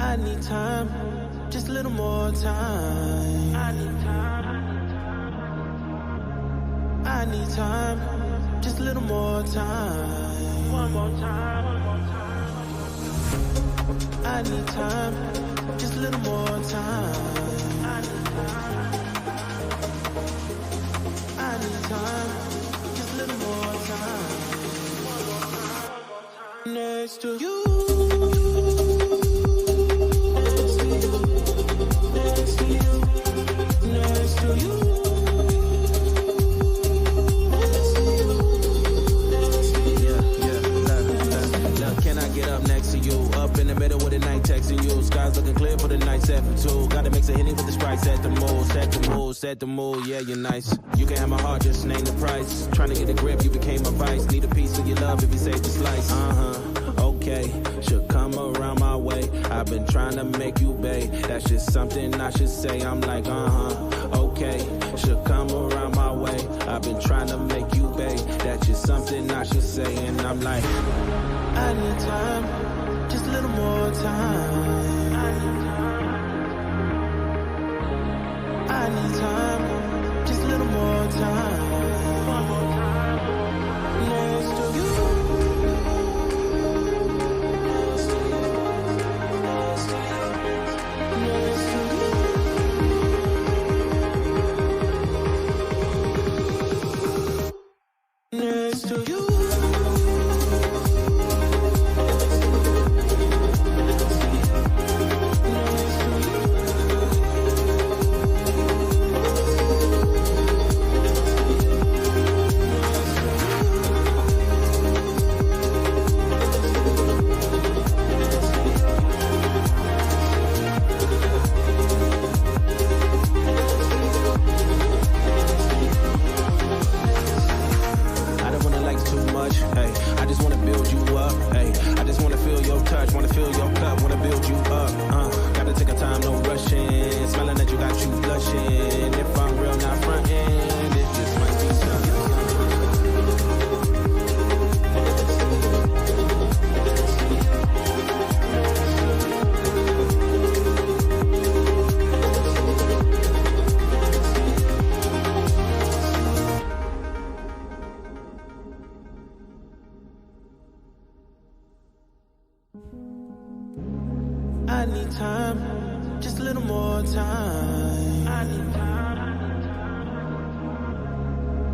I need time, just a little more time. I need time. I need time, just a little more time. One more time, one more time. I need time, just a little more time. I need time. I need time, just a little more time. One more time, one more time. Next to you. Looking clear for the night, 7-2. Gotta mix a Henny with the Sprite, set the mood, set the mood, set the mood. Yeah, you're nice. You can have my heart, just name the price. Trying to get a grip, you became my vice. Need a piece of your love if you save the slice. Okay, should come around my way. I've been trying to make you bae. That's just something I should say. I'm like, okay, should come around my way. I've been trying to make you bae. That's just something I should say. And I'm like, I need time, just a little more time. I need time, just a little more time. One more time. Next to you. Next to you. I need time, just a little more time. I need time.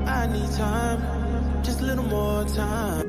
I need time, just a little more time.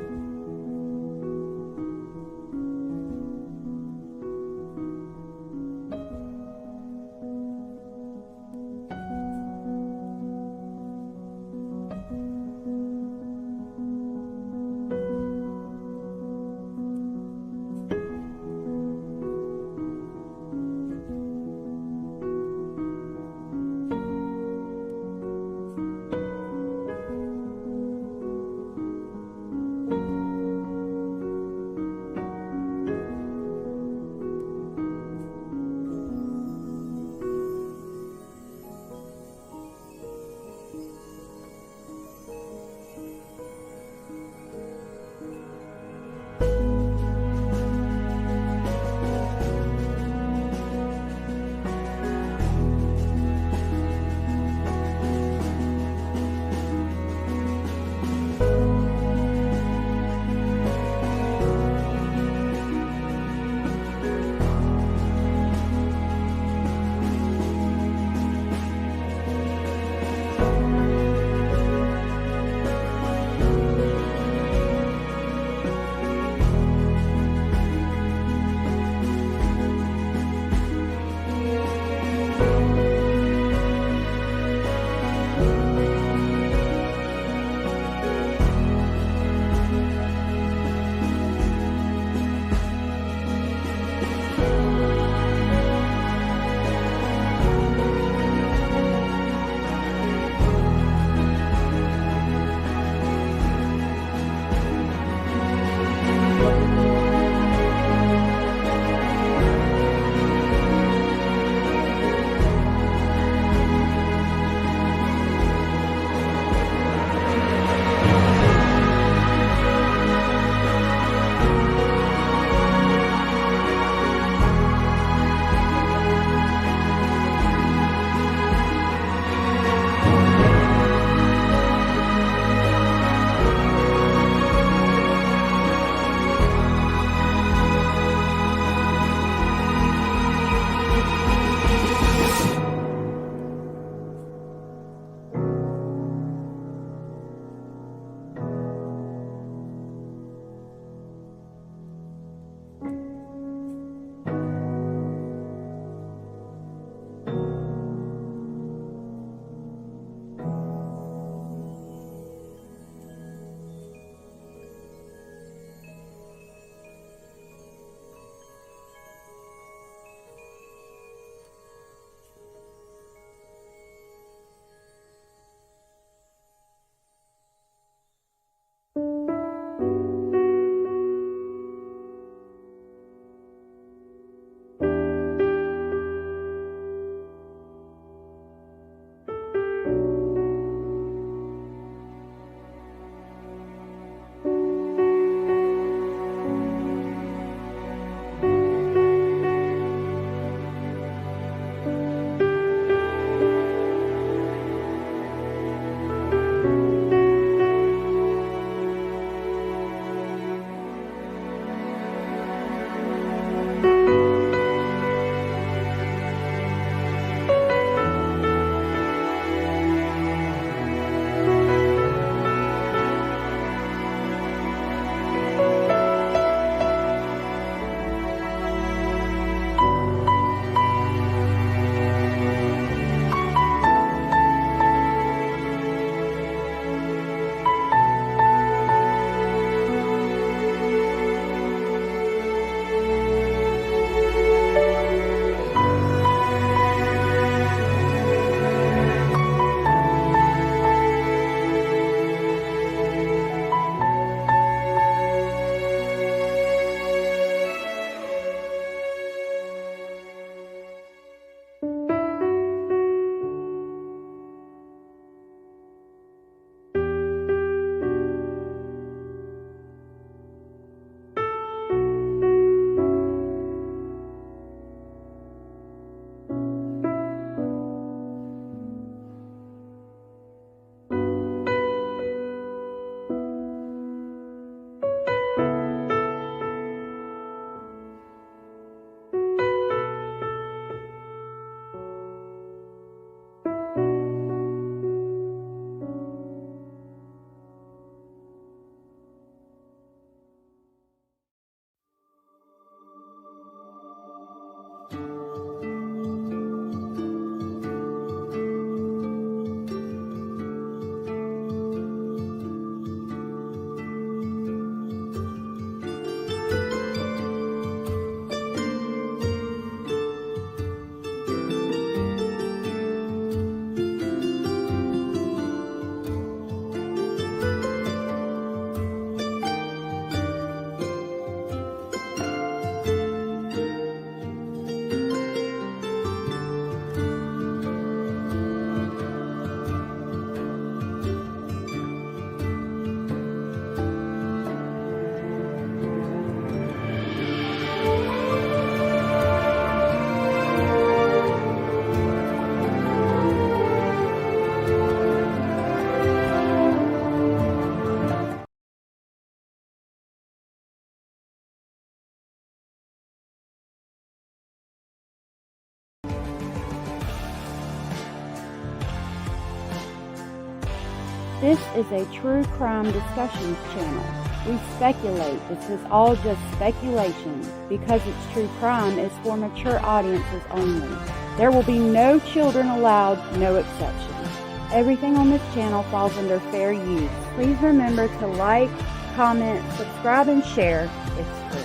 This is a true crime discussions channel. We speculate. This is all just speculation. Because it's true crime, it's for mature audiences only. There will be no children allowed, no exceptions. Everything on this channel falls under fair use. Please remember to like, comment, subscribe, and share. It's free.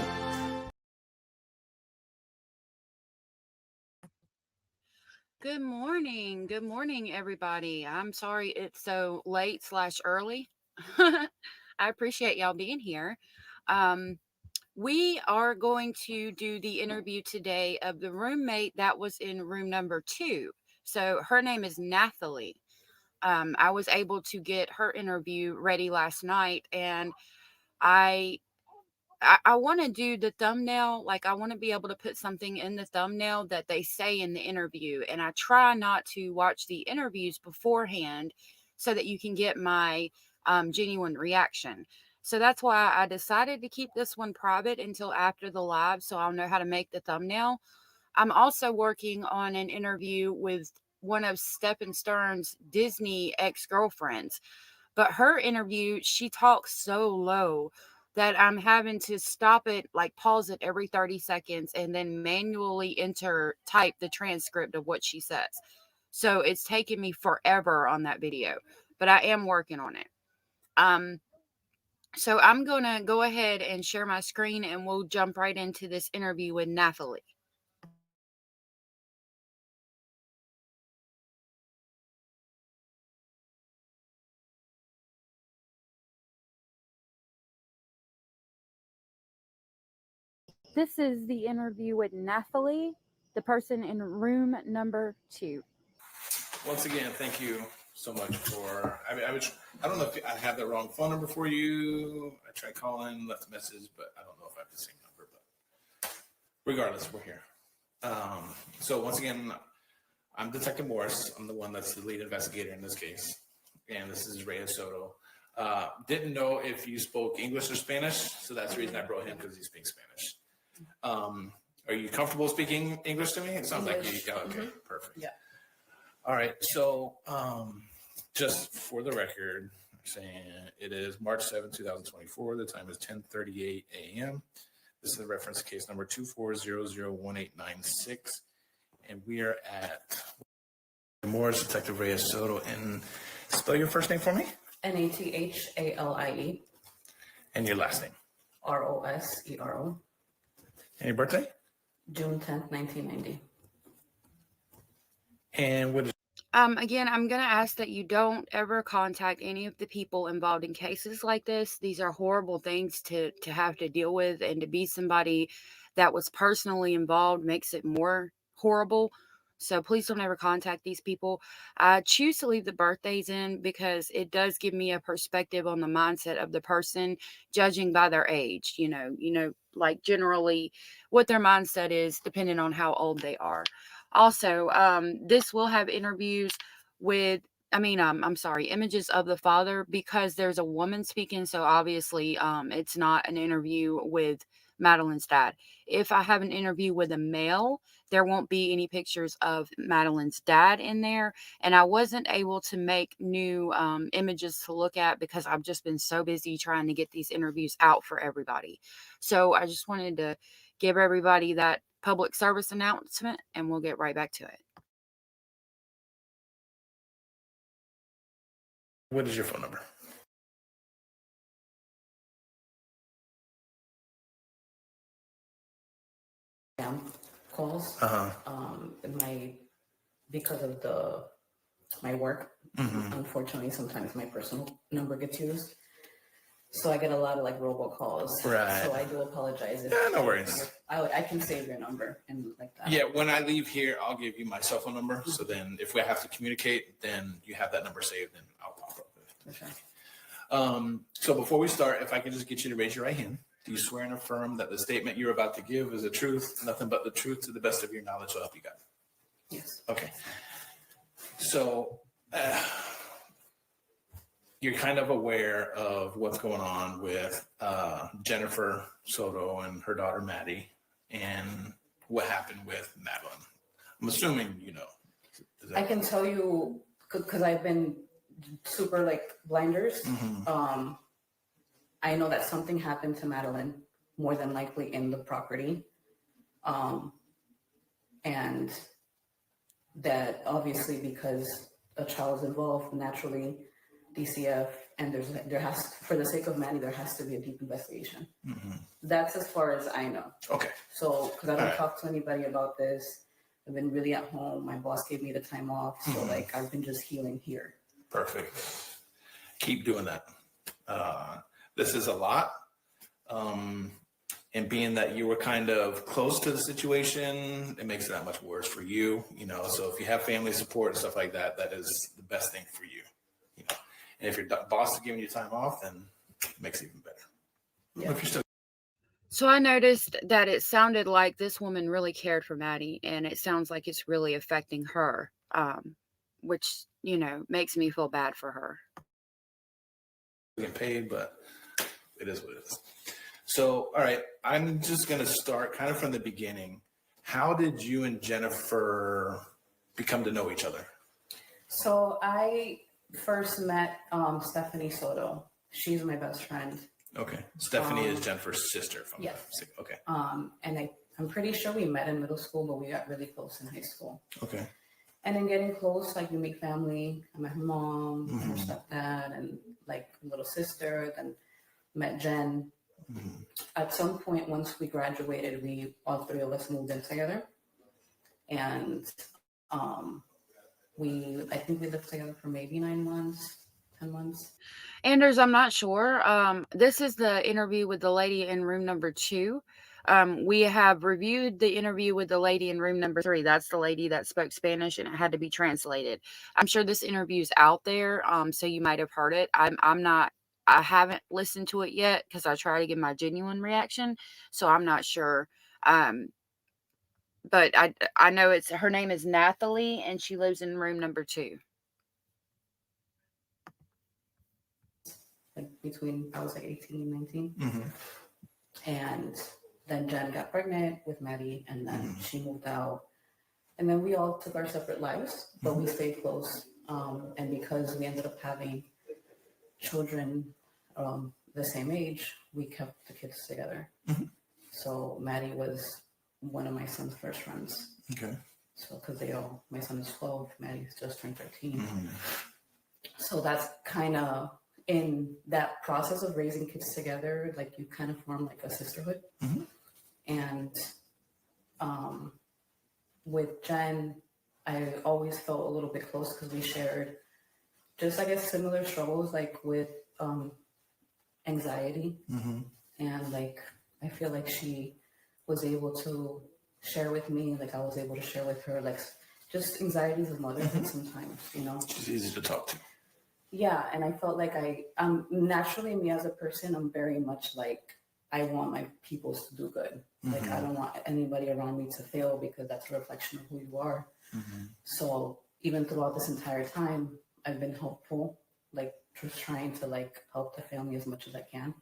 Good morning. Good morning, everybody. I'm sorry it's so late / early. I appreciate y'all being here. We are going to do the interview today of the roommate that was in room number 2. So her name is Nathalie. I was able to get her interview ready last night, and I want to do the thumbnail. Like, I want to be able to put something in the thumbnail that they say in the interview. And I try not to watch the interviews beforehand so that you can get my genuine reaction. So that's why I decided to keep this one private until after the live, so I'll know how to make the thumbnail. I'm also working on an interview with one of Stefan Stern's Disney ex-girlfriends. But her interview, she talks so low that I'm having to stop it, like pause it every 30 seconds and then manually type the transcript of what she says. So it's taken me forever on that video, but I am working on it. So I'm going to go ahead and share my screen and we'll jump right into this interview with Nathalie. This is the interview with Nathalie, the person in room number 2. Once again, thank you so much for. I don't know if I have the wrong phone number for you. I tried calling, left a message, but I don't know if I have the same number. But regardless, we're here. So once again, I'm Detective Morris. I'm the one that's the lead investigator in this case, and this is Ray Soto. Didn't know if you spoke English or Spanish, so that's the reason I brought him, because he speaks Spanish. Are you comfortable speaking English to me? It sounds English. Like you. Okay, mm-hmm. Perfect. Yeah. All right. So, just for the record, I'm saying it is March 7, 2024. The time is 10:38 a.m. This is the reference case number 24001896, and we are at Morris, Detective Reyes Soto. And spell your first name for me. Nathalie. And your last name. Rosero. And your birthday? June 10th, 1990. And what is again, I'm going to ask that you don't ever contact any of the people involved in cases like this. These are horrible things to have to deal with, and to be somebody that was personally involved makes it more horrible. So please don't ever contact these people. I choose to leave the birthdays in because it does give me a perspective on the mindset of the person, judging by their age, like generally what their mindset is depending on how old they are. Also, this will have interviews with, images of the father, because there's a woman speaking. So obviously, it's not an interview with Madeline's dad. If I have an interview with a male, there won't be any pictures of Madeline's dad in there. And I wasn't able to make new images to look at because I've just been so busy trying to get these interviews out for everybody. So I just wanted to give everybody that public service announcement, and we'll get right back to it. What is your phone number? Calls. Because of my work, unfortunately, sometimes my personal number gets used. So I get a lot of robocalls. Right. So I do apologize. No worries. I can save your number and like that. Yeah, when I leave here, I'll give you my cell phone number. Mm-hmm. So then if we have to communicate, then you have that number saved and I'll pop up with it. For sure. So before we start, if I can just get you to raise your right hand. Do you swear and affirm that the statement you're about to give is the truth, nothing but the truth, to the best of your knowledge? So help you God. Yes. Okay. So you're kind of aware of what's going on with Jennifer Soto and her daughter Maddie, and what happened with Madeline. I'm assuming you know. I can tell you because I've been super like blinders. Mm-hmm. I know that something happened to Madeline, more than likely in the property. And that obviously because a child's involved, naturally DCF, and there has, for the sake of Maddie, there has to be a deep investigation. Mm-hmm. That's as far as I know. Okay. So, because I don't Alright. talk to anybody about this. I've been really at home. My boss gave me the time off. So like, I've been just healing here. Perfect. Keep doing that. This is a lot. And being that you were kind of close to the situation, it makes it that much worse for you, you know. So if you have family support and stuff like that, that is the best thing for you, you know. And if your boss is giving you time off, then it makes it even better. Yeah. If you're still So I noticed that it sounded like this woman really cared for Maddie, and it sounds like it's really affecting her, which, you know, makes me feel bad for her. getting paid, but it is what it is. So, all right, I'm just going to start kind of from the beginning. How did you and Jennifer become to know each other? So I first met Stephanie Soto. She's my best friend. Okay. Stephanie is Jennifer's sister. If I'm Yes. not mistaken. Okay. And I'm pretty sure we met in middle school, but we got really close in high school. Okay. And then getting close, like you meet family. I met her mom, and her stepdad, and like little sister. Then met Jen. At some point, once we graduated, all three of us moved in together. And I think we lived together for maybe 9 months, 10 months. Anders, I'm not sure. This is the interview with the lady in room number 2. We have reviewed the interview with the lady in room number 3. That's the lady that spoke Spanish and it had to be translated. I'm sure this interview's out there, so you might have heard it. I haven't listened to it yet because I try to give my genuine reaction, so I'm not sure. But I know her name is Nathalie, and she lives in room number 2. Like I was like 18 and 19. And then Jen got pregnant with Maddie, and then she moved out. And then we all took our separate lives, but we stayed close. And because we ended up having children the same age, we kept the kids together. So Maddie was one of my son's first friends. Okay. So because my son is 12, Maddie's just turned 13. So that's kind of, in that process of raising kids together, like you kind of form like a sisterhood. And with Jen, I always felt a little bit close because we shared just, I guess, similar struggles, like with anxiety. And like, I feel like she was able to share with me, like I was able to share with her, like just anxieties of motherhood sometimes, you know? She's easy to talk to. Yeah, and I felt like I'm naturally, me as a person, I'm very much like, I want my peoples to do good. Like, I don't want anybody around me to fail because that's a reflection of who you are. So even throughout this entire time, I've been helpful, like just trying to like help the family as much as I can.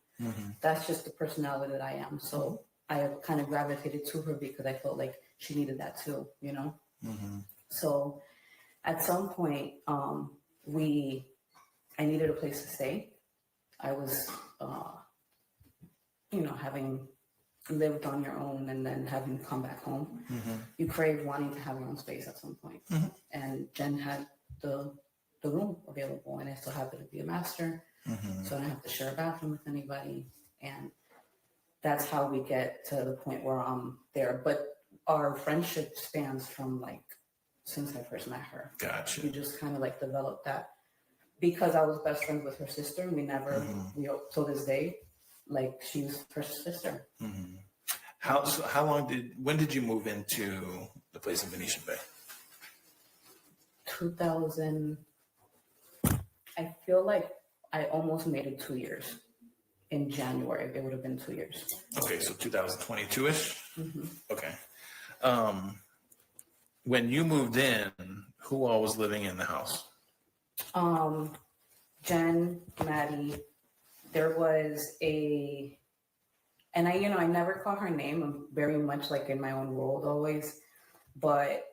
That's just the personality that I am. So I kind of gravitated to her because I felt like she needed that too, you know? So at some point, I needed a place to stay. I was, having lived on your own and then having to come back home. You crave wanting to have your own space at some point. And Jen had the room available, and I still happened to be a master. So I don't have to share a bathroom with anybody. And that's how we get to the point where I'm there. But our friendship spans from like, since I first met her. Gotcha. We just kind of like developed that. Because I was best friends with her sister, we never, till this day, like she's her sister. When did you move into the place in Venetian Bay? 2000, I feel like I almost made it 2 years. In January, it would have been 2 years. Okay, so 2022-ish? Okay. When you moved in, who all was living in the house? Jen, Maddie, there was and I never call her name. I'm very much like in my own world always, but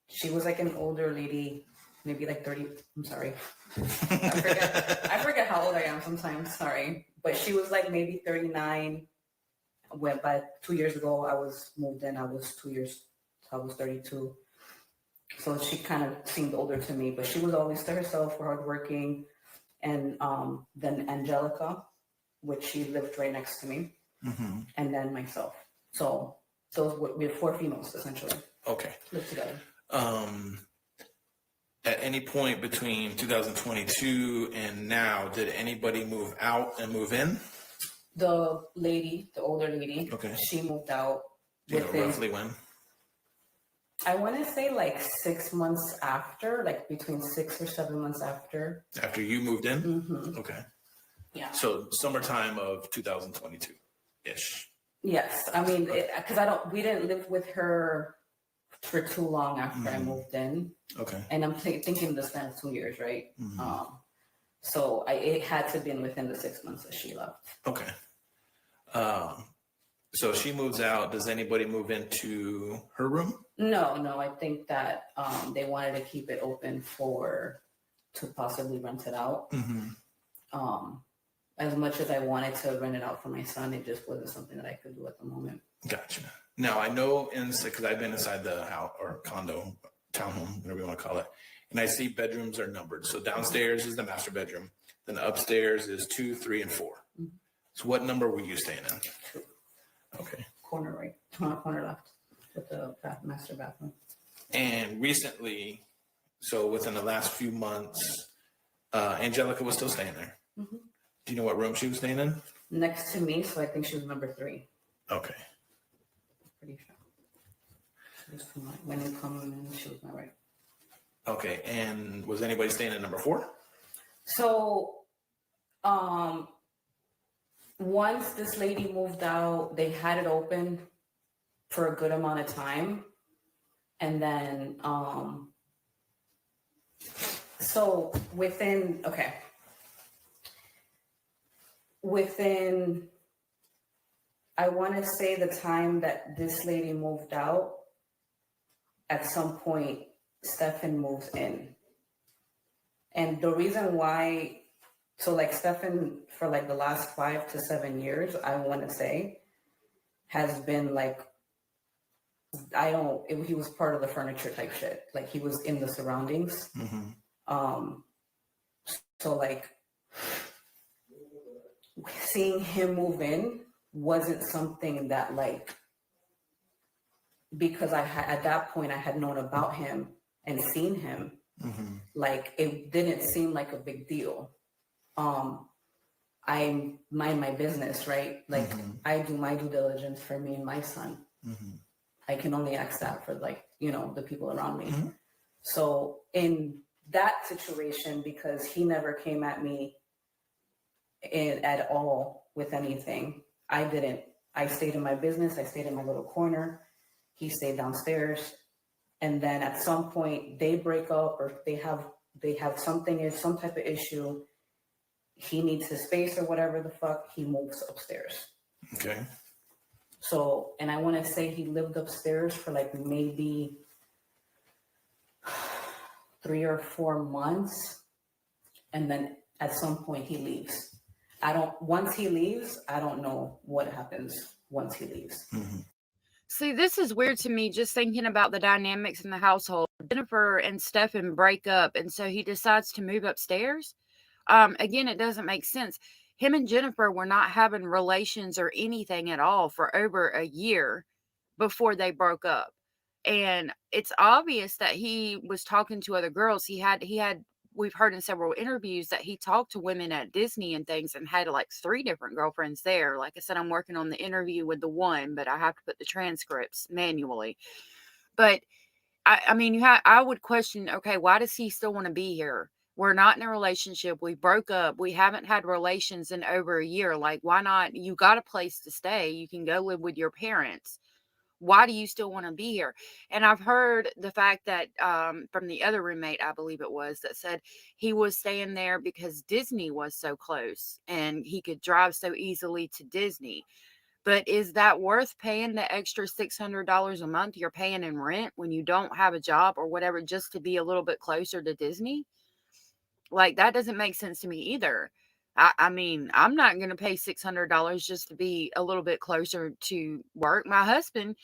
she was like an older lady maybe like 30. I'm sorry. I forget how old I am sometimes. Sorry. But she was like maybe 39. When by 2 years ago, I was moved in. I was 2 years. So I was 32. So she kind of seemed older to me, but she was always to herself, hardworking. And then Angelica, which she lived right next to me. Mm-hmm. And then myself. So we have 4 females essentially. Okay. Live together. At any point between 2022 and now, did anybody move out and move in? The older lady, okay, she moved out. Do you know roughly when? I want to say like 6 months after, like between 6 or 7 months after. After you moved in? Mm-hmm. Okay. Yeah. So summertime of 2022-ish. Yes. I mean, because we didn't live with her for too long after I moved in. Okay. And I'm thinking the span of 2 years, right? Mm-hmm. So it had to be within the 6 months that she left. Okay. So she moves out. Does anybody move into her room? No. I think that they wanted to keep it open to possibly rent it out. Mm-hmm. As much as I wanted to rent it out for my son, it just wasn't something that I could do at the moment. Gotcha. Now I know because I've been inside the house or condo, townhome, whatever you want to call it, and I see bedrooms are numbered. So downstairs is the master bedroom. Then upstairs is 2, 3, and 4. Mm-hmm. So what number were you staying in? 2. Okay. Corner right, corner left with the master bathroom. And recently, so within the last few months, Angelica was still staying there. Mm-hmm. Do you know what room she was staying in? Next to me, so I think she was number 3. Okay. Pretty sure. She was when you come in, she was not right. Okay, and was anybody staying in number 4? So, once this lady moved out, they had it open for a good amount of time. And then, so within, I want to say the time that this lady moved out, at some point, Stefan moves in. And the reason why, so like Stefan for like the last 5 to 7 years, I want to say, has been like, he was part of the furniture type shit. Like he was in the surroundings. Mm-hmm. So like seeing him move in wasn't something that like, because at that point I had known about him and seen him, mm-hmm. like it didn't seem like a big deal. I mind my business, right? Like mm-hmm. I do my due diligence for me and my son. Mm-hmm. I can only ask that for like, the people around me. Mm-hmm. So in that situation, because he never came at me at all with anything, I stayed in my business. I stayed in my little corner. He stayed downstairs. And then at some point they break up or they have some type of issue. He needs his space or whatever the fuck, he moves upstairs. Okay. So, and I want to say he lived upstairs for like maybe 3 or 4 months. And then at some point he leaves. Once he leaves, I don't know what happens once he leaves. Mm-hmm. See, this is weird to me, just thinking about the dynamics in the household. Jennifer and Stefan break up, and so he decides to move upstairs. Again, it doesn't make sense. Him and Jennifer were not having relations or anything at all for over a year before they broke up. And it's obvious that he was talking to other girls. We've heard in several interviews that he talked to women at Disney and things and had like 3 different girlfriends there. Like I said, I'm working on the interview with the one, but I have to put the transcripts manually. But I would question, okay, why does he still want to be here? We're not in a relationship. We broke up. We haven't had relations in over a year. Like, why not? You got a place to stay. You can go live with your parents. Why do you still want to be here? And I've heard the fact that from the other roommate, I believe it was, that said he was staying there because Disney was so close and he could drive so easily to Disney. But is that worth paying the extra $600 a month you're paying in rent when you don't have a job or whatever, just to be a little bit closer to Disney? Like, that doesn't make sense to me either. I mean, I'm not going to pay $600 just to be a little bit closer to work. My husband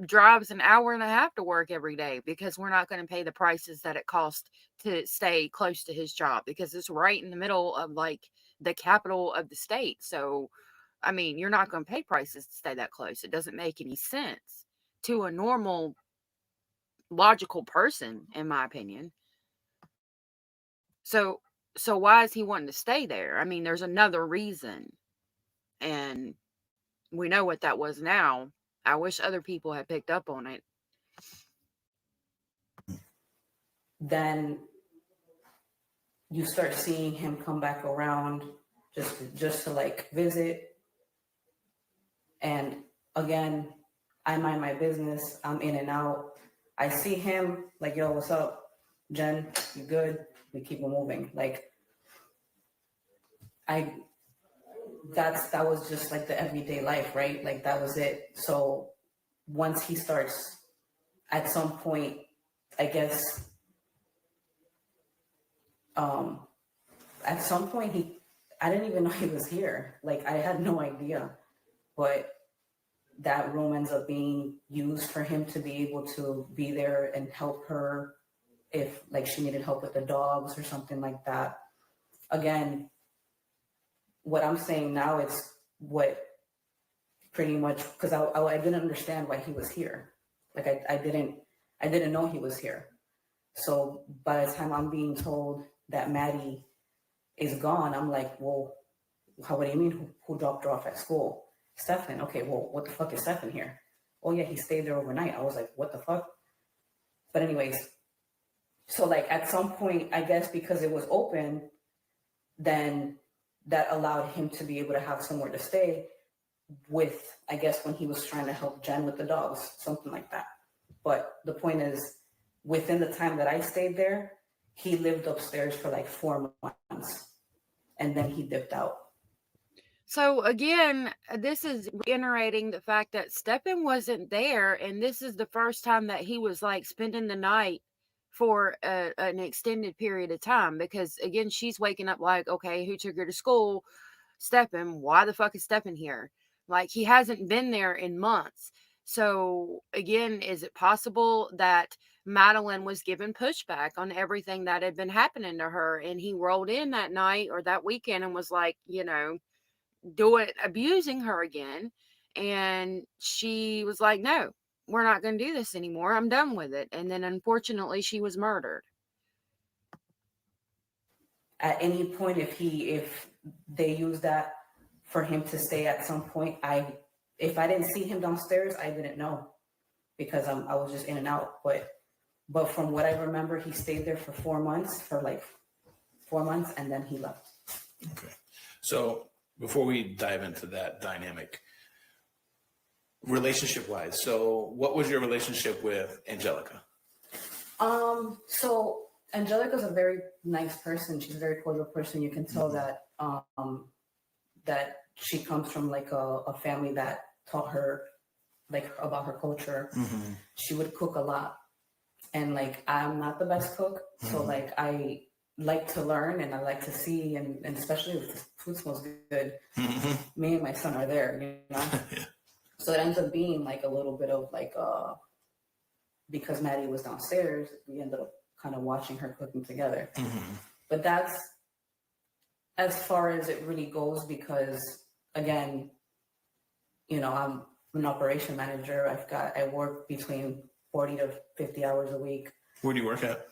drives an hour and a half to work every day because we're not going to pay the prices that it costs to stay close to his job, because it's right in the middle of like the capital of the state. So, I mean, you're not going to pay prices to stay that close. It doesn't make any sense to a normal, logical person, in my opinion. So why is he wanting to stay there? I mean, there's another reason. And we know what that was now. I wish other people had picked up on it. Then you start seeing him come back around just to like visit. And again, I mind my business. I'm in and out. I see him like, yo, what's up? Jen, you good? We keep it moving. Like, that was just like the everyday life, right? Like, that was it. So once he starts, at some point, I guess, at some point I didn't even know he was here. Like, I had no idea. But that room ends up being used for him to be able to be there and help her if like she needed help with the dogs or something like that. Again, what I'm saying now is what pretty much, because I didn't understand why he was here. Like I didn't know he was here. So by the time I'm being told that Maddie is gone, I'm like, well, what do you mean? Who dropped her off at school? Stefan. Okay, well, what the fuck is Stefan here? Oh yeah, he stayed there overnight. I was like, what the fuck? But anyways, so like at some point, I guess because it was open, then that allowed him to be able to have somewhere to stay with, I guess, when he was trying to help Jen with the dogs, something like that. But the point is, within the time that I stayed there, he lived upstairs for like 4 months and then he dipped out. So again, this is reiterating the fact that Stefan wasn't there, and this is the first time that he was like spending the night for an extended period of time. Because again, she's waking up like, okay, who took her to school? Stefan. Why the fuck is Stefan here? Like, he hasn't been there in months. So again, is it possible that Madeline was given pushback on everything that had been happening to her, and he rolled in that night or that weekend and was like, abusing her again, and she was like, no, we're not going to do this anymore, I'm done with it. And then unfortunately she was murdered. At any point, if they use that for him to stay at some point, if I didn't see him downstairs, I didn't know, because I was just in and out. But from what I remember, he stayed there for 4 months, and then he left. Okay. So before we dive into that dynamic, relationship-wise, so what was your relationship with Angelica? So Angelica's a very nice person. She's a very cordial person. You can tell that that she comes from like a family that taught her like about her culture. Mm-hmm. She would cook a lot, and like I'm not the best cook, so like I like to learn and I like to see, and especially if the food smells good, me and my son are there, Yeah. So it ends up being like a little bit of like because Maddie was downstairs, we ended up kind of watching her cooking together. But that's as far as it really goes, because again, I'm an operation manager. I work between 40 to 50 hours a week. Where do you work at?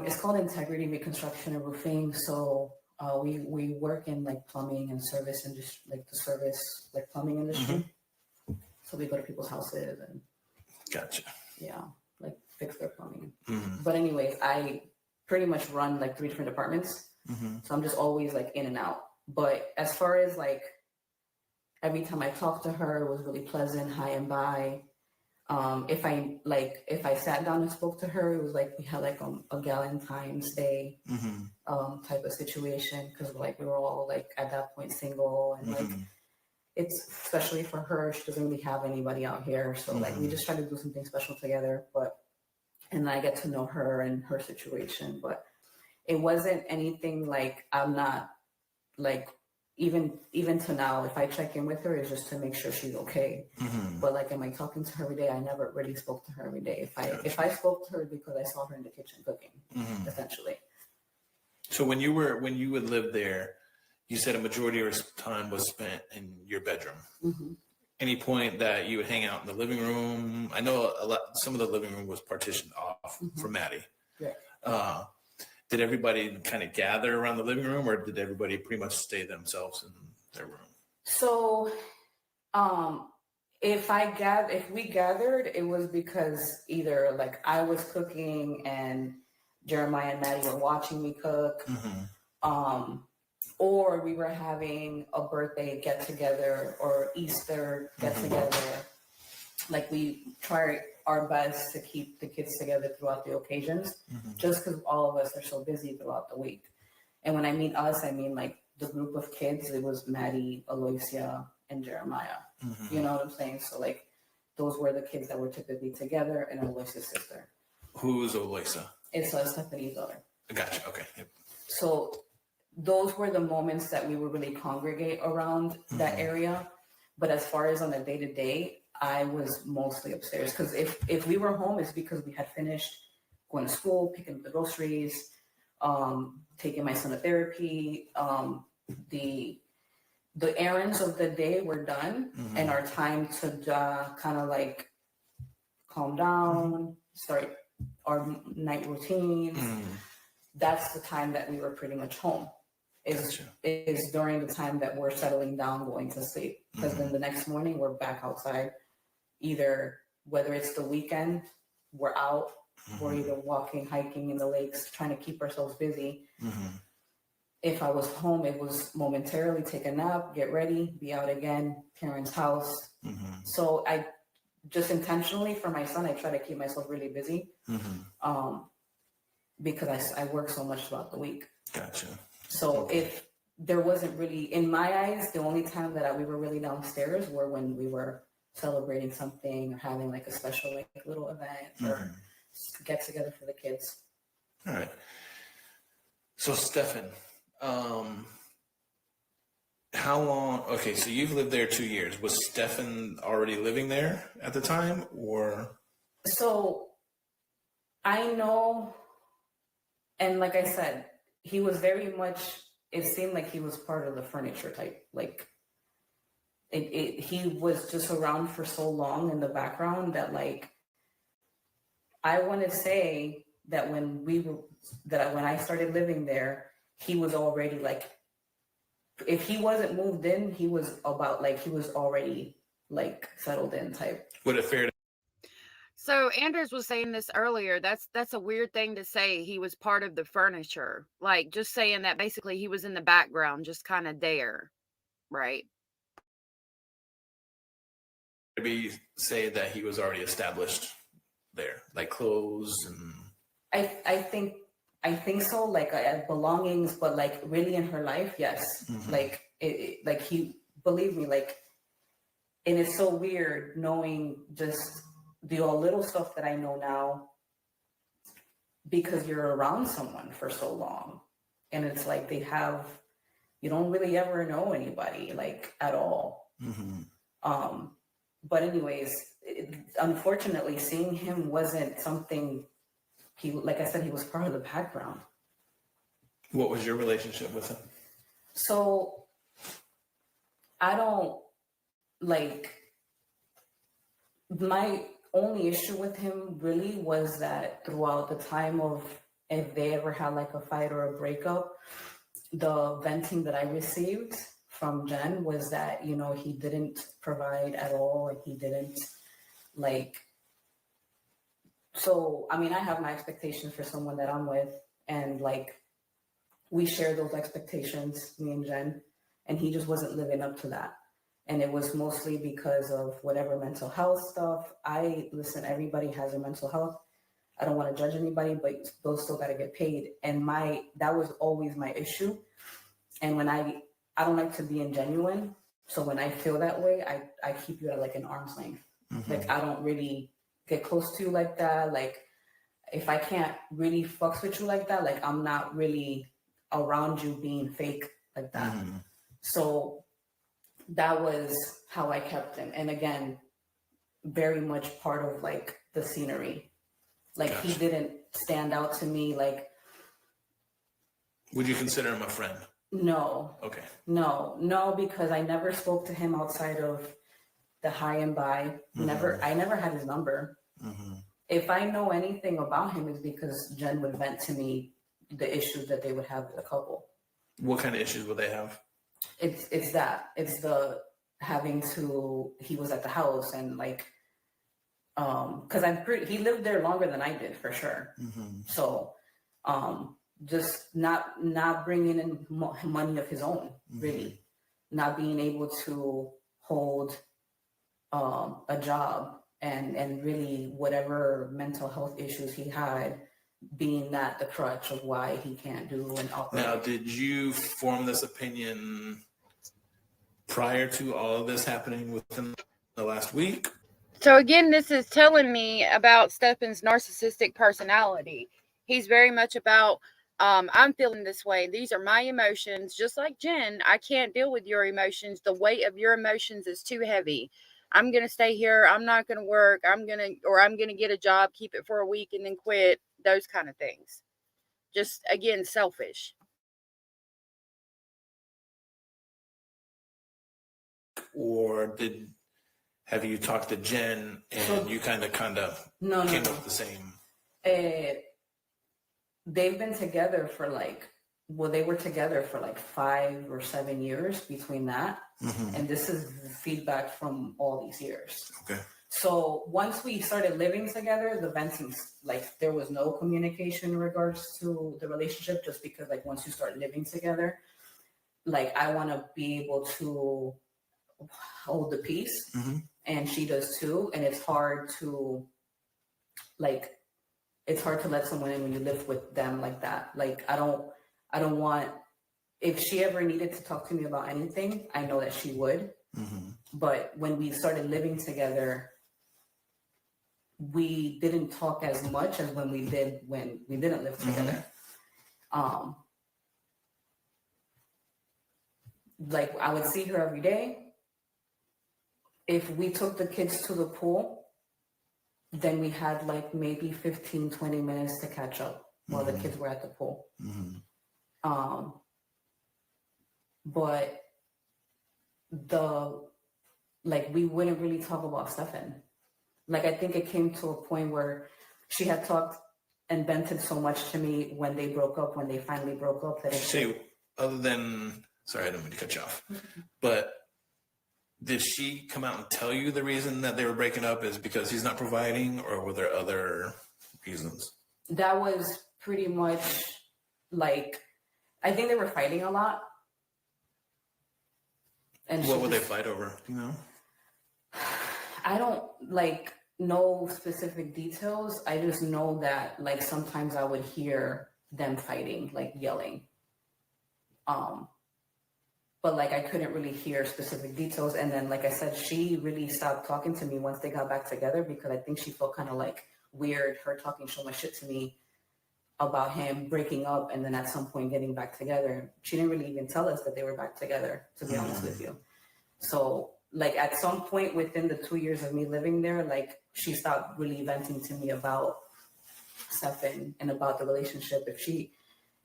It's called Integrity Reconstruction and Roofing. So we work in like plumbing and service industry, like the service, like plumbing industry. So we go to people's houses and Gotcha. Yeah, like fix their plumbing. Mm-hmm. But anyways, I pretty much run like 3 different departments. Mm-hmm. So I'm just always like in and out. But as far as like every time I talked to her, it was really pleasant, high and by. If I sat down and spoke to her, it was like we had like a Valentine's Day type of situation, because like we were all like at that point single, and like it's especially for her, she doesn't really have anybody out here. So like we just try to do something special together, and I get to know her and her situation, but it wasn't anything like I'm not like, even to now, if I check in with her, it's just to make sure she's okay. But like, am I talking to her every day? I never really spoke to her every day. If I spoke to her because I saw her in the kitchen cooking, essentially. So when you would live there, you said a majority of your time was spent in your bedroom. Any point that you would hang out in the living room? I know some of the living room was partitioned off for Maddie. Yeah. Did everybody kind of gather around the living room, or did everybody pretty much stay themselves in their room? So, if we gathered, it was because either like I was cooking and Jeremiah and Maddie were watching me cook, or we were having a birthday get together or Easter get together. Like we try our best to keep the kids together throughout the occasions, just because all of us are so busy throughout the week. And when I mean us, I mean like the group of kids. It was Maddie, Aloysia, and Jeremiah. You know what I'm saying? So like those were the kids that were typically together, and Aloysia's sister. Who's Aloysia? It's Stephanie's daughter. Gotcha. Okay. Yep. So those were the moments that we would really congregate around that area. But as far as on a day-to-day, I was mostly upstairs, because if we were home, it's because we had finished going to school, picking up the groceries, taking my son to therapy. The errands of the day were done, and our time to kind of like calm down, start our night routines. That's the time that we were pretty much home. Is during the time that we're settling down, going to sleep, because then the next morning we're back outside. Either whether it's the weekend, we're out, we're either walking, hiking in the lakes, trying to keep ourselves busy. If I was home, it was momentarily take a nap, get ready, be out again, parents' house. So I just intentionally, for my son, I try to keep myself really busy, because I work so much throughout the week. Gotcha. So if there wasn't really, in my eyes, the only time that we were really downstairs were when we were celebrating something or having like a special like little event or get together for the kids. All right. So Stefan, how long? Okay, so you've lived there 2 years. Was Stefan already living there at the time, or? So I know, and like I said, he was very much. It seemed like he was part of the furniture type, like. He was just around for so long in the background that like I want to say that when I started living there, he was already like, if he wasn't moved in, he was already like settled in type. Would it fair? So Anders was saying this earlier. That's a weird thing to say. He was part of the furniture, like just saying that basically he was in the background, just kind of there, right? Maybe say that he was already established there, like clothes and. I think so. Like belongings, but like really in her life, yes. Like like he believe me, like, and it's so weird knowing just the all little stuff that I know now because you're around someone for so long, and it's like you don't really ever know anybody like at all. But anyways, unfortunately, seeing him wasn't something like I said, he was part of the background. What was your relationship with him? So I don't like, my only issue with him really was that throughout the time of, if they ever had like a fight or a breakup, the venting that I received from Jen was that, he didn't provide at all. He didn't like, so, I mean, I have my expectations for someone that I'm with, and like, we share those expectations, me and Jen, and he just wasn't living up to that. And it was mostly because of whatever mental health stuff. Listen, everybody has a mental health. I don't want to judge anybody, but those still got to get paid. And that was always my issue. And when I don't like to be ingenuine. So when I feel that way, I keep you at like an arm's length. Like I don't really get close to you like that. Like if I can't really fucks with you like that, like I'm not really around you being fake like that. So that was how I kept him. And again, very much part of like the scenery. Like he didn't stand out to me. Like, would you consider him a friend? No. Okay. No, because I never spoke to him outside of the hi and bye. I never had his number. If I know anything about him, it's because Jen would vent to me the issues that they would have as a couple. What kind of issues would they have? It's the having to, he was at the house and like, because he lived there longer than I did for sure. So, just not bringing in money of his own, really, not being able to hold a job and really whatever mental health issues he had, being that the crutch of why he can't do and operate. Now, did you form this opinion prior to all of this happening within the last week? So again, this is telling me about Stefan's narcissistic personality. He's very much about, I'm feeling this way. These are my emotions. Just like Jen, I can't deal with your emotions. The weight of your emotions is too heavy. I'm going to stay here. I'm not going to work. I'm going to get a job, keep it for a week and then quit. Those kind of things. Just, again, selfish. Or have you talked to Jen and you kind of came up with the same? They've been together for they were together for 5 or 7 years between that. And this is feedback from all these years. Okay. So once we started living together, the venting, there was no communication in regards to the relationship, just because once you start living together, I want to be able to hold the peace, and she does too. And it's hard to let someone in when you live with them like that. I don't want, if she ever needed to talk to me about anything, I know that she would. But when we started living together, we didn't talk as much as when we did when we didn't live together. I would see her every day. If we took the kids to the pool, then we had maybe 15, 20 minutes to catch up while the kids were at the pool. But we wouldn't really talk about Stefan. I think it came to a point where she had talked and vented so much to me when they finally broke up. Other than, sorry, I didn't mean to cut you off, but did she come out and tell you the reason that they were breaking up is because he's not providing, or were there other reasons? That was pretty much I think they were fighting a lot. And what would they fight over? Do you know? I don't know specific details. I just know that sometimes I would hear them fighting, yelling. But I couldn't really hear specific details. And then, I said, she really stopped talking to me once they got back together, because I think she felt kind of weird, her talking so much shit to me about him breaking up and then at some point getting back together. She didn't really even tell us that they were back together, to be honest with you. So at some point within the 2 years of me living there, she stopped really venting to me about Stefan and about the relationship.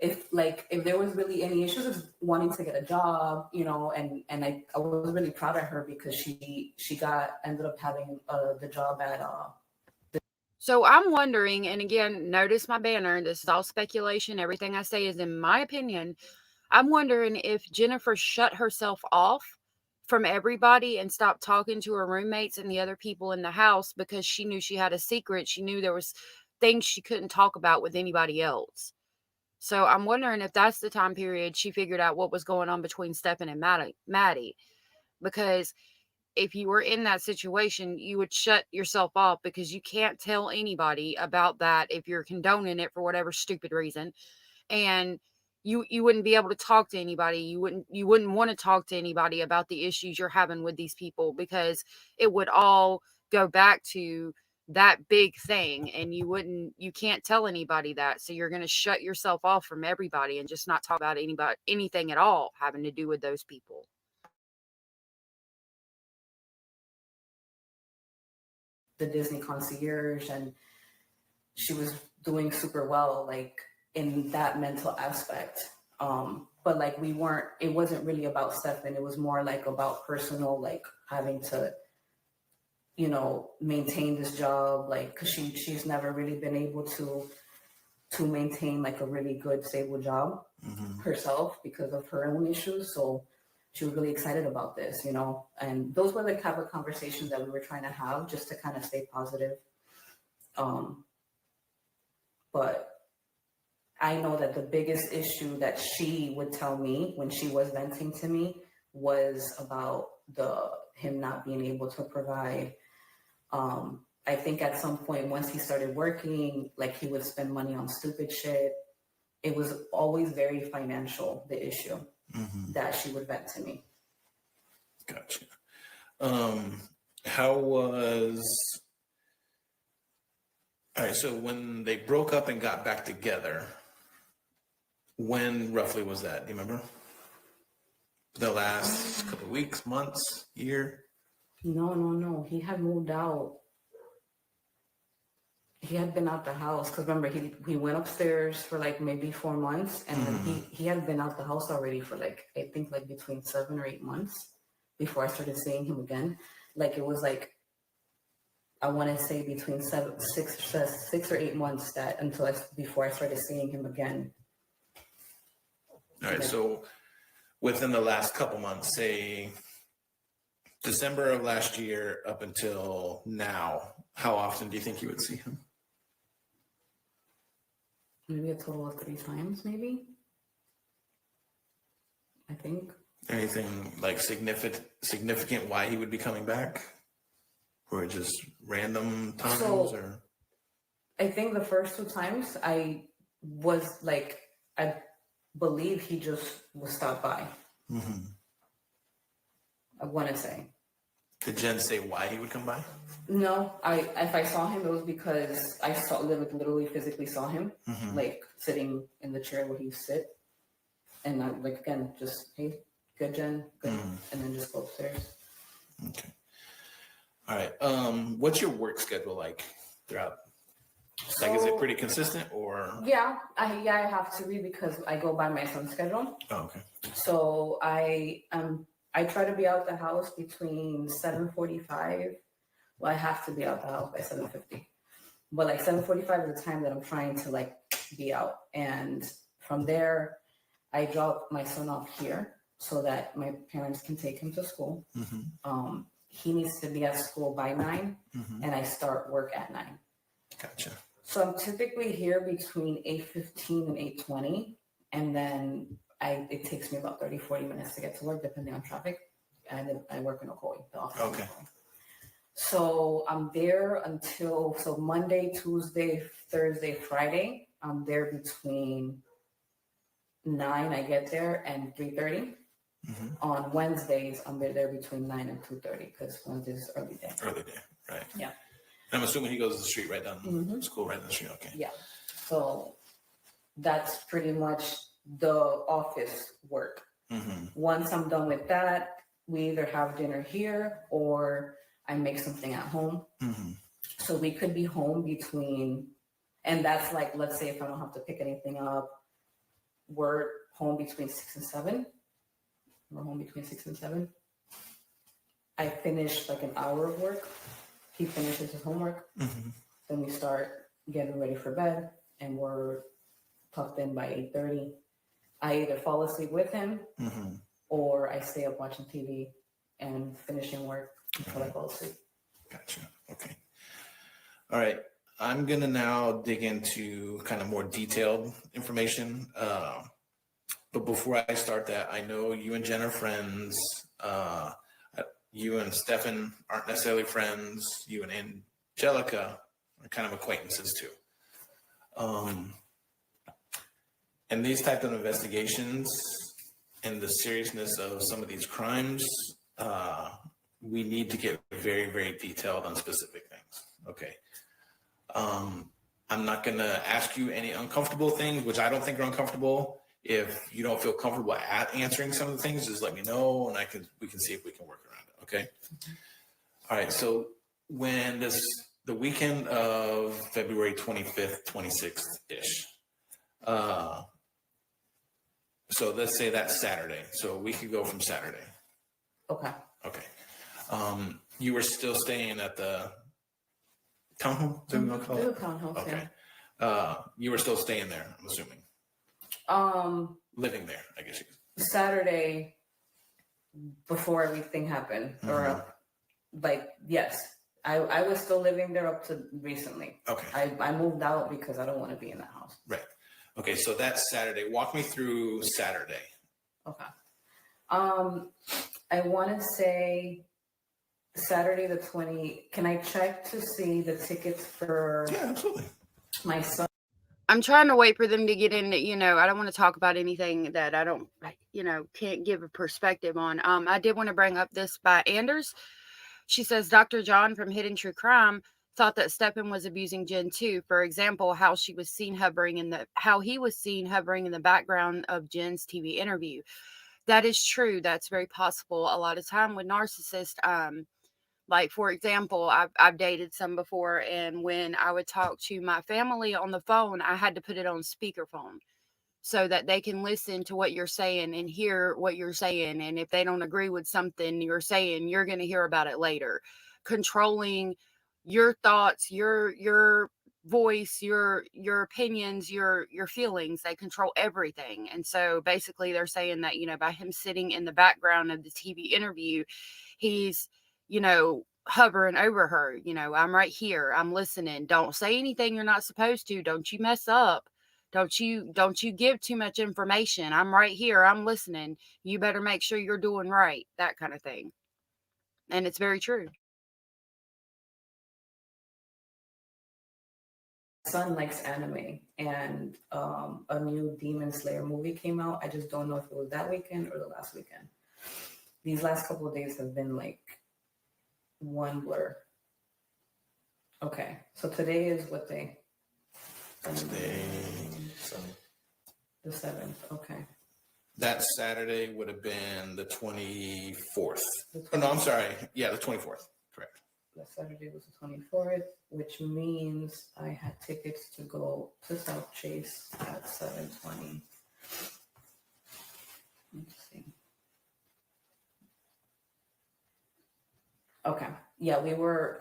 If there was really any issues of wanting to get a job, and I was really proud of her, because she ended up having the job at So I'm wondering, and again, notice my banner, this is all speculation, everything I say is in my opinion. I'm wondering if Jennifer shut herself off from everybody and stopped talking to her roommates and the other people in the house because she knew she had a secret. She knew there was things she couldn't talk about with anybody else. So I'm wondering if that's the time period she figured out what was going on between Stefan and Maddie. Because if you were in that situation, you would shut yourself off, because you can't tell anybody about that if you're condoning it for whatever stupid reason. And you wouldn't be able to talk to anybody. You wouldn't want to talk to anybody about the issues you're having with these people, because it would all go back to that big thing, and you can't tell anybody that. So you're going to shut yourself off from everybody and just not talk about anything at all having to do with those people. The Disney concierge, and she was doing super well, like in that mental aspect. But like it wasn't really about Stefan. It was more like about personal, like having to, maintain this job, like, cause she's never really been able to maintain like a really good, stable job herself because of her own issues. So she was really excited about this, and those were the type of conversations that we were trying to have just to kind of stay positive. But I know that the biggest issue that she would tell me when she was venting to me was about him not being able to provide. I think at some point, once he started working, like he would spend money on stupid shit. It was always very financial, the issue that she would vent to me. Gotcha. How was... All right, so when they broke up and got back together, when roughly was that? Do you remember? The last couple of weeks, months, year? No. He had moved out. He had been out the house, because remember, he went upstairs for like maybe 4 months, and then he had been out the house already for like, I think like between 7 or 8 months before I started seeing him again. Like it was like, I want to say between 6 or 8 months before I started seeing him again. All right, so within the last couple months, say December of last year up until now, how often do you think you would see him? Maybe a total of 3 times, maybe. I think. Anything like significant why he would be coming back? Or just random times? Or I think the first 2 times I believe he just would stop by. I want to say. Did Jen say why he would come by? No, if I saw him, it was because I literally physically saw him, like sitting in the chair where he sit, and I like again just, hey, good Jen, good, and then just go upstairs. Okay. All right. What's your work schedule like throughout? Like, is it pretty consistent or? Yeah, I have to be, because I go by my son's schedule. Oh, okay. So I try to be out the house between 7:45. Well, I have to be out the house by 7:50. But like 7:45 is the time that I'm trying to like be out. And from there, I drop my son off here so that my parents can take him to school. He needs to be at school by 9, and I start work at 9. Gotcha. So I'm typically here between 8:15 and 8:20, and then it takes me about 30-40 minutes to get to work, depending on traffic. And I work in Ocoee, the office. Okay. So I'm there until Monday, Tuesday, Thursday, Friday. I'm there between 9. I get there and 3:30. On Wednesdays, I'm there between 9 and 2:30, because Wednesday's early day. Early day, right? Yeah. And I'm assuming he goes to the street right down school, right down the street. Okay. Yeah. So that's pretty much the office work. Once I'm done with that, we either have dinner here or I make something at home. So we could be home between, and that's like, let's say if I don't have to pick anything up, we're home between 6 and 7. We're home between 6 and 7. I finish like an hour of work. He finishes his homework. Then we start getting ready for bed, and we're tucked in by 8:30. I either fall asleep with him or I stay up watching TV and finishing work until I fall asleep. Gotcha. Okay. All right. I'm going to now dig into kind of more detailed information. But before I start that, I know you and Jen are friends. You and Stefan aren't necessarily friends. You and Angelica are kind of acquaintances too. And these type of investigations and the seriousness of some of these crimes, we need to get very, very detailed on specific things. Okay. I'm not going to ask you any uncomfortable things, which I don't think are uncomfortable. If you don't feel comfortable at answering some of the things, just let me know, and we can see if we can work around it. Okay. All right. So when the weekend of February 25th, 26th ish. So let's say that's Saturday. So we could go from Saturday. Okay. Okay. You were still staying at the townhome? Is that what you call it? Townhouse, Okay. yeah. You were still staying there, I'm assuming. Living there, I guess you could. Saturday before everything happened, or like, yes, I was still living there up to recently. Okay. I moved out because I don't want to be in that house. Right. Okay, so that's Saturday. Walk me through Saturday. Okay. I want to say Saturday the 20. Can I check to see the tickets for Yeah, absolutely. my son? I'm trying to wait for them to get in. I don't want to talk about anything that I don't, can't give a perspective on. I did want to bring up this by Anders. She says, Dr. John from Hidden True Crime thought that Stefan was abusing Jen too. For example, how he was seen hovering in the background of Jen's TV interview. That is true. That's very possible. A lot of time with narcissists, like, for example, I've dated some before, and when I would talk to my family on the phone, I had to put it on speakerphone so that they can listen to what you're saying and hear what you're saying. And if they don't agree with something you're saying, you're going to hear about it later. Controlling your thoughts, your voice, your opinions, your feelings, they control everything. And so basically they're saying that, by him sitting in the background of the TV interview, he's, hovering over her. I'm right here, I'm listening. Don't say anything you're not supposed to. Don't you mess up. Don't you give too much information. I'm right here, I'm listening. You better make sure you're doing right. That kind of thing. And it's very true. Son likes anime, and a new Demon Slayer movie came out. I just don't know if it was that weekend or the last weekend. These last couple of days have been like one blur. Okay, so today is what day? Today, the 7th. Okay. that Saturday would have been the 24th. Oh, no, I'm sorry. Yeah, the 24th. Correct. That Saturday was the 24th, which means I had tickets to go to South Chase at 7:20. Let's see. Okay. Yeah, we were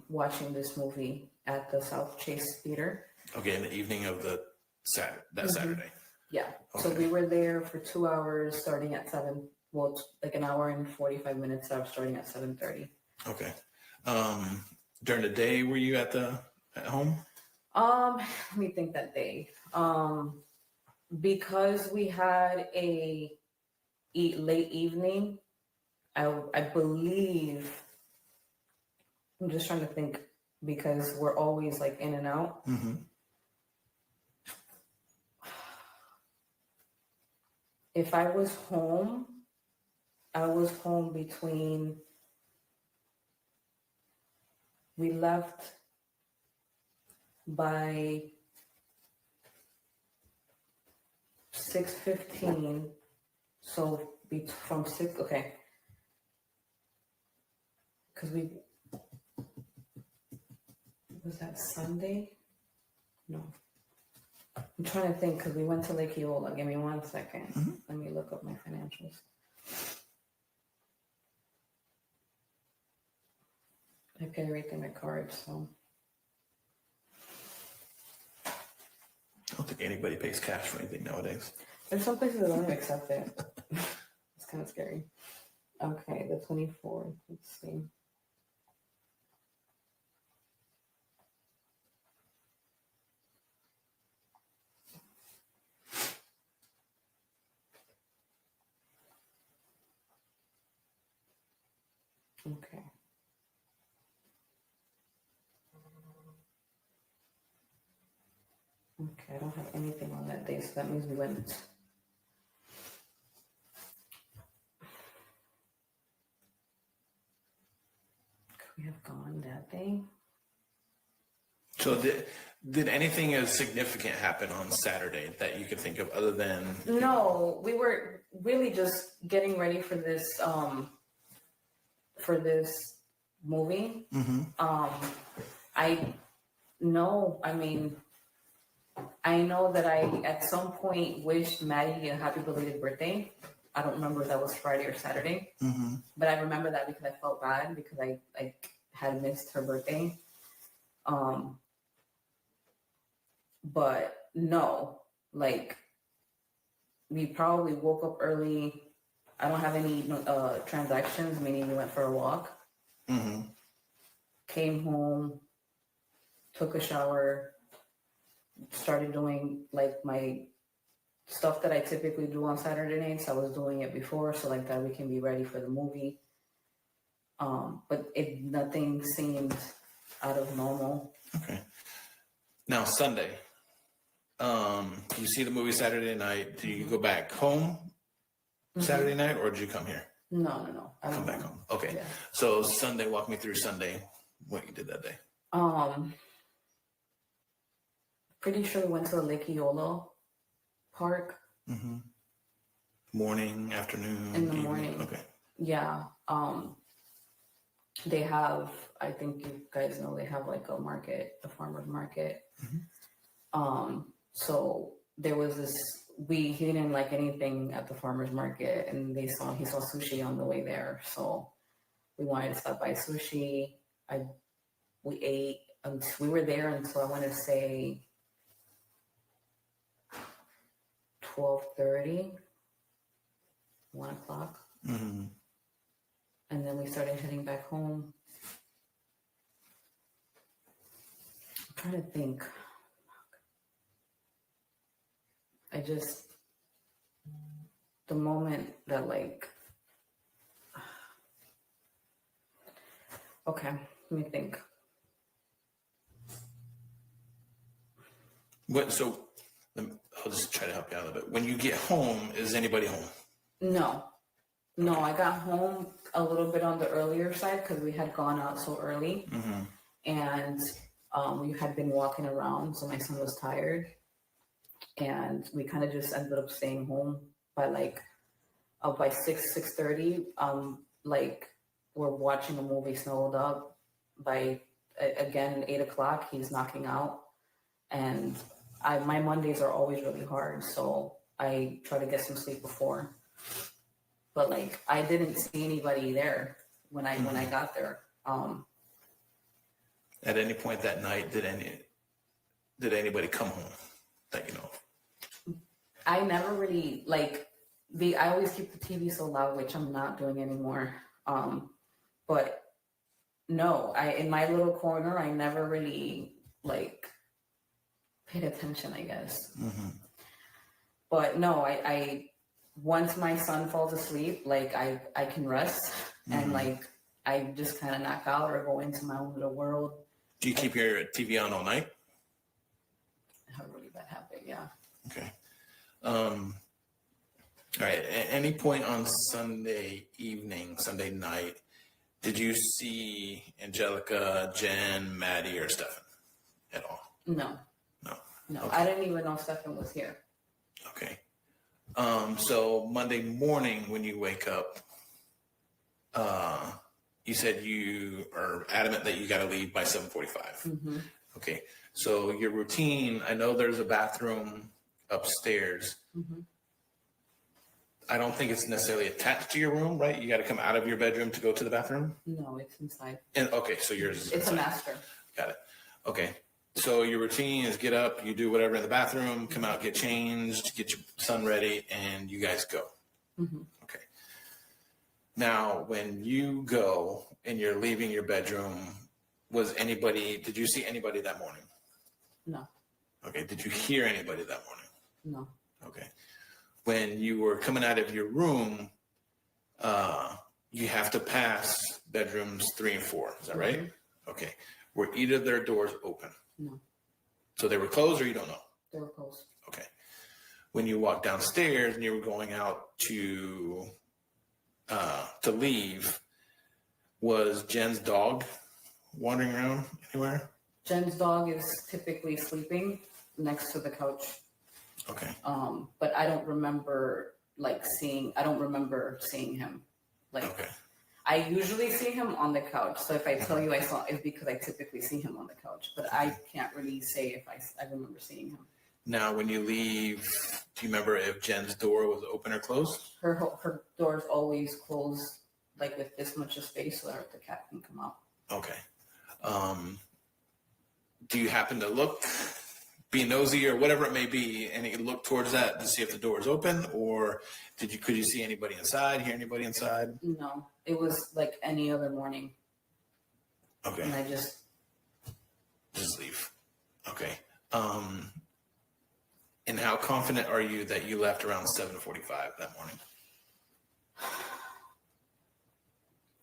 watching this movie at the South Chase Theater. Okay, in the evening of Saturday. Yeah. Okay. So we were there for 2 hours starting at 7. Well, it's like an hour and 45 minutes starting at 7:30. Okay. During the day, were you at home? Let me think that day. Because we had a late evening, I believe, I'm just trying to think, because we're always like in and out. Mm-hmm. If I was home between, we left by 6:15. So from 6, okay. Because was that Sunday? No. I'm trying to think, because we went to Lake Eola. Give me 1 second. Mm-hmm. Let me look up my financials. I pay everything by card, so. I don't think anybody pays cash for anything nowadays. There's some places that don't even accept it. It's kind of scary. Okay, the 24th. Let's see. Okay. Okay, I don't have anything on that day, so that means we went. Could we have gone that day? So did anything as significant happen on Saturday that you could think of other than? No, we were really just getting ready for this movie. Mm-hmm. I know that I at some point wished Maddie a happy belated birthday. I don't remember if that was Friday or Saturday, Mm-hmm. but I remember that because I felt bad because I had missed her birthday. But no, like we probably woke up early. I don't have any transactions, meaning we went for a walk, Mm-hmm. came home, took a shower, started doing like my stuff that I typically do on Saturday nights. I was doing it before, so like that we can be ready for the movie. But nothing seemed out of normal. Okay. Now Sunday. You see the movie Saturday night. Do you go back home Saturday night, or did you come here? No. I Come don't back know. home. Okay. Yeah. So Sunday, walk me through Sunday. What you did that day? Pretty sure we went to the Lake Eola Park. Mm-hmm. Morning, afternoon, In the evening? morning. Okay. Yeah. They have, I think you guys know, they have like a farmer's market. So there was he didn't like anything at the farmer's market, and he saw sushi on the way there. So we wanted to stop by sushi. We ate until we were there until I want to say 12:30, 1 o'clock. Mm-hmm. And then we started heading back home. I'm trying to think. The moment that okay, let me think. So I'll just try to help you out a little bit. When you get home, is anybody home? No, I got home a little bit on the earlier side because we had gone out so early, and we had been walking around, so my son was tired, and we kind of just ended up staying home by by 6:30. We're watching a movie snuggled up. By again 8 o'clock, he's knocking out, and my Mondays are always really hard, so I try to get some sleep before. But I didn't see anybody there when I got there. At any point that night, did anybody come home that you know of? I never really I always keep the TV so loud, which I'm not doing anymore. But no, in my little corner, I never really paid attention, I guess. But no, I once my son falls asleep, I can rest and I just kind of knock out or go into my own little world. Do you keep your TV on all night? I have a really bad habit, yeah. Okay. All right. At any point on Sunday evening, Sunday night, did you see Angelica, Jen, Maddie, or Stefan at all? No. Okay. I didn't even know Stefan was here. Okay. So Monday morning when you wake up, you said you are adamant that you got to leave by 7:45. Okay. So your routine, I know there's a bathroom upstairs. I don't think it's necessarily attached to your room, right? You got to come out of your bedroom to go to the bathroom? No, it's inside. And okay, so yours is It's inside. a master. Got it. Okay. So your routine is get up, you do whatever in the bathroom, come out, get changed, get your son ready, and you guys go. Okay. Now, when you go and you're leaving your bedroom, did you see anybody that morning? No. Okay. Did you hear anybody that morning? No. Okay. When you were coming out of your room, you have to pass bedrooms 3 and 4. Is that right? Okay. Were either of their doors open? No. So they were closed, or you don't know? Door closed. Okay. When you walked downstairs and you were going out to leave, was Jen's dog wandering around anywhere? Jen's dog is typically sleeping next to the couch. Okay. But I don't remember seeing him. Like, Okay. I usually see him on the couch. So if I tell you I saw, it's because I typically see him on the couch. But I can't really say if I remember seeing him. Now, when you leave, do you remember if Jen's door was open or closed? Her door's always closed, like with this much of space so that the cat can come out. Okay. Do you happen to look, be nosy or whatever it may be, and you look towards that to see if the door is open, or could you see anybody inside, hear anybody inside? No, it was like any other morning. Okay. And I just leave. Okay. And how confident are you that you left around 7:45 that morning?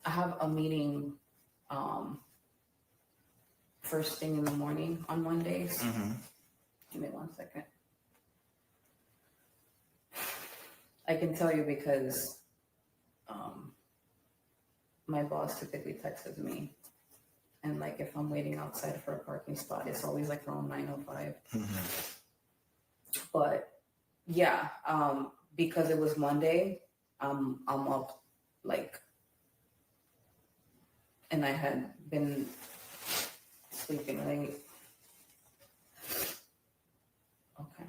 I have a meeting first thing in the morning on Mondays. Mm-hmm. Give me 1 second. I can tell you because my boss typically texts me. And like if I'm waiting outside for a parking spot, it's always like around 9:05. Mm-hmm. But yeah, because it was Monday, I'm up like, and I had been sleeping late. Okay.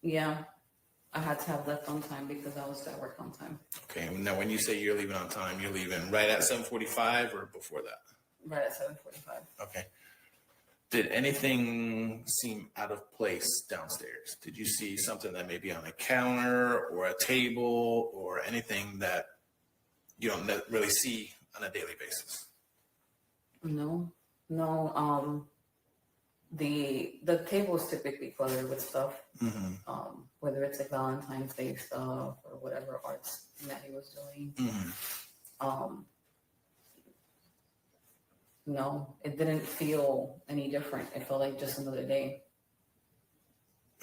Yeah, I had to have left on time because I was at work on time. Okay. Now, when you say you're leaving on time, you're leaving right at 7:45 or before that? Right at 7:45. Okay. Did anything seem out of place downstairs? Did you see something that may be on a counter or a table or anything that you don't really see on a daily basis? No. The table is typically cluttered with stuff. Mm-hmm. Whether it's like Valentine's Day stuff or whatever arts Maddie was doing. Mm-hmm. No, it didn't feel any different. It felt like just another day.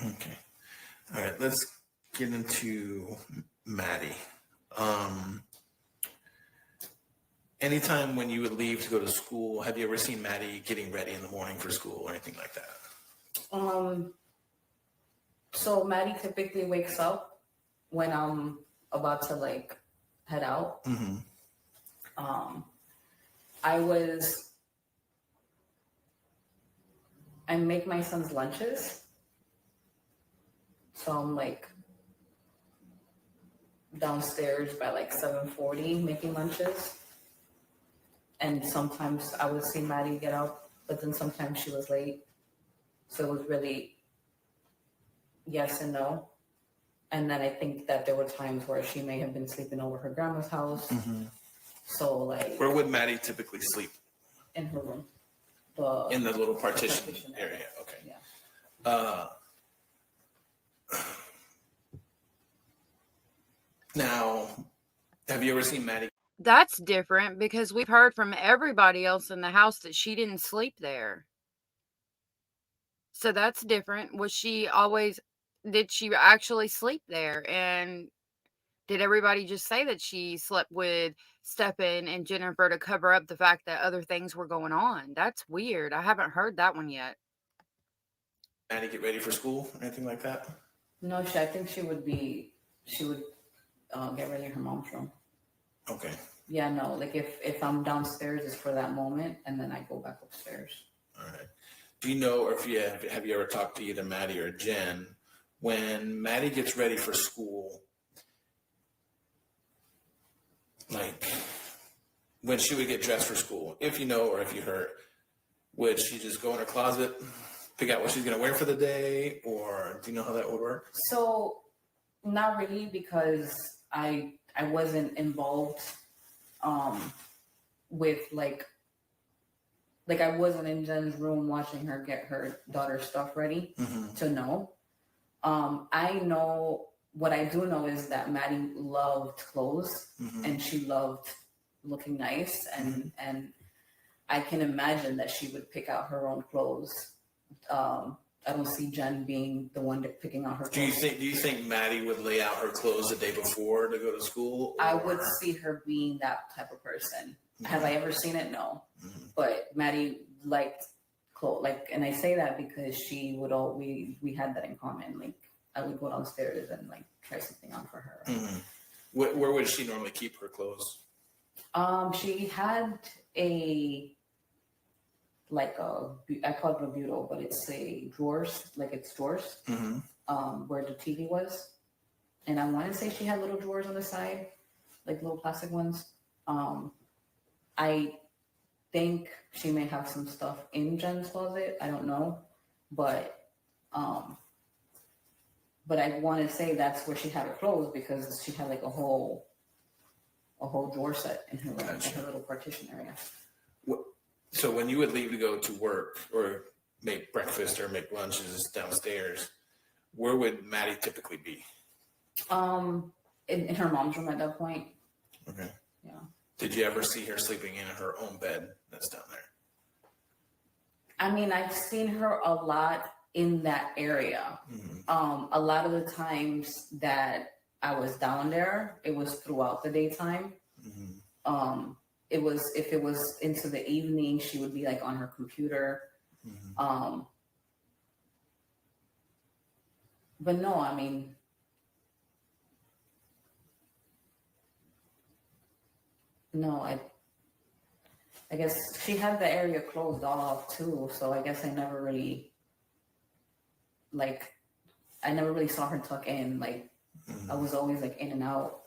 Okay. All right. Let's get into Maddie. Anytime when you would leave to go to school, have you ever seen Maddie getting ready in the morning for school or anything like that? So Maddie typically wakes up when I'm about to like head out. Mm-hmm. I make my son's lunches. So I'm like downstairs by like 7:40 making lunches. And sometimes I would see Maddie get up, but then sometimes she was late. So it was really yes and no. And then I think that there were times where she may have been sleeping over her grandma's house. Mm-hmm. So like, where would Maddie typically sleep? In her room. In the little partition area. Okay. Yeah. Now, have you ever seen Maddie? That's different because we've heard from everybody else in the house that she didn't sleep there. So that's different. Did she actually sleep there? And did everybody just say that she slept with Stefan and Jennifer to cover up the fact that other things were going on? That's weird. I haven't heard that one yet. Maddie get ready for school or anything like that? No, I think she would get ready in her mom's room. Okay. Yeah, no, like if I'm downstairs, it's for that moment, and then I go back upstairs. All right. Do you know, or have you ever talked to either Maddie or Jen, when Maddie gets ready for school, like when she would get dressed for school, if you know or if you heard, would she just go in her closet, pick out what she's going to wear for the day, or do you know how that would work? So not really, because I wasn't involved with like I wasn't in Jen's room watching her get her daughter's stuff ready to know. I know, what I do know is that Maddie loved clothes and she loved looking nice, and I can imagine that she would pick out her own clothes I don't see Jen being the one picking out her Do you clothes. think Maddie would lay out her clothes the day before to go to school? I would see her being that type of person. Have I ever seen it? No. But Maddie liked clothes, like, and I say that because she would all we had that in common. Like, I would go downstairs and like try something on for her. Where would she normally keep her clothes? She had I call it a bureau, but it's a drawers, like it's drawers, where the TV was. And I want to say she had little drawers on the side, like little plastic ones. I think she may have some stuff in Jen's closet. I don't know, but I want to say that's where she had her clothes because she had like a whole drawer set in her room, in her little partition area. So when you would leave to go to work or make breakfast or make lunches downstairs, where would Maddie typically be? In her mom's room at that point. Okay. Yeah. Did you ever see her sleeping in her own bed that's down there? I mean, I've seen her a lot in that area. A lot of the times that I was down there, it was throughout the daytime. It was, if it was into the evening, she would be like on her computer. But no, I mean, no, I guess she had the area closed off too, so I guess I never really saw her tuck in. Like, I was always like in and out.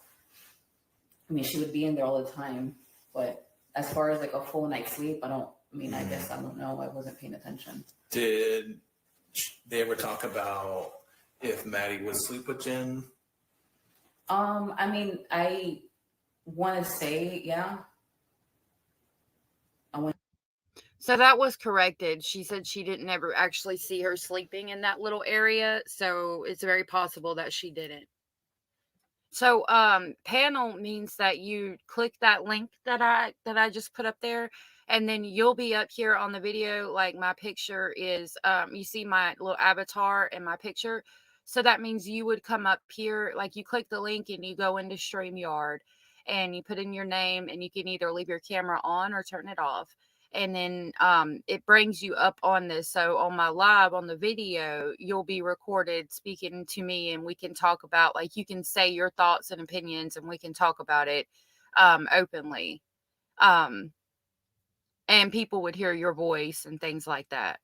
I mean, she would be in there all the time, but as far as like a full night's sleep, I guess I don't know. I wasn't paying attention. Did they ever talk about if Maddie would sleep with Jen? I mean, I want to say, yeah. So that was corrected. She said she didn't ever actually see her sleeping in that little area. So it's very possible that she didn't. So panel means that you click that link that I just put up there, and then you'll be up here on the video. Like, my picture is you see my little avatar and my picture. So that means you would come up here, like you click the link and you go into StreamYard and you put in your name, and you can either leave your camera on or turn it off. And then it brings you up on this. So on my live, on the video, you'll be recorded speaking to me, and we can talk about, like, you can say your thoughts and opinions, and we can talk about it openly. And people would hear your voice and things like that.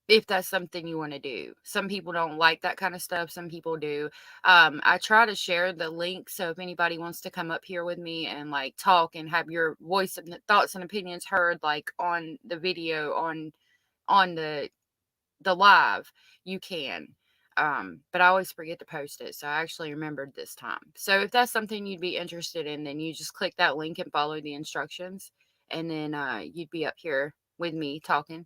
If that's something you want to do. Some people don't like that kind of stuff. Some people do. I try to share the link. So if anybody wants to come up here with me and like talk and have your voice and thoughts and opinions heard, like on the video, on the live, you can. But I always forget to post it. So I actually remembered this time. So if that's something you'd be interested in, then you just click that link and follow the instructions. And then you'd be up here with me talking.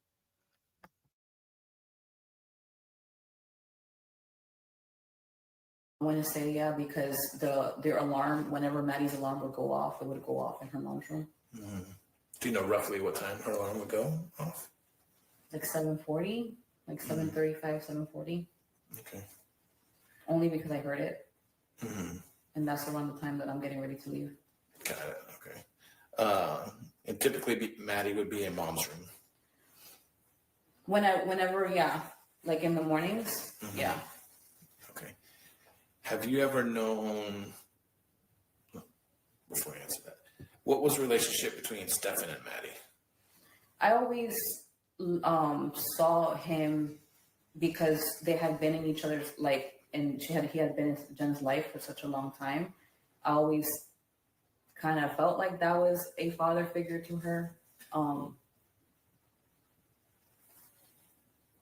I want to say, yeah, because their alarm, whenever Maddie's alarm would go off, it would go off in her mom's room. Do you know roughly what time her alarm would go off? Like 7:40, like 7:35, 7:40. Okay. Only because I heard it. And that's around the time that I'm getting ready to leave. Got it. Okay. And typically Maddie would be in mom's room. Whenever, yeah, like in the mornings, yeah. Okay. Have you ever known, before I answer that, what was the relationship between Stefan and Maddie? I always saw him because they had been in each other's, like, and he had been in Jen's life for such a long time. I always kind of felt like that was a father figure to her.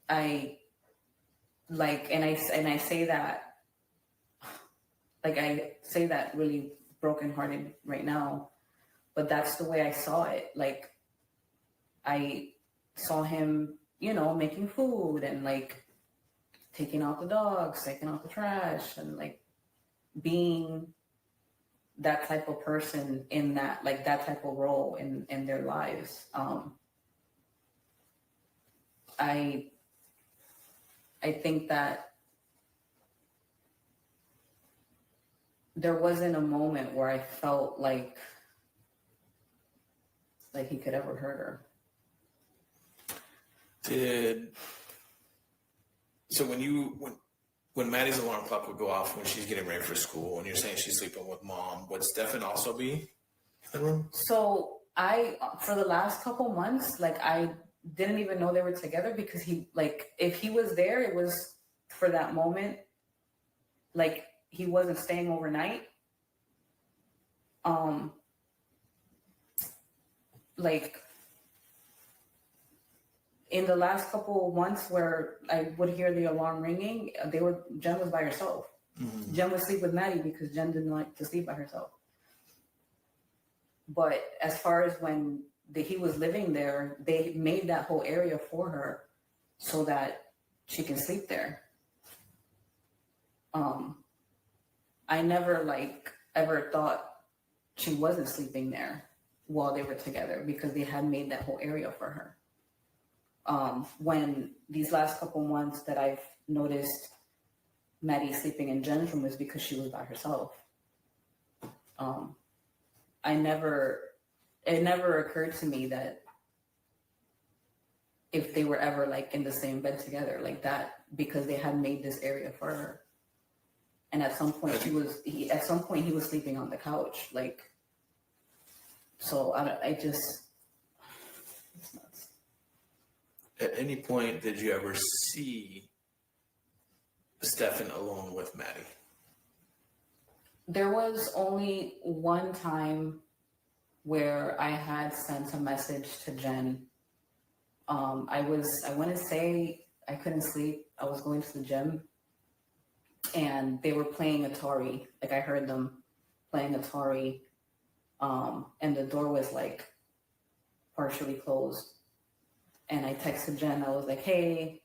I say that, like, I say that really brokenhearted right now, but that's the way I saw it. Like, I saw him, making food and like taking out the dogs, taking out the trash, and like being that type of person in that, like, that type of role in their lives. I think that there wasn't a moment where I felt like he could ever hurt her. So when Maddie's alarm clock would go off when she's getting ready for school, and you're saying she's sleeping with mom, would Stefan also be in the room? So for the last couple months, like I didn't even know they were together, because he, like, if he was there, it was for that moment. Like, he wasn't staying overnight. Like, in the last couple of months where I would hear the alarm ringing, Jen was by herself. Mm-hmm. Jen would sleep with Maddie because Jen didn't like to sleep by herself. But as far as when he was living there, they made that whole area for her so that she can sleep there. I never ever thought she wasn't sleeping there while they were together, because they had made that whole area for her. When these last couple months that I've noticed Maddie sleeping in Jen's room is because she was by herself. It never occurred to me that if they were ever like in the same bed together like that, because they had made this area for her. And at some point he was sleeping on the couch, like, so it's nuts. At any point, did you ever see Stefan alone with Maddie? There was only one time where I had sent a message to Jen. I want to say I couldn't sleep. I was going to the gym and they were playing Atari. Like, I heard them playing Atari. And the door was like partially closed. And I texted Jen. I was like, hey,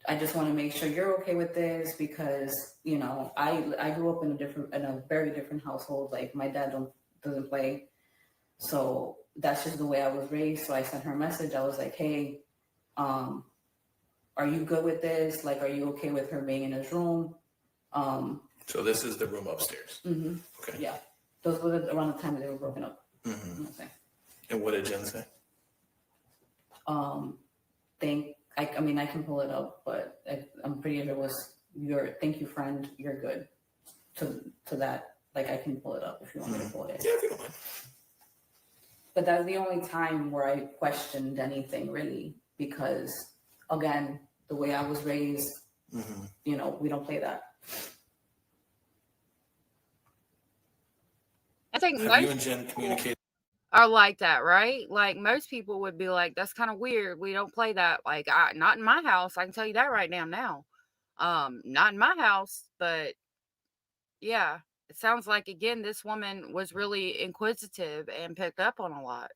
I just want to make sure you're okay with this, because, you know, I grew up in a very different household. Like, my dad doesn't play. So that's just the way I was raised. So I sent her a message. I was like, hey, are you good with this? Like, are you okay with her being in his room? So this is the room upstairs. Mm-hmm. Okay. Yeah. Those were around the time that they were broken up. Mm-hmm. And what did Jen say? I mean, I can pull it up, but I'm pretty sure it was thank you, friend, you're good. To that, like, I can pull it up if you want me to pull it. Yeah, if you don't mind. But that's the only time where I questioned anything, really, because, again, the way I was raised, mm-hmm. You know, we don't play that. I think Have you and Jen communicated? Are like that, right? Like, most people would be like, that's kind of weird. We don't play that. Like, not in my house. I can tell you that right now. Not in my house, but yeah, it sounds like, again, this woman was really inquisitive and picked up on a lot.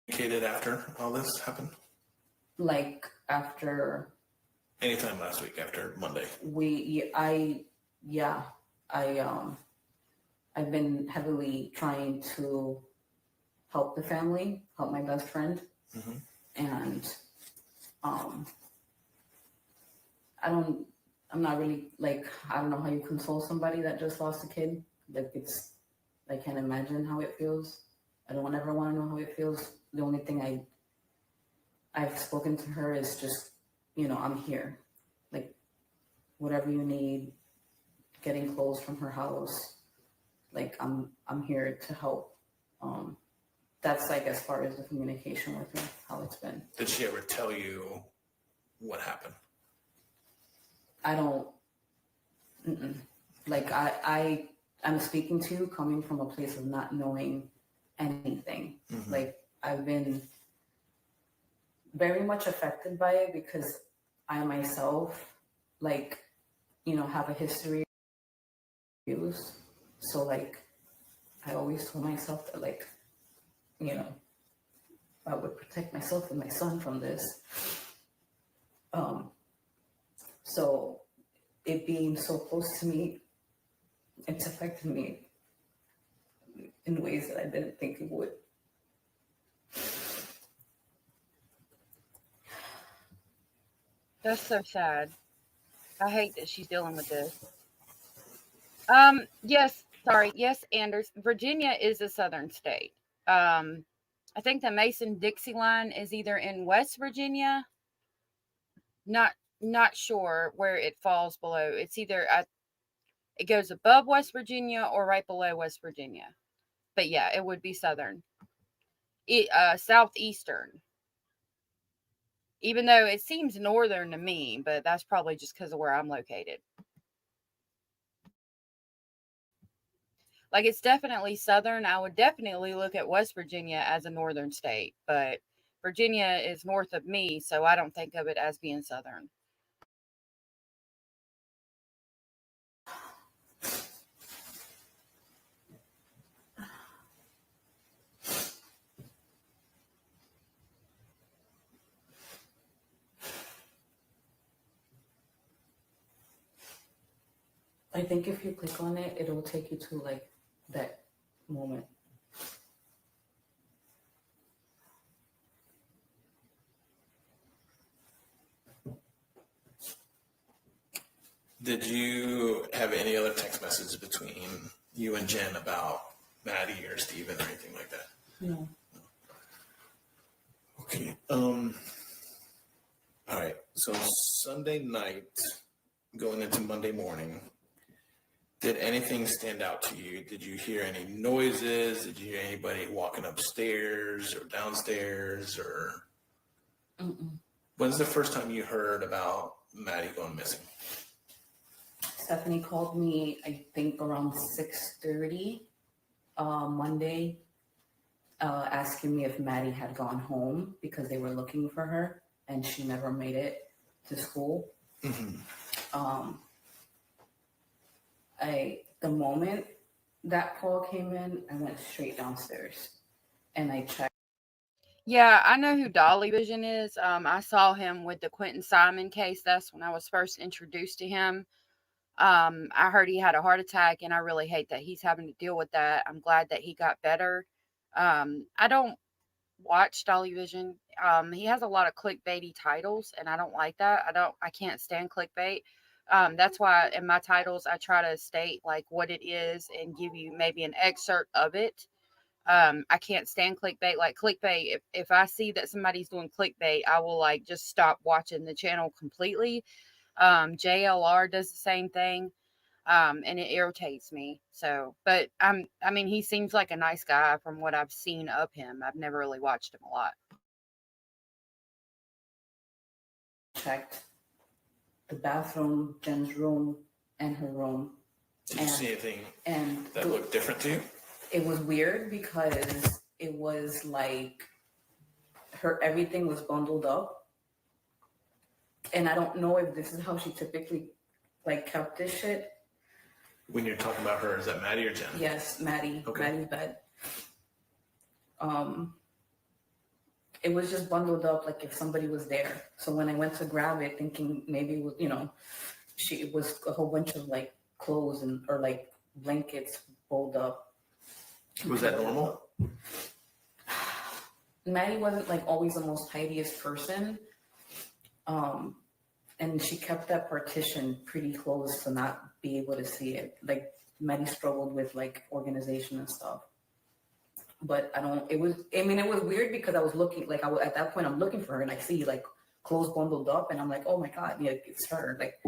Communicated after all this happened? Like, after? Anytime last week, after Monday. I've been heavily trying to help the family, help my best friend. Mm-hmm. And I'm not really, like, I don't know how you console somebody that just lost a kid. Like, I can't imagine how it feels. I don't ever want to know how it feels. The only thing I've spoken to her is just, you know, I'm here. Like, whatever you need, getting clothes from her house, like, I'm here to help. That's, like, as far as the communication with her, how it's been. Did she ever tell you what happened? I don't. Like, I'm speaking to you coming from a place of not knowing anything. Mm-hmm. Like, I've been very much affected by it because I myself, like, you know, have a history of abuse. So, like, I always told myself that, like, you know, I would protect myself and my son from this. So it being so close to me, it's affected me in ways that I didn't think it would. That's so sad. I hate that she's dealing with this. Yes, Anders. Virginia is a southern state. I think the Mason-Dixie line is either in West Virginia. Not sure where it falls below. It's either it goes above West Virginia or right below West Virginia. But yeah, it would be southern. Southeastern. Even though it seems northern to me, but that's probably just because of where I'm located. Like, it's definitely southern. I would definitely look at West Virginia as a northern state, but Virginia is north of me, so I don't think of it as being southern. I think if you click on it, it'll take you to like that moment. Did you have any other text messages between you and Jen about Maddie or Steven or anything like that? No. Okay. All right. So Sunday night, going into Monday morning, did anything stand out to you? Did you hear any noises? Did you hear anybody walking upstairs or downstairs? Or when's the first time you heard about Maddie going missing? Stephanie called me, I think around 6:30 Monday, asking me if Maddie had gone home because they were looking for her and she never made it to school. The moment that call came in, I went straight downstairs and I checked. Yeah, I know who Dolly Vision is. I saw him with the Quentin Simon case. That's when I was first introduced to him. I heard he had a heart attack, and I really hate that he's having to deal with that. I'm glad that he got better. I don't watch Dolly Vision. He has a lot of clickbaity titles, and I don't like that. I can't stand clickbait. That's why in my titles, I try to state like what it is and give you maybe an excerpt of it. I can't stand clickbait. Like clickbait, if I see that somebody's doing clickbait, I will like just stop watching the channel completely. JLR does the same thing. And it irritates me. So, but I mean, he seems like a nice guy from what I've seen of him. I've never really watched him a lot. Checked the bathroom, Jen's room, and her room. Did you see anything and that looked different to you? It was weird because it was like everything was bundled up. And I don't know if this is how she typically like kept this shit. When you're talking about her, is that Maddie or Jen? Yes, Maddie. Okay. Maddie's bed. It was just bundled up like if somebody was there. So when I went to grab it, thinking maybe it was, it was a whole bunch of like clothes or like blankets rolled up. Was that normal? Maddie wasn't like always the most tidiest person. And she kept that partition pretty close to not be able to see it. Like Maddie struggled with like organization and stuff. But it was weird because I was looking, like at that point I'm looking for her and I see like clothes bundled up and I'm like, oh my God, yeah, it's her. Like,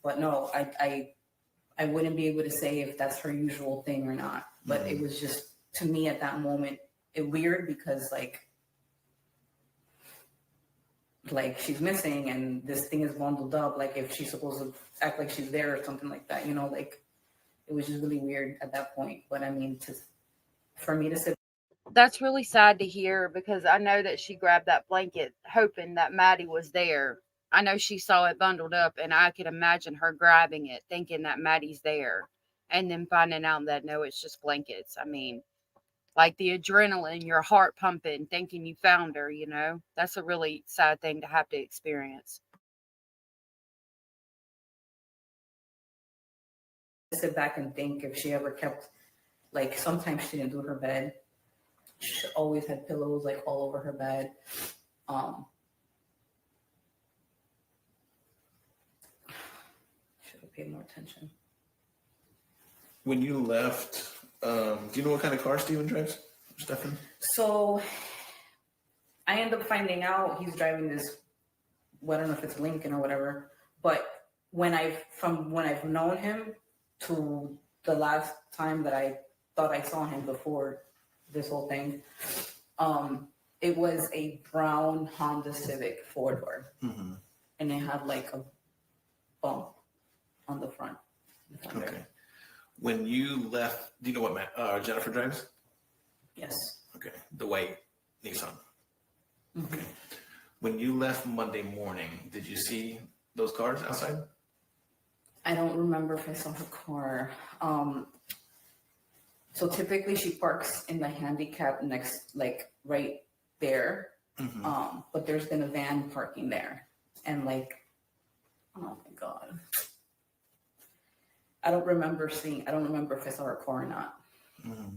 but no, I wouldn't be able to say if that's her usual thing or not. But it was just, to me at that moment, weird because like she's missing and this thing is bundled up. Like if she's supposed to act like she's there or something like that, like it was just really weird at that point. But I mean, for me to sit. That's really sad to hear because I know that she grabbed that blanket hoping that Maddie was there. I know she saw it bundled up and I could imagine her grabbing it thinking that Maddie's there and then finding out that no, it's just blankets. I mean, like the adrenaline, your heart pumping, thinking you found her, that's a really sad thing to have to experience. Sit back and think if she ever kept Like sometimes she didn't do her bed. She always had pillows like all over her bed. Should have paid more attention. When you left, do you know what kind of car Steven drives, Stefan? So I end up finding out he's driving this, well, I don't know if it's Lincoln or whatever, but from when I've known him to the last time that I thought I saw him before this whole thing, it was a brown Honda Civic 4-door. Mm-hmm. And it had like a bump on the front. Okay. When you left, do you know what Jennifer drives? Yes. Okay. The white Nissan. Mm-hmm. Okay. When you left Monday morning, did you see those cars outside? I don't remember if I saw her car. So typically she parks in the handicap next, like right there. Mm-hmm. But there's been a van parking there. And like, oh my God. I don't remember if I saw her car or not. Mm-hmm.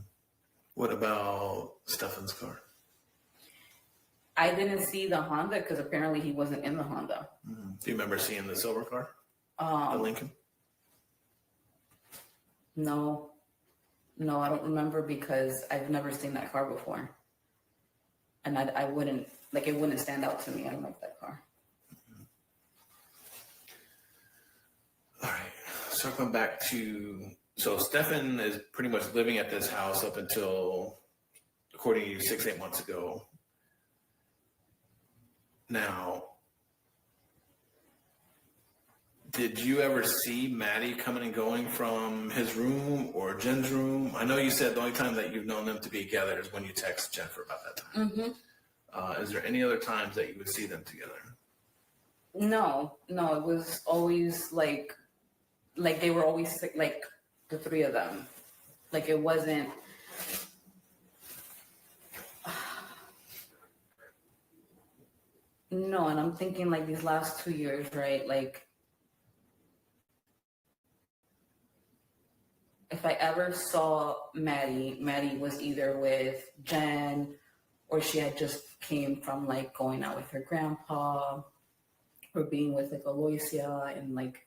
What about Stefan's car? I didn't see the Honda because apparently he wasn't in the Honda. Mm-hmm. Do you remember seeing the silver car? The Lincoln? No, I don't remember because I've never seen that car before. And I wouldn't, like, it wouldn't stand out to me. I don't like that car. All right. Circling back to, so Stefan is pretty much living at this house up until, according to you, 6-8 months ago. Now, did you ever see Maddie coming and going from his room or Jen's room? I know you said the only time that you've known them to be together is when you text Jennifer about that time. Mm-hmm. Is there any other times that you would see them together? No, it was always like they were always like the three of them. Like it wasn't. No, and I'm thinking like these last 2 years, right? Like if I ever saw Maddie was either with Jen or she had just came from like going out with her grandpa or being with like Aloysia and like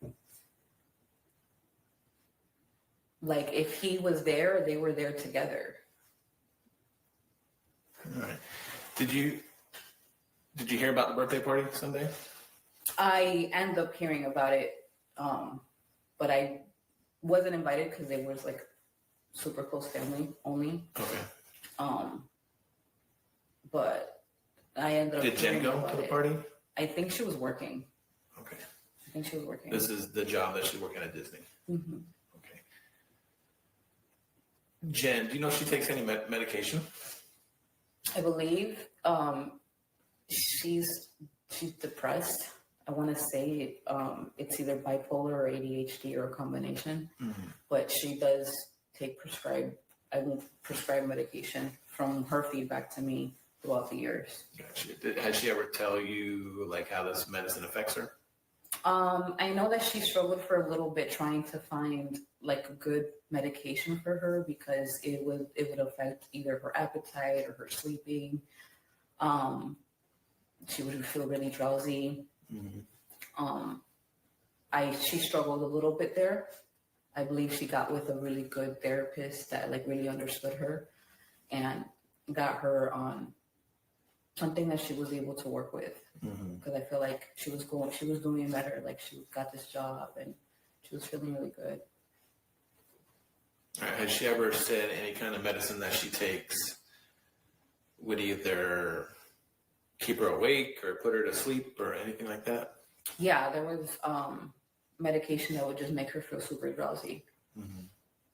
if he was there, they were there together. All right. Did you hear about the birthday party Sunday? I end up hearing about it, but I wasn't invited because they was like super close family only. Okay. But I ended up. Did Jen go to the party? I think she was working. Okay. I think she was working. This is the job that she's working at Disney. Mm-hmm. Okay. Jen, do you know if she takes any medication? I believe she's depressed. I want to say it's either bipolar or ADHD or a combination. Mm-hmm. But she does take prescribed medication from her feedback to me throughout the years. Gotcha. Has she ever tell you like how this medicine affects her? I know that she struggled for a little bit trying to find like a good medication for her because it would affect either her appetite or her sleeping. She would feel really drowsy. Mm-hmm. She struggled a little bit there. I believe she got with a really good therapist that like really understood her and got her on something that she was able to work with. Because I feel like she was doing better. Like she got this job and she was feeling really good. All right. Has she ever said any kind of medicine that she takes would either keep her awake or put her to sleep or anything like that? Yeah, there was medication that would just make her feel super drowsy. Mm-hmm.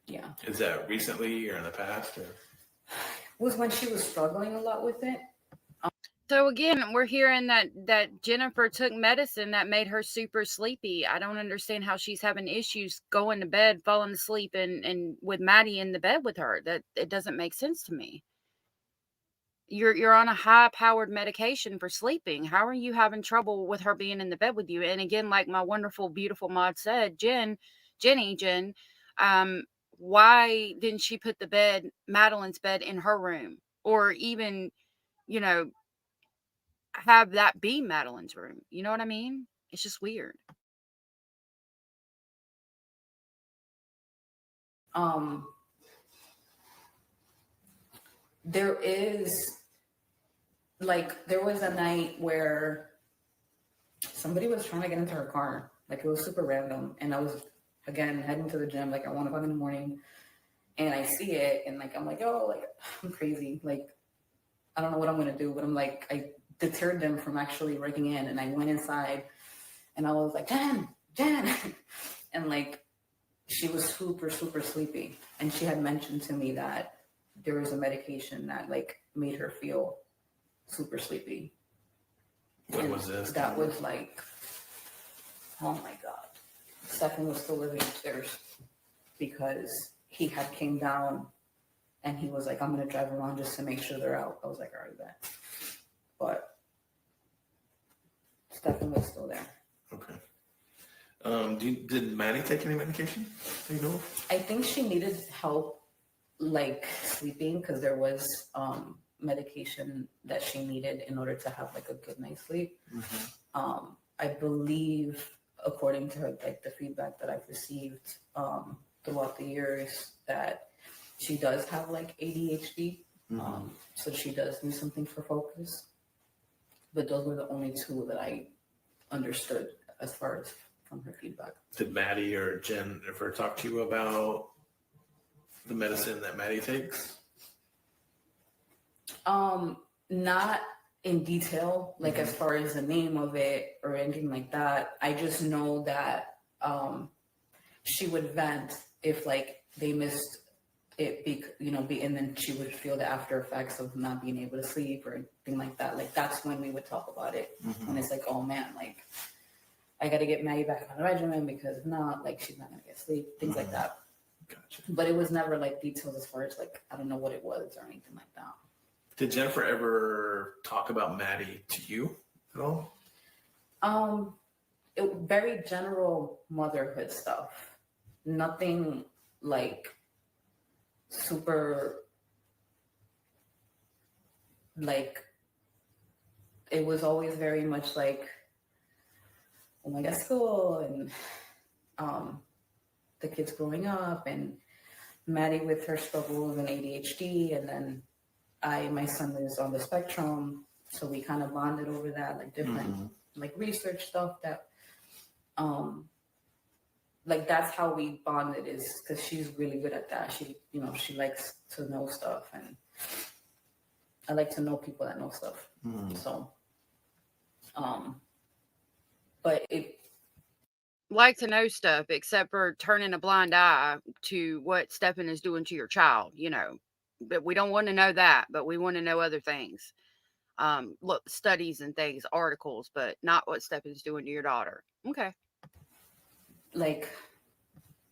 Yeah. Is that recently or in the past? Or? It was when she was struggling a lot with it. So again, we're hearing that Jennifer took medicine that made her super sleepy. I don't understand how she's having issues going to bed, falling asleep, and with Maddie in the bed with her. That it doesn't make sense to me. You're on a high-powered medication for sleeping. How are you having trouble with her being in the bed with you? And again, like my wonderful, beautiful mod said, Jen, why didn't she put Madeline's bed in her room, or even, you know, have that be Madeline's room? You know what I mean? It's just weird. There is, like, there was a night where somebody was trying to get into her car. Like, it was super random. And I was, again, heading to the gym, like, at 1 o'clock in the morning. And I see it, and, like, I'm like, oh, like, I'm crazy. Like, I don't know what I'm going to do. But I'm like, I deterred them from actually breaking in. And I went inside, and I was like, Jen. And, like, she was super, super sleepy. And she had mentioned to me that there was a medication that, like, made her feel super sleepy. What was this? That was like, oh my God. Stefan was still living upstairs because he had came down and he was like, I'm going to drive around just to make sure they're out. I was like, all right, bet. But Stefan was still there. Okay. Did Maddie take any medication? Do you know? I think she needed help, like, sleeping, because there was medication that she needed in order to have, like, a good night's sleep. Mm-hmm. I believe, according to her, like, the feedback that I've received throughout the years, that she does have, like, ADHD. Mm-hmm. So she does need something for focus. But those were the only two that I understood as far as from her feedback. Did Maddie or Jen ever talk to you about the medicine that Maddie takes? Not in detail, like, as far as the name of it or anything like that. I just know that she would vent if, like, they missed it, and then she would feel the after effects of not being able to sleep or anything like that. Like, that's when we would talk about it. When it's like, oh man, like, I got to get Maddie back on the regimen, because if not, like, she's not gonna get sleep, things like that. Gotcha. But it was never, like, details as far as, like, I don't know what it was or anything like that. Did Jennifer ever talk about Maddie to you at all? Very general motherhood stuff. Nothing, like, super, like, it was always very much like, oh my God, school, and the kids growing up, and Maddie with her struggles and ADHD, and then my son is on the spectrum, so we kind of bonded over that, like, different like research stuff that like, that's how we bonded, is because she's really good at that. She likes to know stuff, and I like to know people that know stuff. So but it, Like to know stuff, except for turning a blind eye to what Stefan is doing to your child, you know. But we don't want to know that, but we want to know other things. Look, studies and things, articles, but not what Stefan's doing to your daughter. Okay. like,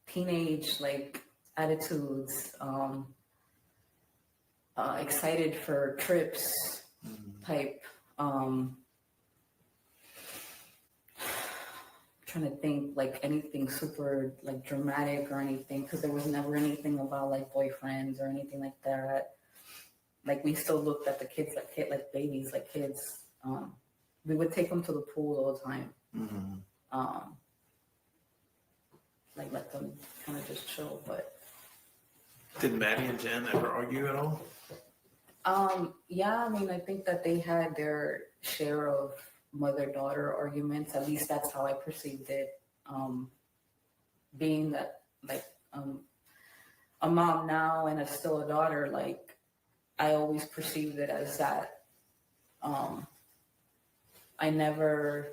teenage, like, attitudes, excited for trips type, trying to think, like, anything super, like, dramatic or anything, because there was never anything about, like, boyfriends or anything like that. Like, we still looked at the kids like babies, like kids. We would take them to the pool all the time. Like, let them kind of just chill. But Did Maddie and Jen ever argue at all? yeah, I mean, I think that they had their share of mother-daughter arguments. At least that's how I perceived it. Being that, like, a mom now and still a daughter, like, I always perceived it as that. I never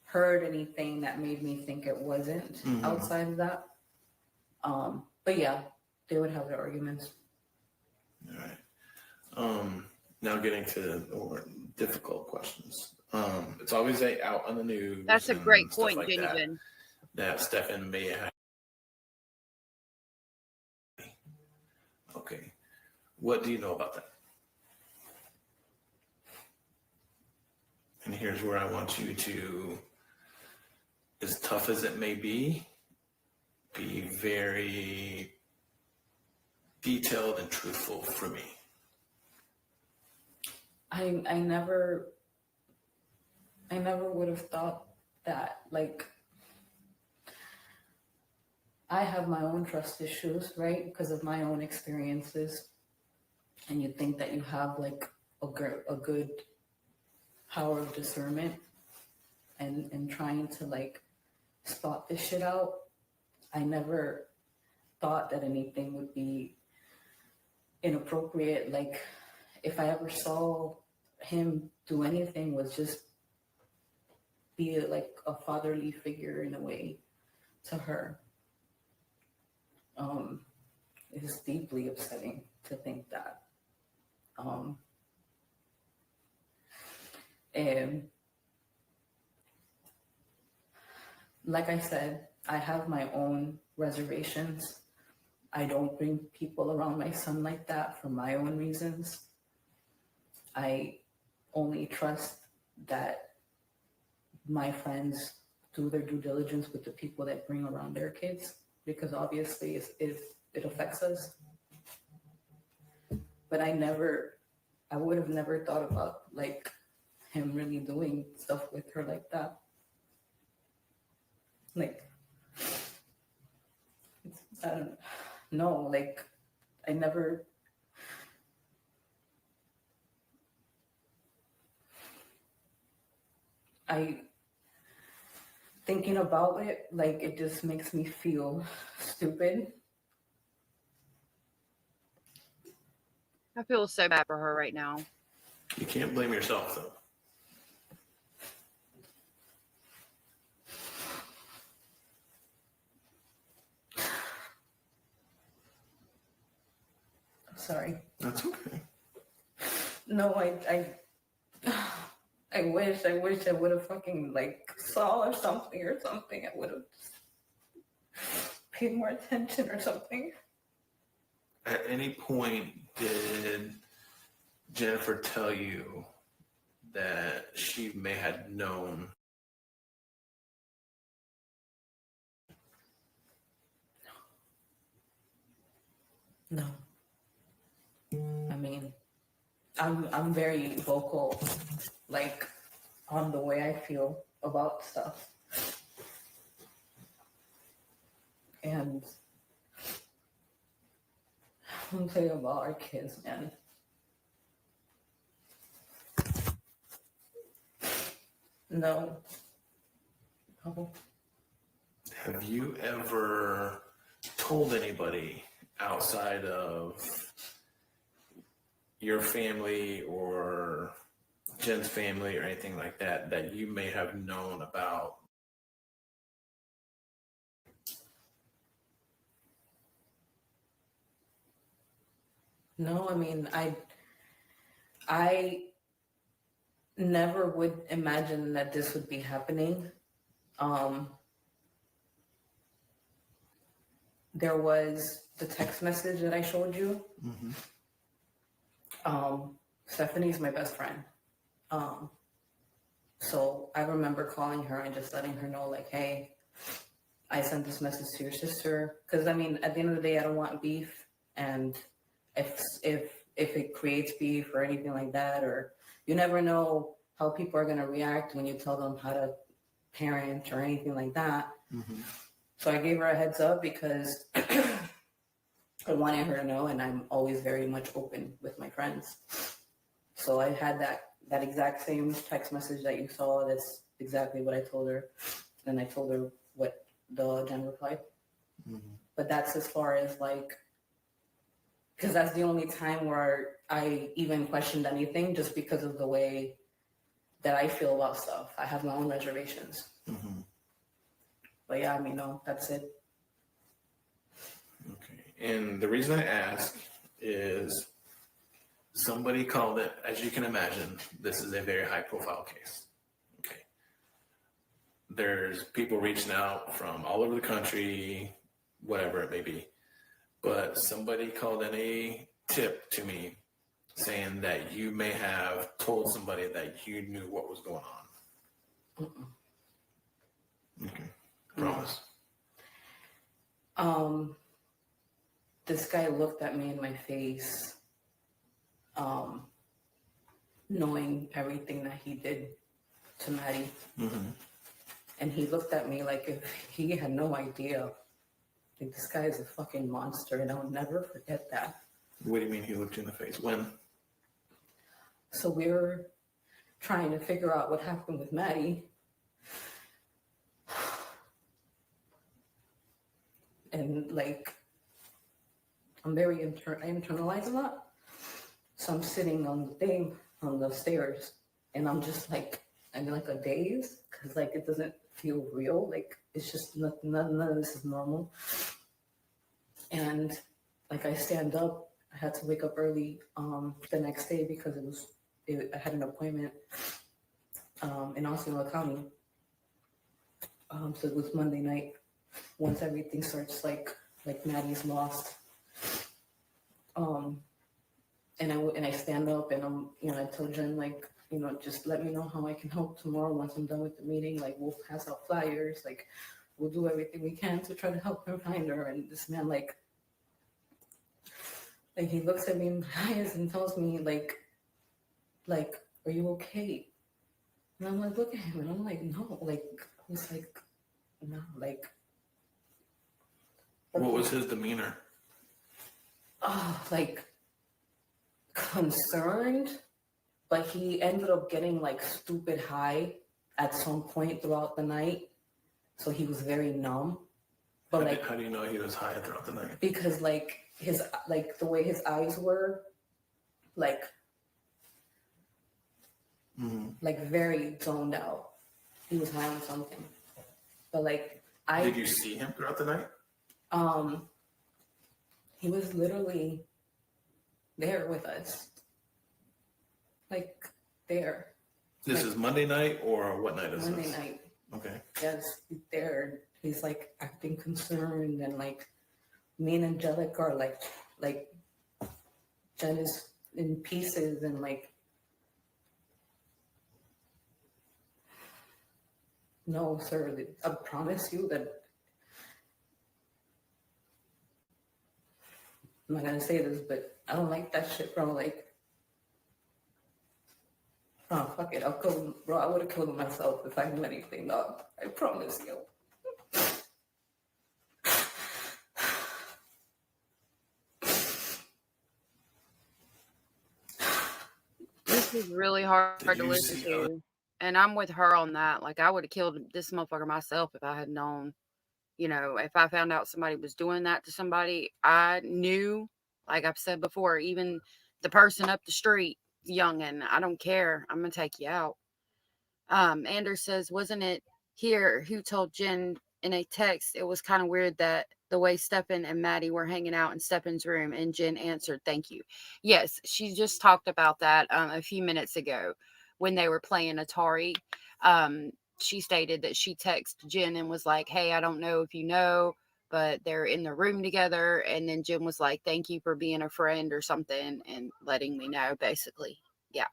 heard anything that made me think it wasn't outside of that. But yeah, they would have their arguments. All right. Now getting to more difficult questions. It's always out on the news. That's a great point, like Jenny. that Stefan may have. Okay. What do you know about that? And here's where I want you to, as tough as it may be very detailed and truthful for me. I never would have thought that. Like, I have my own trust issues, right? Because of my own experiences. And you think that you have like a good power of discernment and trying to like spot this shit out. I never thought that anything would be inappropriate. Like, if I ever saw him do anything, was just be like a fatherly figure in a way to her. It's deeply upsetting to think that. And like I said, I have my own reservations. I don't bring people around my son like that for my own reasons. I only trust that my friends do their due diligence with the people that bring around their kids, because obviously it affects us. But I would have never thought about like him really doing stuff with her like that. Like, I don't know, like, thinking about it, like, it just makes me feel stupid. I feel so bad for her right now. You can't blame yourself, though. Sorry. That's okay. No, I wish I would have fucking like saw or something. I would have paid more attention or something. At any point, did Jennifer tell you that she may have known? No. I mean, I'm very vocal, like, on the way I feel about stuff. And I'm thinking about our kids, man. No. Have you ever told anybody outside of your family or Jen's family or anything like that that you may have known about? No, I mean, I never would imagine that this would be happening. There was the text message that I showed you. Mm-hmm. Stephanie's my best friend. So I remember calling her and just letting her know, like, hey, I sent this message to your sister. Because, I mean, at the end of the day, I don't want beef. And if it creates beef or anything like that, or you never know how people are going to react when you tell them how to parent or anything like that. Mm-hmm. So I gave her a heads up because I wanted her to know, and I'm always very much open with my friends. So I had that exact same text message that you saw. That's exactly what I told her. And I told her what the Jen replied. Mm-hmm. But that's as far as like, because that's the only time where I even questioned anything, just because of the way that I feel about stuff. I have my own reservations. Mm-hmm. But yeah, I mean, no, that's it. Okay. And the reason I ask is somebody called it, as you can imagine, this is a very high profile case. Okay. There's people reaching out from all over the country, whatever it may be. But somebody called in a tip to me saying that you may have told somebody that you knew what was going on. Mm-mm. Okay. Promise. this guy looked at me in my face, knowing everything that he did to Maddie. Mm-hmm. And he looked at me like if he had no idea. Like, this guy is a fucking monster, and I'll never forget that. What do you mean he looked you in the face? When? So we were trying to figure out what happened with Maddie. And like, I'm very I internalize a lot. So I'm sitting on the thing, on the stairs, and I'm just like, I'm in like a daze, because like it doesn't feel real. Like it's just nothing, none of this is normal. And like I stand up, I had to wake up early the next day because I had an appointment in Osceola County. So it was Monday night. Once everything starts like Maddie's lost. And I stand up and I tell Jen, like, just let me know how I can help tomorrow once I'm done with the meeting. Like, we'll pass out flyers, like we'll do everything we can to try to help her find her. And this man, like he looks at me in my eyes and tells me, like, are you okay? And I'm like, look at him, and I'm like, no, like, he's like, no, like. What was his demeanor? Like concerned, but he ended up getting like stupid high at some point throughout the night. So he was very numb. But How do you know he was high throughout the night? Because like the way his eyes were, like, like very zoned out. He was high on something. But like Did you see him throughout the night? He was literally there with us. Like, there. This is Monday night, or what night is Monday this? night. Okay. Yes, he's there. He's like acting concerned, and like me and Angelic are like Jen is in pieces, and like, no, sir, I promise you that I'm not gonna say this, but I don't like that shit, bro. Like, oh, fuck it, I'll kill him, bro. I would have killed him myself if I knew anything, dog. I promise you. This is really hard to listen to. And I'm with her on that. Like, I would have killed this motherfucker myself if I had known. If I found out somebody was doing that to somebody, I knew, like I've said before, even the person up the street, youngin', I don't care. I'm going to take you out. Anders says, wasn't it here who told Jen in a text it was kind of weird that the way Stefan and Maddie were hanging out in Stefan's room, and Jen answered, thank you. Yes, she just talked about that a few minutes ago when they were playing Atari. She stated that she texted Jen and was like, hey, I don't know if you know, but they're in the room together. And then Jen was like, thank you for being a friend or something and letting me know, basically. Yeah.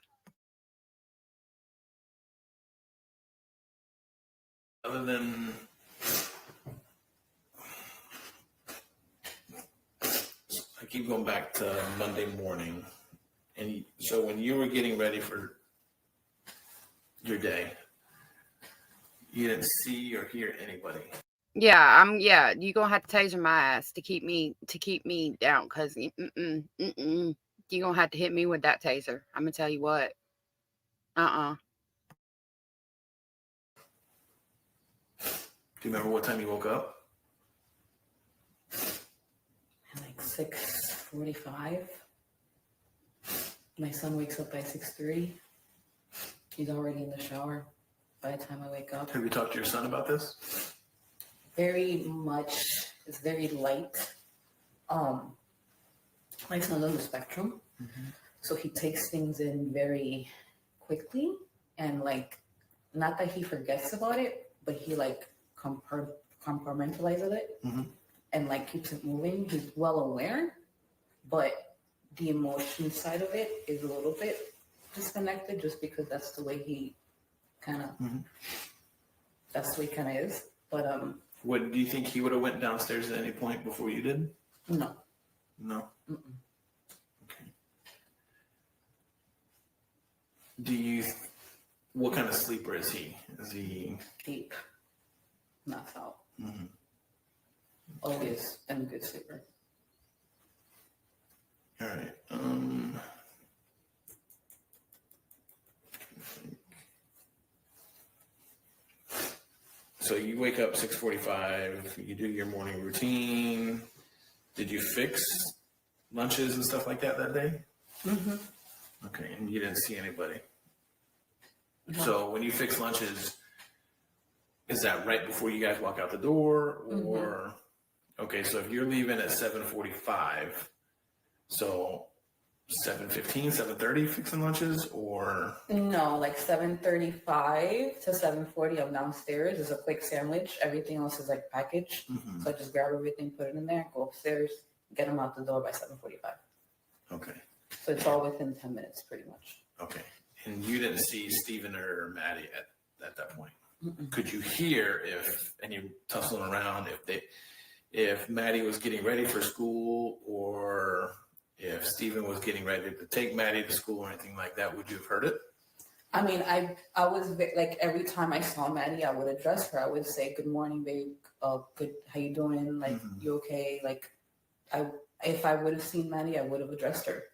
Other than I keep going back to Monday morning. And so when you were getting ready for your day, you didn't see or hear anybody. Yeah, you're gonna have to taser my ass to keep me down, because you're gonna have to hit me with that taser. I'm gonna tell you what. Do you remember what time you woke up? Like 6:45. My son wakes up by 6:03. He's already in the shower by the time I wake up. Have you talked to your son about this? Very much. It's very light. My son's on the spectrum, so he takes things in very quickly, and like, not that he forgets about it, but he like compartmentalizes it and like keeps it moving. He's well aware, but the emotion side of it is a little bit disconnected, just because that's the way he kind of is. But What do you think he would have went downstairs at any point before you did? no. No. Mm-mm. Okay. What kind of sleeper is he? Is he Deep. Knocks out. mm-hmm. Always been a good sleeper. All right. So you wake up 6:45. You do your morning routine. Did you fix lunches and stuff like that day? Mm-hmm. Okay, and you didn't see anybody. No. So when you fix lunches, is that right before you guys walk out the door, or okay? So if you're leaving at 7:45, so 7:15, 7:30 fixing lunches, or No, like 7:35 to 7:40. I'm downstairs. There's a quick sandwich. Everything else is like packaged. So I just grab everything, put it in there, go upstairs, get them out the door by 7:45. okay, So it's all within 10 minutes, pretty much. okay. And you didn't see Stephen or Maddie at that point. Could you hear if any tussling around, if Maddie was getting ready for school, or if Stephen was getting ready to take Maddie to school or anything like that? Would you have heard it? I mean, I was like, every time I saw Maddie, I would address her. I would say, "Good morning, babe. Good. How you doing? Like, you okay?" Like, if I would have seen Maddie, I would have addressed her.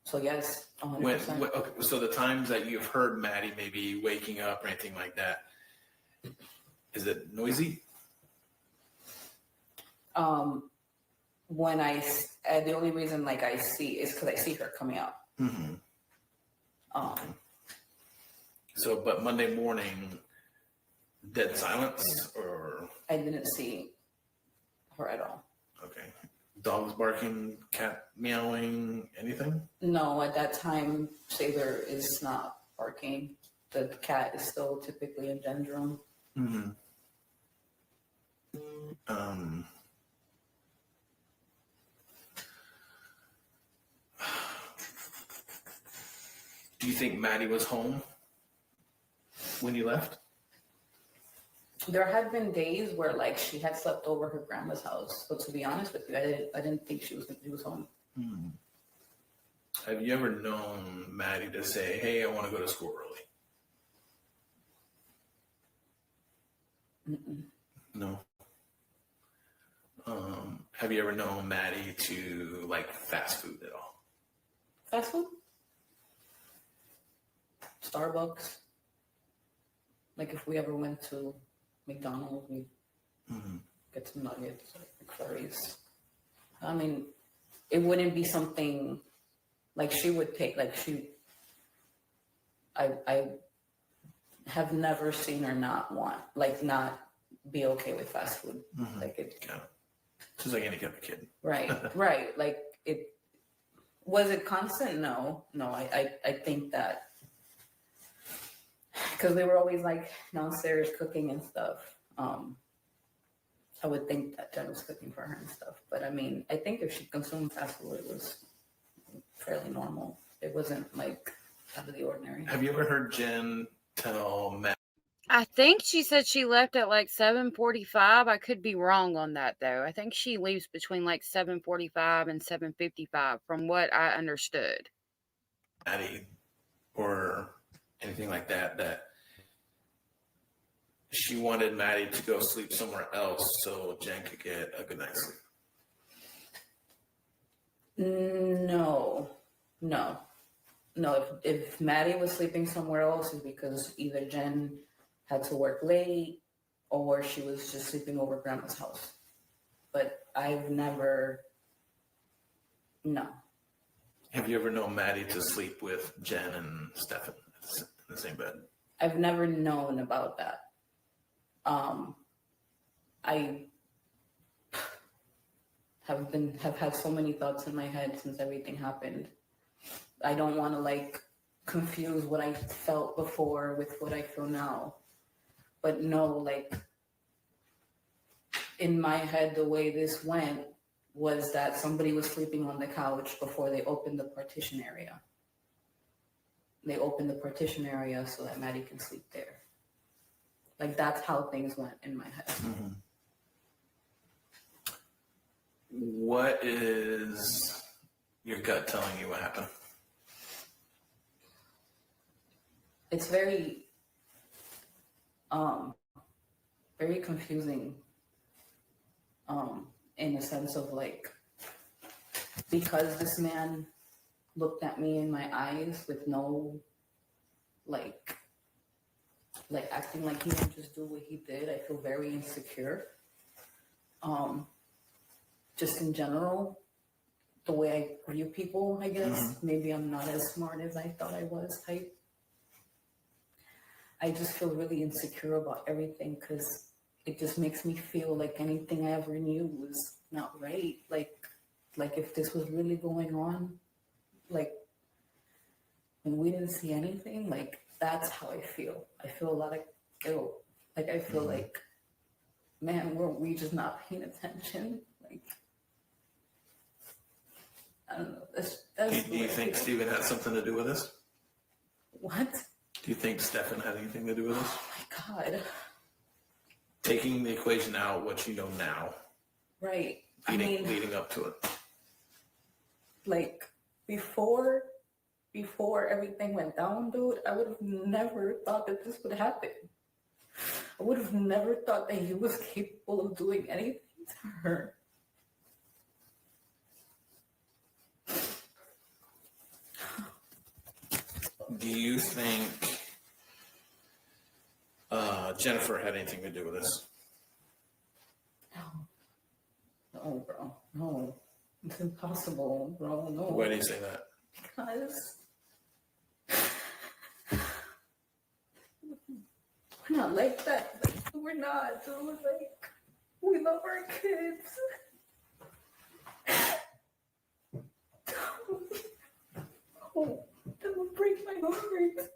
So yes, 100%. Okay, so the times that you've heard Maddie maybe waking up or anything like that, is it noisy? When the only reason like I see is because I see her coming out. So, but Monday morning, dead silence, or I didn't see her at all. okay, dogs barking, cat meowing, anything? No, at that time, Saber is not barking. The cat is still typically in Jen's room. Do you think Maddie was home when you left? There had been days where like she had slept over her grandma's house. But to be honest with you, I didn't think she was home. Have you ever known Maddie to say, "Hey, I want to go to school early"? No. Have you ever known Maddie to like fast food at all? Fast food? Starbucks. Like if we ever went to McDonald's, we get some nuggets or McFlurries. I mean, it wouldn't be something like she would take. Like I have never seen her not be okay with fast food. Like it. Yeah. Just like any kind of kid. Right. Like was it constant? No. I think that because we were always like downstairs cooking and stuff. I would think that Jen was cooking for her and stuff. But I mean, I think if she consumed fast food, it was fairly normal. It wasn't like out of the ordinary. Have you ever heard Jen tell Matt? I think she said she left at like 7:45. I could be wrong on that though. I think she leaves between like 7:45 and 7:55 from what I understood. Maddie or anything like that she wanted Maddie to go sleep somewhere else so Jen could get a good night's sleep. No. If Maddie was sleeping somewhere else, it's because either Jen had to work late or she was just sleeping over grandma's house. But I've never. No. Have you ever known Maddie to sleep with Jen and Stefan in the same bed? I've never known about that. I have had so many thoughts in my head since everything happened. I don't want to like confuse what I felt before with what I feel now. But no, like in my head, the way this went was that somebody was sleeping on the couch before they opened the partition area. They opened the partition area so that Maddie can sleep there. Like that's how things went in my head. What is your gut telling you what happened? It's very confusing, in the sense of like, because this man looked at me in my eyes with no, like acting like he didn't just do what he did. I feel very insecure. Just in general, the way I view people, I guess. Maybe I'm not as smart as I thought I was type. I just feel really insecure about everything because it just makes me feel like anything I ever knew was not right. Like if this was really going on, like when we didn't see anything, like that's how I feel. I feel a lot of guilt. Like I feel like, man, were we just not paying attention? Like, I don't know. That's Do you think Stephen had something to do with this? What? Do you think Stefan had anything to do with this? Oh my God. Taking the equation out, what you know now. Right. Leading up to it. Like before everything went down, dude, I would have never thought that this would happen. I would have never thought that he was capable of doing anything to her. Do you think Jennifer had anything to do with this? No, bro. No. It's impossible, bro. No. Why do you say that? Because we're not like that. Like, we're not, dude. Like, we love our kids. Oh, that would break my heart.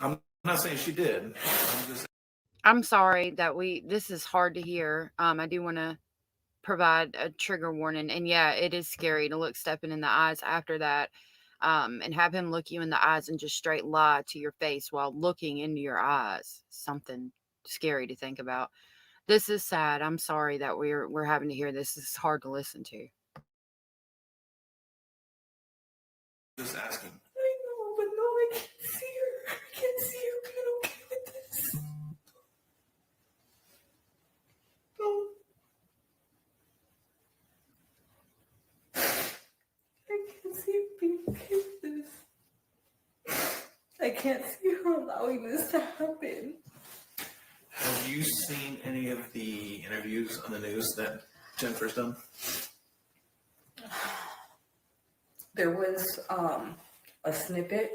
I'm not saying she did. I'm sorry that this is hard to hear. I do want to provide a trigger warning. And yeah, it is scary to look Stefan in the eyes after that, and have him look you in the eyes and just straight lie to your face while looking into your eyes. Something scary to think about. This is sad. I'm sorry that we're having to hear this. This is hard to listen to. Just asking. I know, but no, I can't see her. I can't see her being okay with this. No. I can't see her being okay with this. I can't see her allowing this to happen. Have you seen any of the interviews on the news that Jennifer's done? There was a snippet,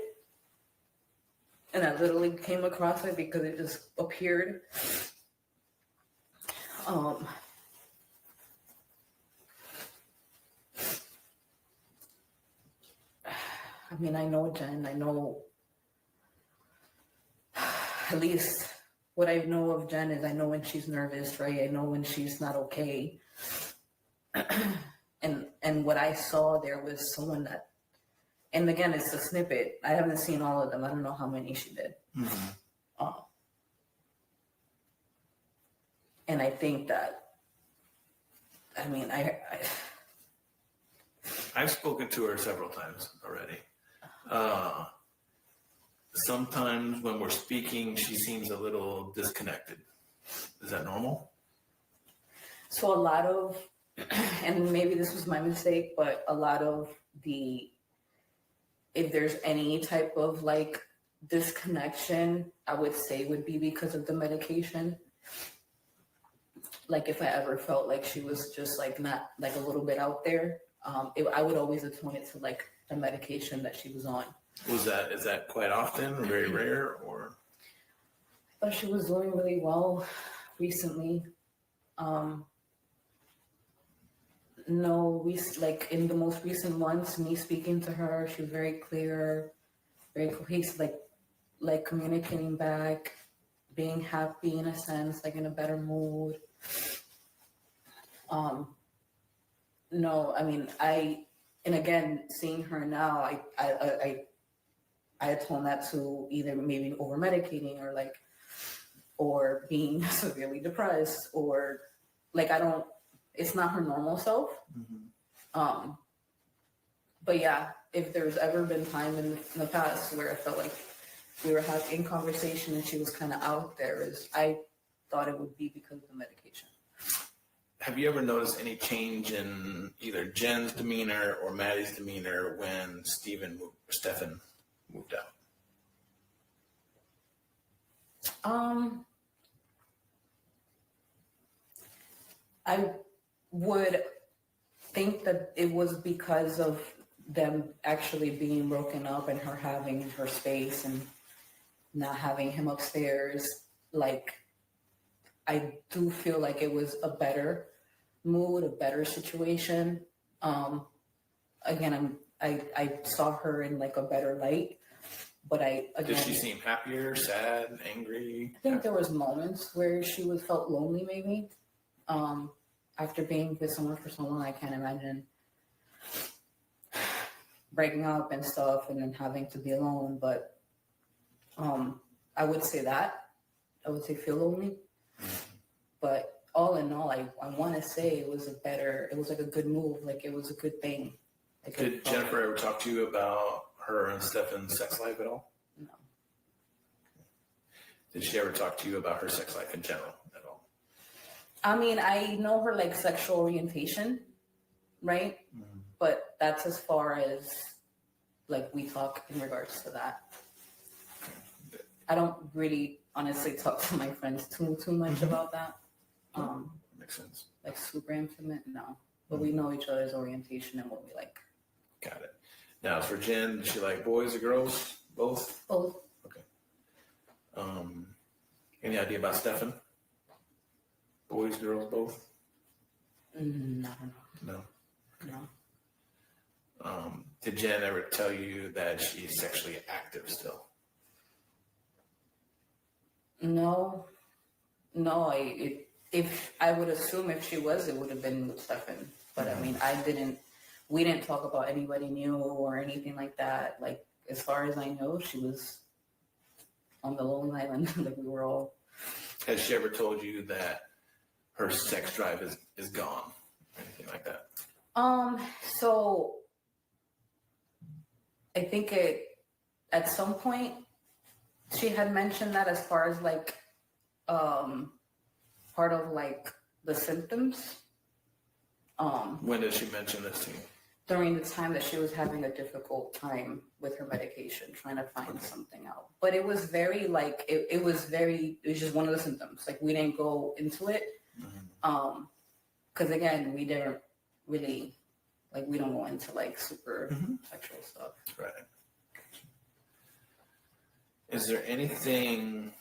and I literally came across it because it just appeared. I mean, I know Jen. I know, at least what I know of Jen is I know when she's nervous, right? I know when she's not okay. And what I saw there was someone that, and again, it's a snippet. I haven't seen all of them. I don't know how many she did. Mm-hmm. And I think that, I mean, I've spoken to her several times already. Sometimes when we're speaking, she seems a little disconnected. Is that normal? So a lot of, and maybe this was my mistake, but a lot of if there's any type of like disconnection, I would say would be because of the medication. Like if I ever felt like she was just like not like a little bit out there, I would always atone it to like the medication that she was on. Is that quite often or very rare or? I thought she was doing really well recently. No, like in the most recent months, me speaking to her, she was very clear, very cohesive, like communicating back, being happy in a sense, like in a better mood. No, I mean, and again, seeing her now, I atone that to either maybe over medicating or being severely depressed or like, it's not her normal self. But yeah, if there's ever been time in the past where I felt like we were having conversation and she was kind of out there, I thought it would be because of the medication. Have you ever noticed any change in either Jen's demeanor or Maddie's demeanor when Stefan moved out? I would think that it was because of them actually being broken up and her having her space and not having him upstairs. Like, I do feel like it was a better mood, a better situation. Again, I saw her in like a better light, but did she seem happier, sad, angry? I think there was moments where she felt lonely, maybe. After being with someone for so long, I can't imagine breaking up and stuff and then having to be alone. But I would say feel lonely. But all in all, I want to say it was like a good move. Like, it was a good thing. Like, did Jennifer ever talk to you about her and Stefan's sex life at all? No. Did she ever talk to you about her sex life in general at all? I mean, I know her like sexual orientation, right? Mm-hmm. But that's as far as like we talk in regards to that. I don't really honestly talk to my friends too much about that. Makes sense. Like super intimate, no. But we know each other's orientation and what we like. Got it. Now, for Jen, does she like boys or girls? Both? Both. Okay. Any idea about Stefan? Boys, girls, both? No. No. No. Did Jen ever tell you that she's sexually active still? No. If I would assume if she was, it would have been with Stefan. But I mean, we didn't talk about anybody new or anything like that. Like, as far as I know, she was on the Lonely Island. Like, we were all. Has she ever told you that her sex drive is gone? Anything like that? So I think at some point she had mentioned that as far as like part of like the symptoms. When did she mention this to you? During the time that she was having a difficult time with her medication, trying to find something out. But it was very like it was just one of the symptoms. Like, we didn't go into it. Because again, we didn't really we don't go into like super sexual stuff. Right. Is there anything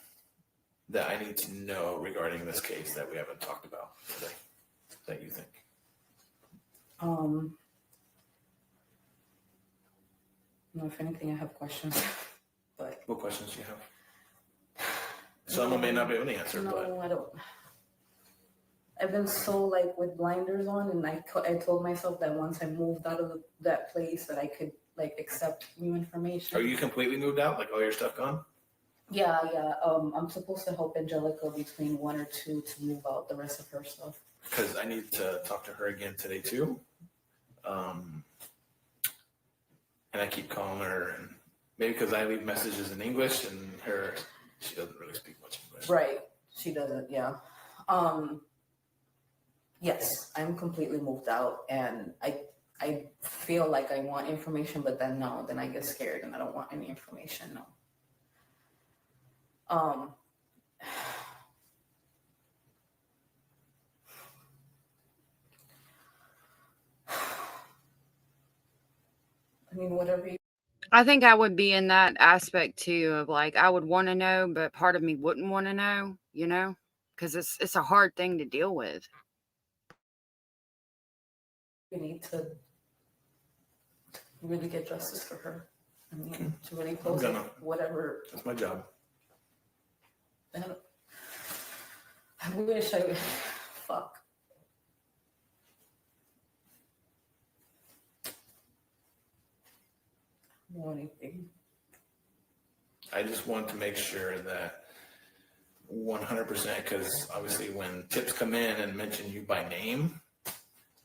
that I need to know regarding this case that we haven't talked about today that you think? No, if anything, I have questions. But what questions do you have? Some may not be able to answer. No, but I don't. I've been so like with blinders on, and I told myself that once I moved out of that place that I could like accept new information. Are you completely moved out? Like, all your stuff gone? Yeah. I'm supposed to help Angelica between 1 or 2 to move out the rest of her stuff. Because I need to talk to her again today too. And I keep calling her, and maybe because I leave messages in English, and she doesn't really speak much English. Right, she doesn't. Yeah. Yes, I'm completely moved out, and I feel like I want information, but then I get scared and I don't want any information. No. I mean, whatever you. I think I would be in that aspect too of like, I would want to know, but part of me wouldn't want to know, because it's a hard thing to deal with. We need to really get justice for her. I mean, to really close it, whatever. That's my job. I wish I would. Fuck. Or anything. I just want to make sure that 100%, because obviously when tips come in and mention you by name,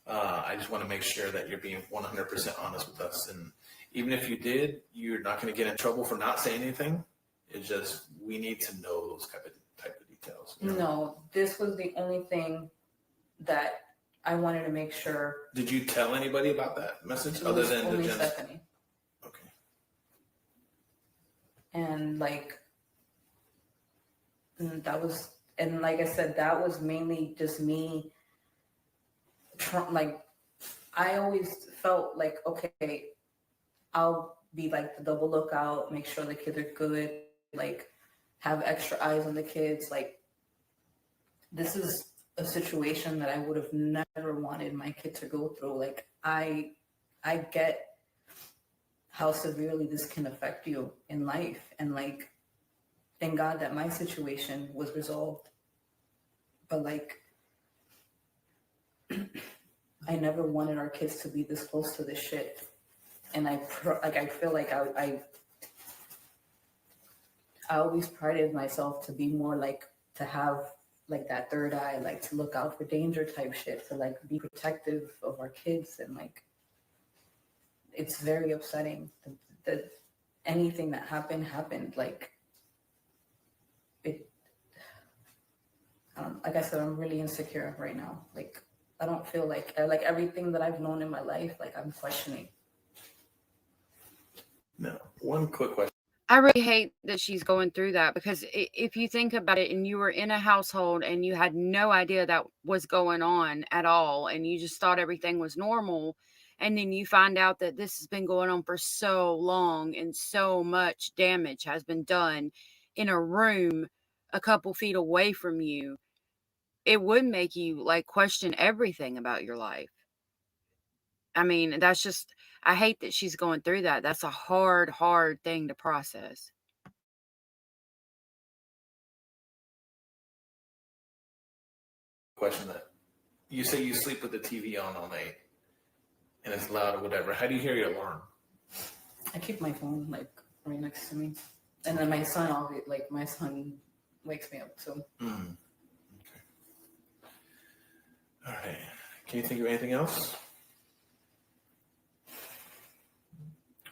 I just want to make sure that you're being 100% honest with us. And even if you did, you're not going to get in trouble for not saying anything. It's just, we need to know those type of details. You know? No, this was the only thing that I wanted to make sure. Did you tell anybody about that message other than only the Stephanie? Okay. And like, that was, and like I said, that was mainly just me. Like, I always felt like, okay, I'll be like the double lookout, make sure the kids are good, like have extra eyes on the kids. Like, this is a situation that I would have never wanted my kid to go through. Like, I get how severely this can affect you in life. And like, thank God that my situation was resolved. But like, I never wanted our kids to be this close to this shit. And I feel like I always prided myself to be more like, to have like that third eye, like to look out for danger type shit, to like be protective of our kids. And like, it's very upsetting that anything that happened. Like, it, like I said, I'm really insecure right now. Like, I don't feel like everything that I've known in my life, like I'm questioning. No, one quick question. I really hate that she's going through that, because if you think about it, and you were in a household and you had no idea that was going on at all, and you just thought everything was normal, and then you find out that this has been going on for so long and so much damage has been done in a room a couple feet away from you, it would make you like question everything about your life. I mean, that's just, I hate that she's going through that. That's a hard thing to process. Question that you say you sleep with the TV on all night and it's loud or whatever. How do you hear your alarm? I keep my phone like right next to me, and then my son wakes me up too. Okay. All right. Can you think of anything else?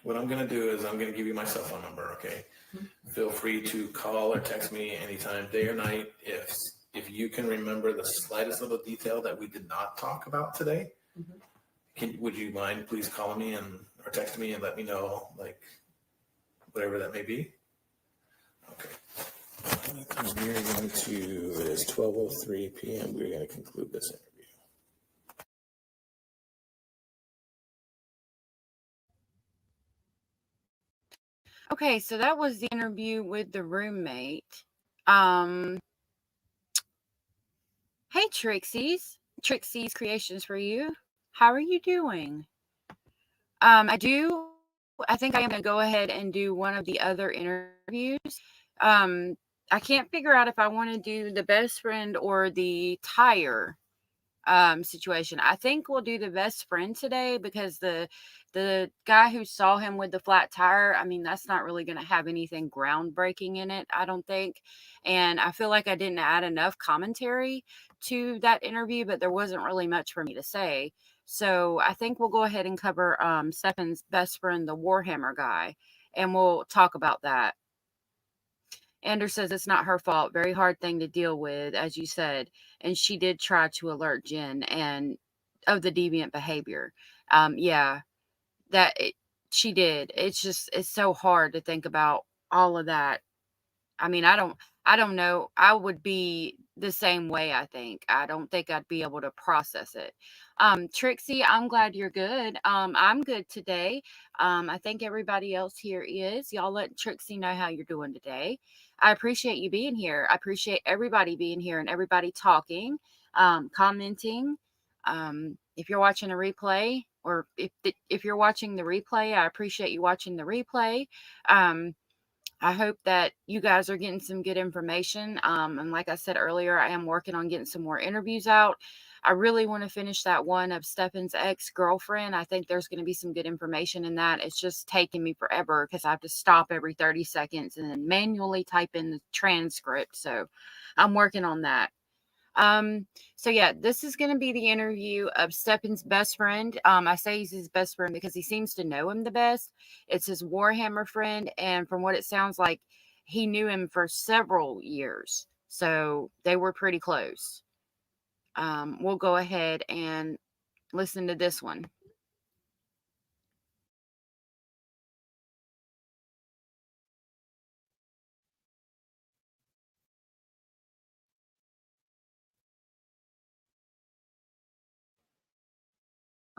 What I'm going to do is I'm going to give you my cell phone number, okay? Mm-hmm. Feel free to call or text me anytime, day or night, if you can remember the slightest little detail that we did not talk about today. Mm-hmm. Would you mind please calling me or text me and let me know, like, whatever that may be? Okay. We're going to, it is 12:03 p.m. We're going to conclude this interview. Okay, so that was the interview with the roommate. Hey, Trixie's Creations for you. How are you doing? I think I am going to go ahead and do one of the other interviews. I can't figure out if I want to do the best friend or the tire situation. I think we'll do the best friend today, because the guy who saw him with the flat tire, I mean, that's not really going to have anything groundbreaking in it, I don't think. And I feel like I didn't add enough commentary to that interview, but there wasn't really much for me to say. So I think we'll go ahead and cover Stefan's best friend, the Warhammer guy, and we'll talk about that. Anders says it's not her fault. Very hard thing to deal with, as you said. And she did try to alert Jen of the deviant behavior. Yeah, she did. It's so hard to think about all of that. I mean, I don't know. I would be the same way, I think. I don't think I'd be able to process it. Trixie, I'm glad you're good. I'm good today. I think everybody else here is. Y'all let Trixie know how you're doing today. I appreciate you being here. I appreciate everybody being here and everybody talking, commenting. If you're watching a replay, or if you're watching the replay, I appreciate you watching the replay. I hope that you guys are getting some good information. And like I said earlier, I am working on getting some more interviews out. I really want to finish that one of Stefan's ex-girlfriend. I think there's going to be some good information in that. It's just taking me forever, because I have to stop every 30 seconds and then manually type in the transcript. So I'm working on that. So yeah, this is going to be the interview of Stefan's best friend. I say he's his best friend because he seems to know him the best. It's his Warhammer friend, and from what it sounds like, he knew him for several years. So they were pretty close. We'll go ahead and listen to this one.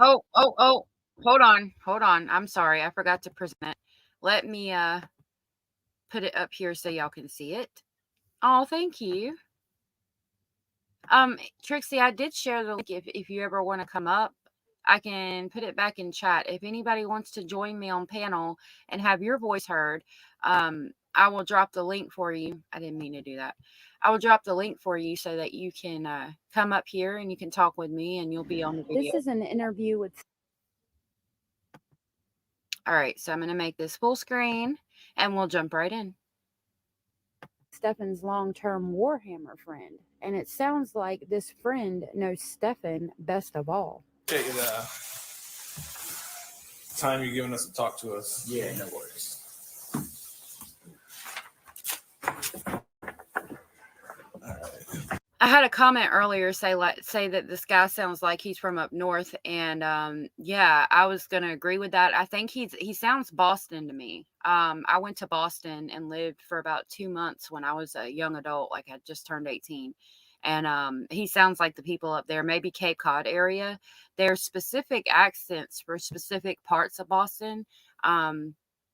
Oh, hold on. I'm sorry. I forgot to present. Let me put it up here so y'all can see it. Oh, thank you. Trixie, I did share the link. If you ever want to come up, I can put it back in chat. If anybody wants to join me on panel and have your voice heard, I will drop the link for you. I didn't mean to do that. I will drop the link for you so that you can come up here and you can talk with me and you'll be on the video. This is an interview with All right, so I'm going to make this full screen and we'll jump right in. Stefan's long-term Warhammer friend, and it sounds like this friend knows Stefan best of all. Okay, the time you're giving us to talk to us. Yeah, no worries. I had a comment earlier say that this guy sounds like he's from up north, and yeah, I was gonna agree with that. I think he sounds Boston to me. I went to Boston and lived for about 2 months when I was a young adult, like I just turned 18, and he sounds like the people up there, maybe Cape Cod area. There's specific accents for specific parts of Boston.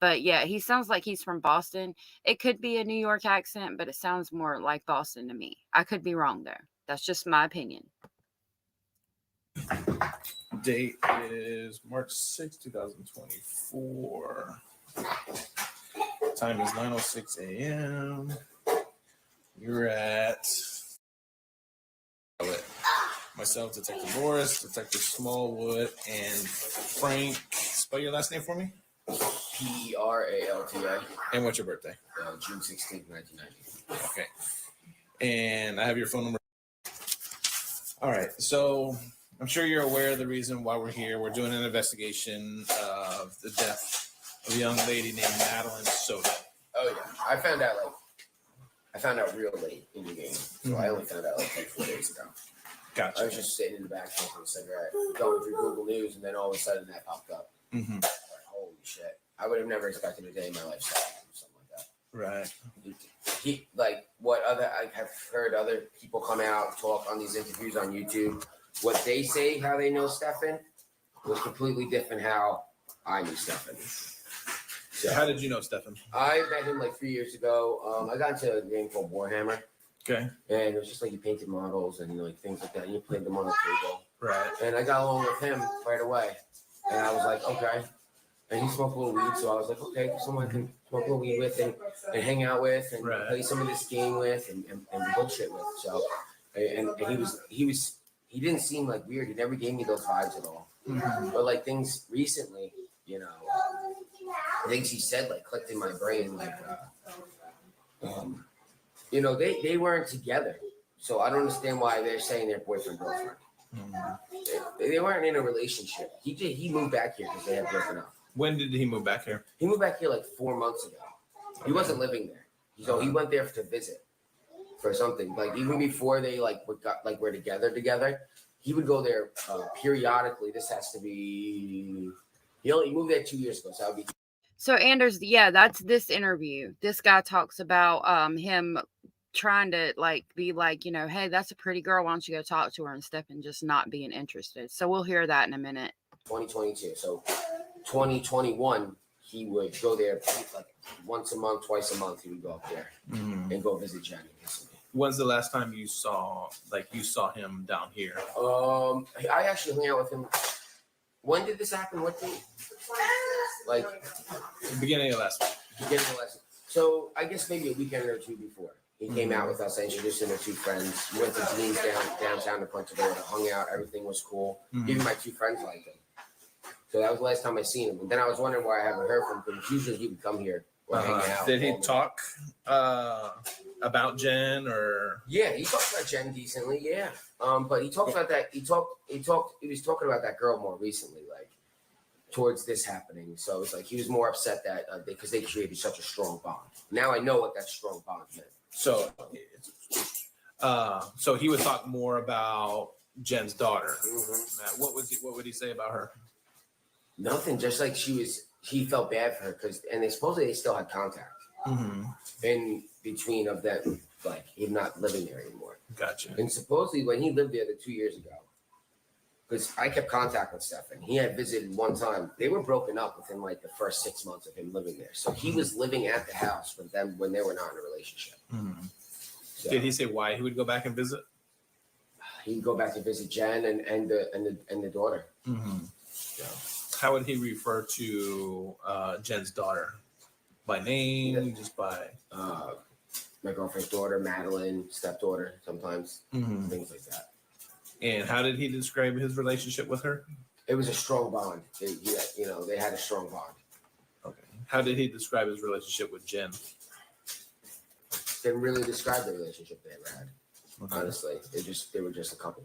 But yeah, he sounds like he's from Boston. It could be a New York accent, but it sounds more like Boston to me. I could be wrong there. That's just my opinion. Date is March 6, 2024. Time is 9:06 a.m. You're at myself, Detective Morris, Detective Smallwood, and Frank. Spell your last name for me. Peralta. And what's your birthday? June 16th, 1990. Okay. And I have your phone number. All right. So I'm sure you're aware of the reason why we're here. We're doing an investigation of the death of a young lady named Madeline Soda. Oh yeah, I found out real late in the game. So I only found out like 4 days ago. Gotcha. I was just sitting in the back smoking a cigarette, going through Google News, and then all of a sudden that popped up. Mm-hmm. Like, holy shit! I would have never expected a day in my life to happen or something like that. Right. Like what other I have heard other people come out talk on these interviews on YouTube. What they say, how they know Stefan, was completely different. How I knew Stefan. So how did you know Stefan? I met him like 3 years ago. I got into a game called Warhammer. Okay. And it was just like you painted models and like things like that. And you played them on the table. Right. And I got along with him right away. And I was like, okay. And he smoked a little weed, so I was like, okay, someone can smoke a little weed with and hang out with and play some of this game with and bullshit with. So, and he didn't seem like weird. He never gave me those vibes at all. Mm-hmm. But like things recently, you know, things he said like clicked in my brain, like, you know, they weren't together. So I don't understand why they're saying they're boyfriend girlfriend. Mm-hmm. They weren't in a relationship. He moved back here because they had broken up. When did he move back here? He moved back here like 4 months ago. Okay. He wasn't living there, so he went there to visit for something. Like even before they were together, he would go there periodically. This has to be he moved there 2 years ago, so that would be. So Anders, yeah, that's this interview. This guy talks about him trying to like be like, you know, hey, that's a pretty girl. Why don't you go talk to her? And Stefan just not being interested. So we'll hear that in a minute. 2022. So 2021, he would go there like once a month, twice a month. He would go up there and go visit Jenny. When's the last time you saw him down here? I actually hung out with him. When did this happen? What date? Like the beginning of last week. So I guess maybe a weekend or two before. He came out with us. I introduced him to two friends. We went to Dean's downtown to Punta Gorda, hung out. Everything was cool. Even my two friends liked him. So that was the last time I seen him. And then I was wondering why I haven't heard from him. Because usually he would come here or hang out. Did he talk about Jen or? Yeah, he talked about Jen decently. Yeah. But he talked about that. He was talking about that girl more recently, like towards this happening. So it's like he was more upset that because they created such a strong bond. Now I know what that strong bond meant. So he would talk more about Jen's daughter. Mm-hmm. What would he say about her? Nothing. Just like he felt bad for her and they supposedly still had contact in between of them, like him not living there anymore. Gotcha. And supposedly when he lived there 2 years ago, because I kept contact with Stefan, he had visited one time. They were broken up within like the first 6 months of him living there. So he was living at the house with them when they were not in a relationship. So, did he say why he would go back and visit? He'd go back to visit Jen and the daughter. So. How would he refer to Jen's daughter? By name, just by my girlfriend's daughter, Madeline, stepdaughter, sometimes things like that. And how did he describe his relationship with her? It was a strong bond. They had a strong bond. Okay. How did he describe his relationship with Jen? Didn't really describe the relationship they ever had. Okay. Honestly, they were just a couple.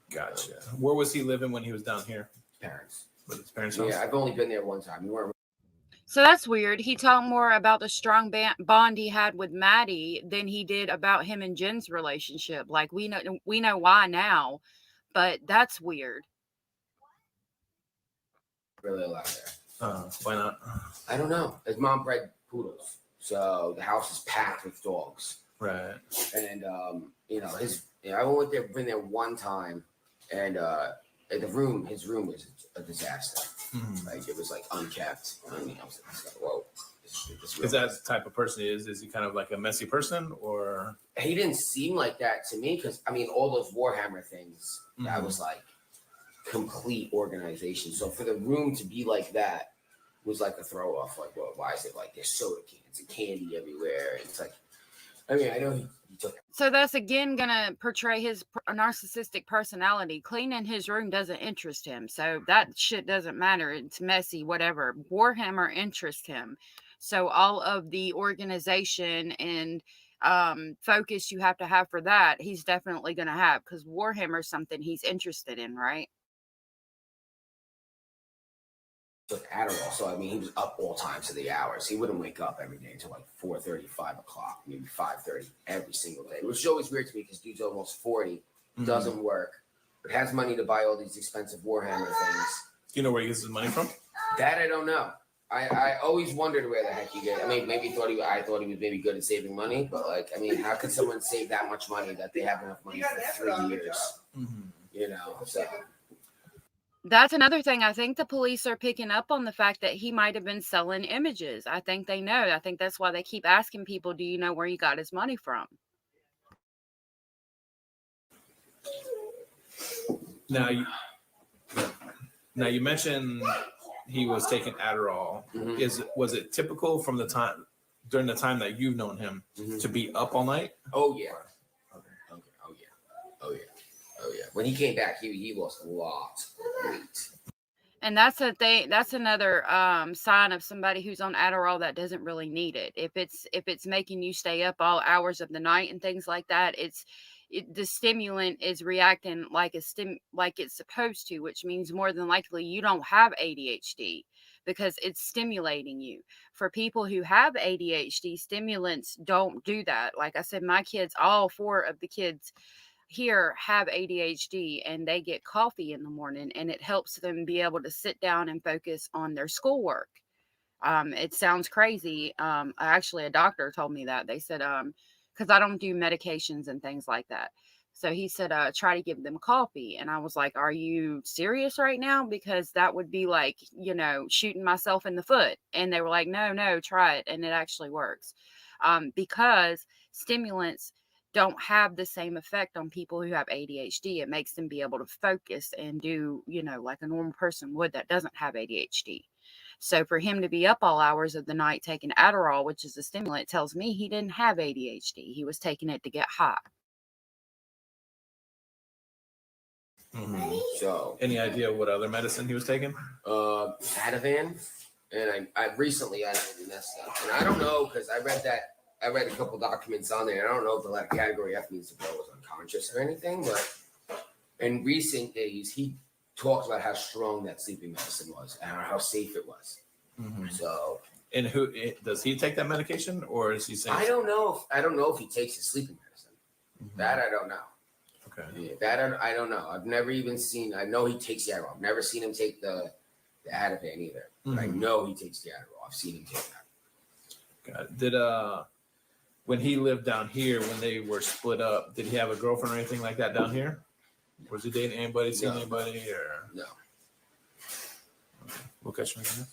Gotcha. Where was he living when he was down here? Parents. With his parents' house? Yeah, I've only been there one time. We weren't. So that's weird. He talked more about the strong bond he had with Maddie than he did about him and Jen's relationship. Like we know why now, but that's weird. Really allowed there. Why not? I don't know. His mom bred poodles, so the house is packed with dogs. Right. And I only been there one time, and his room was a disaster. Like it was like unkept. I mean, I was like, whoa. Is that the type of person he is? Is he kind of like a messy person, or? He didn't seem like that to me because I mean, all those Warhammer things, that was like complete organization. So for the room to be like that was like a throw off. Like, well, why is it like there's soda cans and candy everywhere? And it's like, I mean, I know he took it. So that's again gonna portray his narcissistic personality. Cleaning his room doesn't interest him, so that shit doesn't matter. It's messy, whatever. Warhammer interests him, so all of the organization and focus you have to have for that, he's definitely gonna have because Warhammer is something he's interested in, right? Took Adderall, so I mean, he was up all times of the hours. He wouldn't wake up every day until like 4:30, 5 o'clock, maybe 5:30 every single day. It was always weird to me because dude's almost 40, doesn't work, but has money to buy all these expensive Warhammer things. Do you know where he gets his money from? That I don't know. I always wondered where the heck he get. I mean, maybe I thought he was maybe good at saving money, but like, I mean, how could someone save that much money that they have enough money for 3 years? So. That's another thing. I think the police are picking up on the fact that he might have been selling images. I think they know. I think that's why they keep asking people, do you know where he got his money from? Now you mentioned he was taking Adderall. Was it typical from during the time that you've known him to be up all night? Oh yeah. Okay. Oh yeah. When he came back, he lost a lot of weight. And that's a thing. That's another sign of somebody who's on Adderall that doesn't really need it. If it's making you stay up all hours of the night and things like that, the stimulant is reacting like it's supposed to, which means more than likely you don't have ADHD because it's stimulating you. For people who have ADHD, stimulants don't do that. Like I said, my kids, all 4 of the kids here have ADHD, and they get coffee in the morning, and it helps them be able to sit down and focus on their schoolwork. It sounds crazy. Actually, a doctor told me that. They said, because I don't do medications and things like that. So he said, try to give them coffee. And I was like, are you serious right now? Because that would be like, shooting myself in the foot. And they were like, no, try it. And it actually works. Because stimulants don't have the same effect on people who have ADHD. It makes them be able to focus and do, like a normal person would that doesn't have ADHD. So for him to be up all hours of the night taking Adderall, which is a stimulant, tells me he didn't have ADHD. He was taking it to get high. So, any idea what other medicine he was taking? Ativan. And I recently I messed up, and I don't know because I read a couple documents on there. And I don't know if the letter category F means the girl was unconscious or anything, but in recent days he talked about how strong that sleeping medicine was and how safe it was. Mhm. So, And who does he take that medication, or is he saying? I don't know if he takes his sleeping medicine. Mhm. That I don't know. Okay. Yeah, that I don't know. I've never even seen. I know he takes the Adderall. I've never seen him take the Ativan either. But I Mhm. know he takes the Adderall. I've seen him take that. Got it. Did when he lived down here, when they were split up, did he have a girlfriend or anything like that down here? Was he dating anybody, seeing No. anybody, or No. what question was that?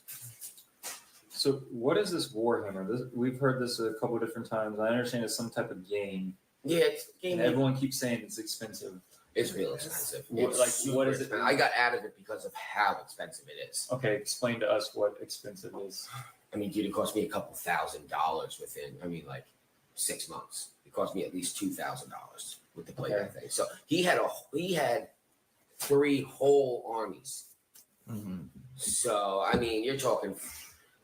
So what is this Warhammer? We've heard this a couple of different times. I understand it's some type of game, Yeah, it's and game. everyone keeps saying it's expensive. It's real expensive. What- It's like, super what is it? expensive. I got out of it because of how expensive it is. Okay, explain to us what expensive is. I mean, dude, it cost me a couple $1,000s within. I mean, like 6 months. It cost me at least $2,000 with the play that thing. So he had 3 whole armies. Mhm. So I mean, you're talking.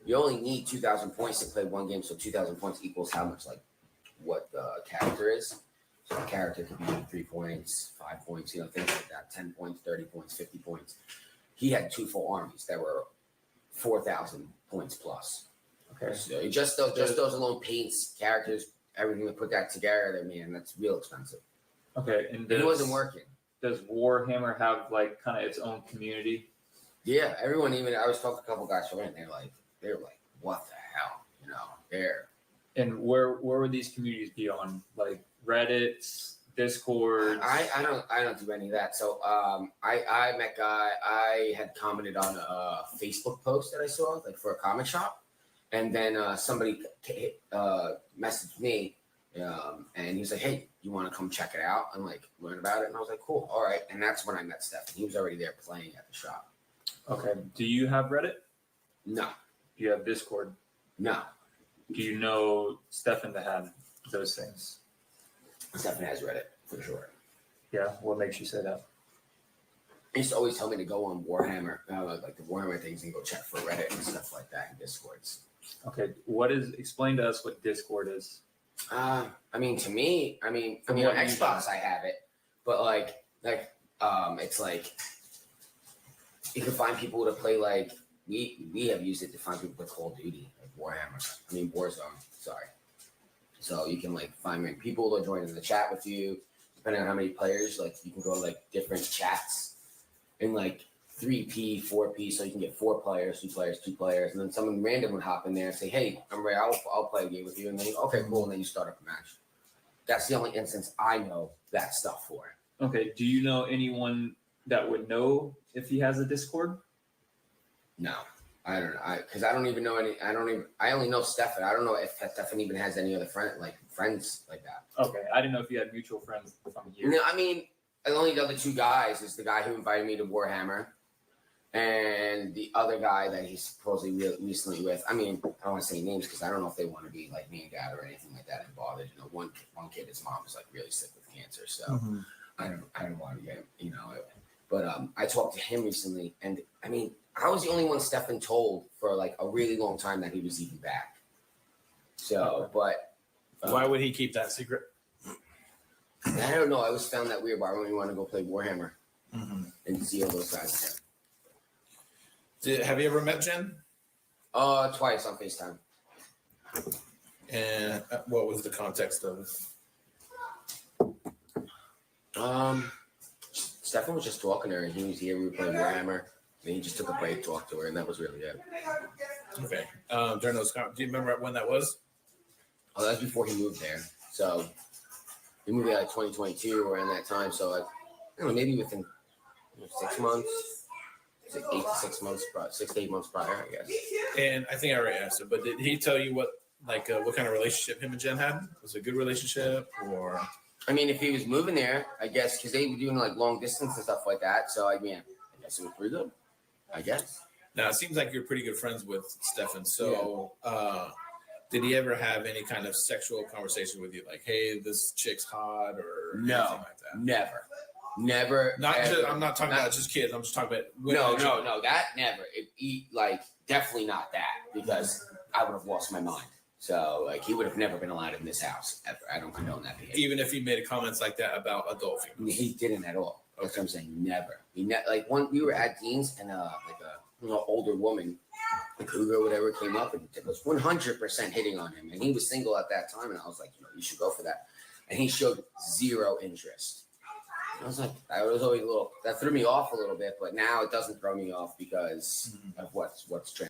You only need 2,000 points to play one game. So 2,000 points equals how much, like, what the character is. So the character could be 3 points, 5 points, things like that. 10 points, 30 points, 50 points. He had 2 full armies that were 4,000 points plus. Okay. So just those alone, paints, characters, everything to put that together, man, that's real expensive. Okay, and He wasn't working. Does Warhammer have like kind of its own community? Yeah, everyone. Even I was talking to a couple guys from it, and they're like, what the hell, They're And where would these communities be on? Like Reddit, Discord? I don't do any of that. So I met guy. I had commented on a Facebook post that I saw, like, for a comic shop, and then somebody messaged me, and he was like, "Hey, you want to come check it out and like learn about it?" And I was like, "Cool, all right." And that's when I met Stefan. He was already there playing at the shop. Okay. Do you have Reddit? No, Do you have Discord? no. Do you know Stefan to have those things? Stefan has Reddit for sure. Yeah. What makes you say that? He used to always tell me to go on Warhammer, like the Warhammer things, and go check for Reddit and stuff like that and Discords. Okay. Explain to us what Discord is. I mean, to me, on Xbox I have it, but it's like you can find people to play. Like we have used it to find people to play Call of Duty, like Warzone. Sorry. So you can like find people to join in the chat with you, depending on how many players. Like you can go to like different chats in like 3P, 4P, so you can get 4 players, 2 players, 2 players, and then someone random would hop in there and say, "Hey, I'm ready. I'll play a game with you." And then okay, cool, and then you start up a match. That's the only instance I know that stuff for. Okay. Do you know anyone that would know if he has a Discord? No, I don't know. Because I don't even know any. I only know Stefan. I don't know if Stefan even has any other friends like that. Okay. I didn't know if you had mutual friends from here. No, I mean, the only other 2 guys is the guy who invited me to Warhammer, and the other guy that he's supposedly recently with. I mean, I don't want to say names because I don't know if they want to be like me and dad or anything like that and bothered. One kid, his mom was like really sick with cancer, so I don't want to get But I talked to him recently, and I mean, I was the only one Stefan told for like a really long time that he was even back. So, but Why would he keep that secret? I don't know. I always found that weird. Why wouldn't you want to go play Warhammer and see all those guys again? Have you ever met Jen? Twice on FaceTime. And what was the context of it? Stefan was just talking to her, and he was here. We were playing Warhammer, and he just took a break, talked to her, and that was really it. Okay. During those, do you remember when that was? Oh, that was before he moved there. So he moved there like 2022 around that time. So I don't know, maybe within 6 months, 8 to 6 months, 6 to 8 months prior, I guess. And I think I already asked it, but did he tell you what kind of relationship him and Jen had? Was it a good relationship, or? I mean, if he was moving there, I guess, because they were doing like long distance and stuff like that. So I guess it was pretty good. I guess. Now it seems like you're pretty good friends with Stefan. So, did he ever have any kind of sexual conversation with you, like, "Hey, this chick's hot," or anything like that? Never. Never. Not ever, just. I'm not talking about just kids. I'm just talking about women. No. That never. Definitely not that, because I would have lost my mind. So like he would have never been allowed in this house ever. I don't condone that behavior. Even if he made comments like that about adult females. He didn't at all. That's what I'm saying. Never. Like when we were at Dean's and like a older woman, a cougar or whatever, came up and was 100% hitting on him, and he was single at that time, and I was like, you should go for that, and he showed zero interest. I was like, I was always that threw me off a little bit, but now it doesn't throw me off because of what's trending.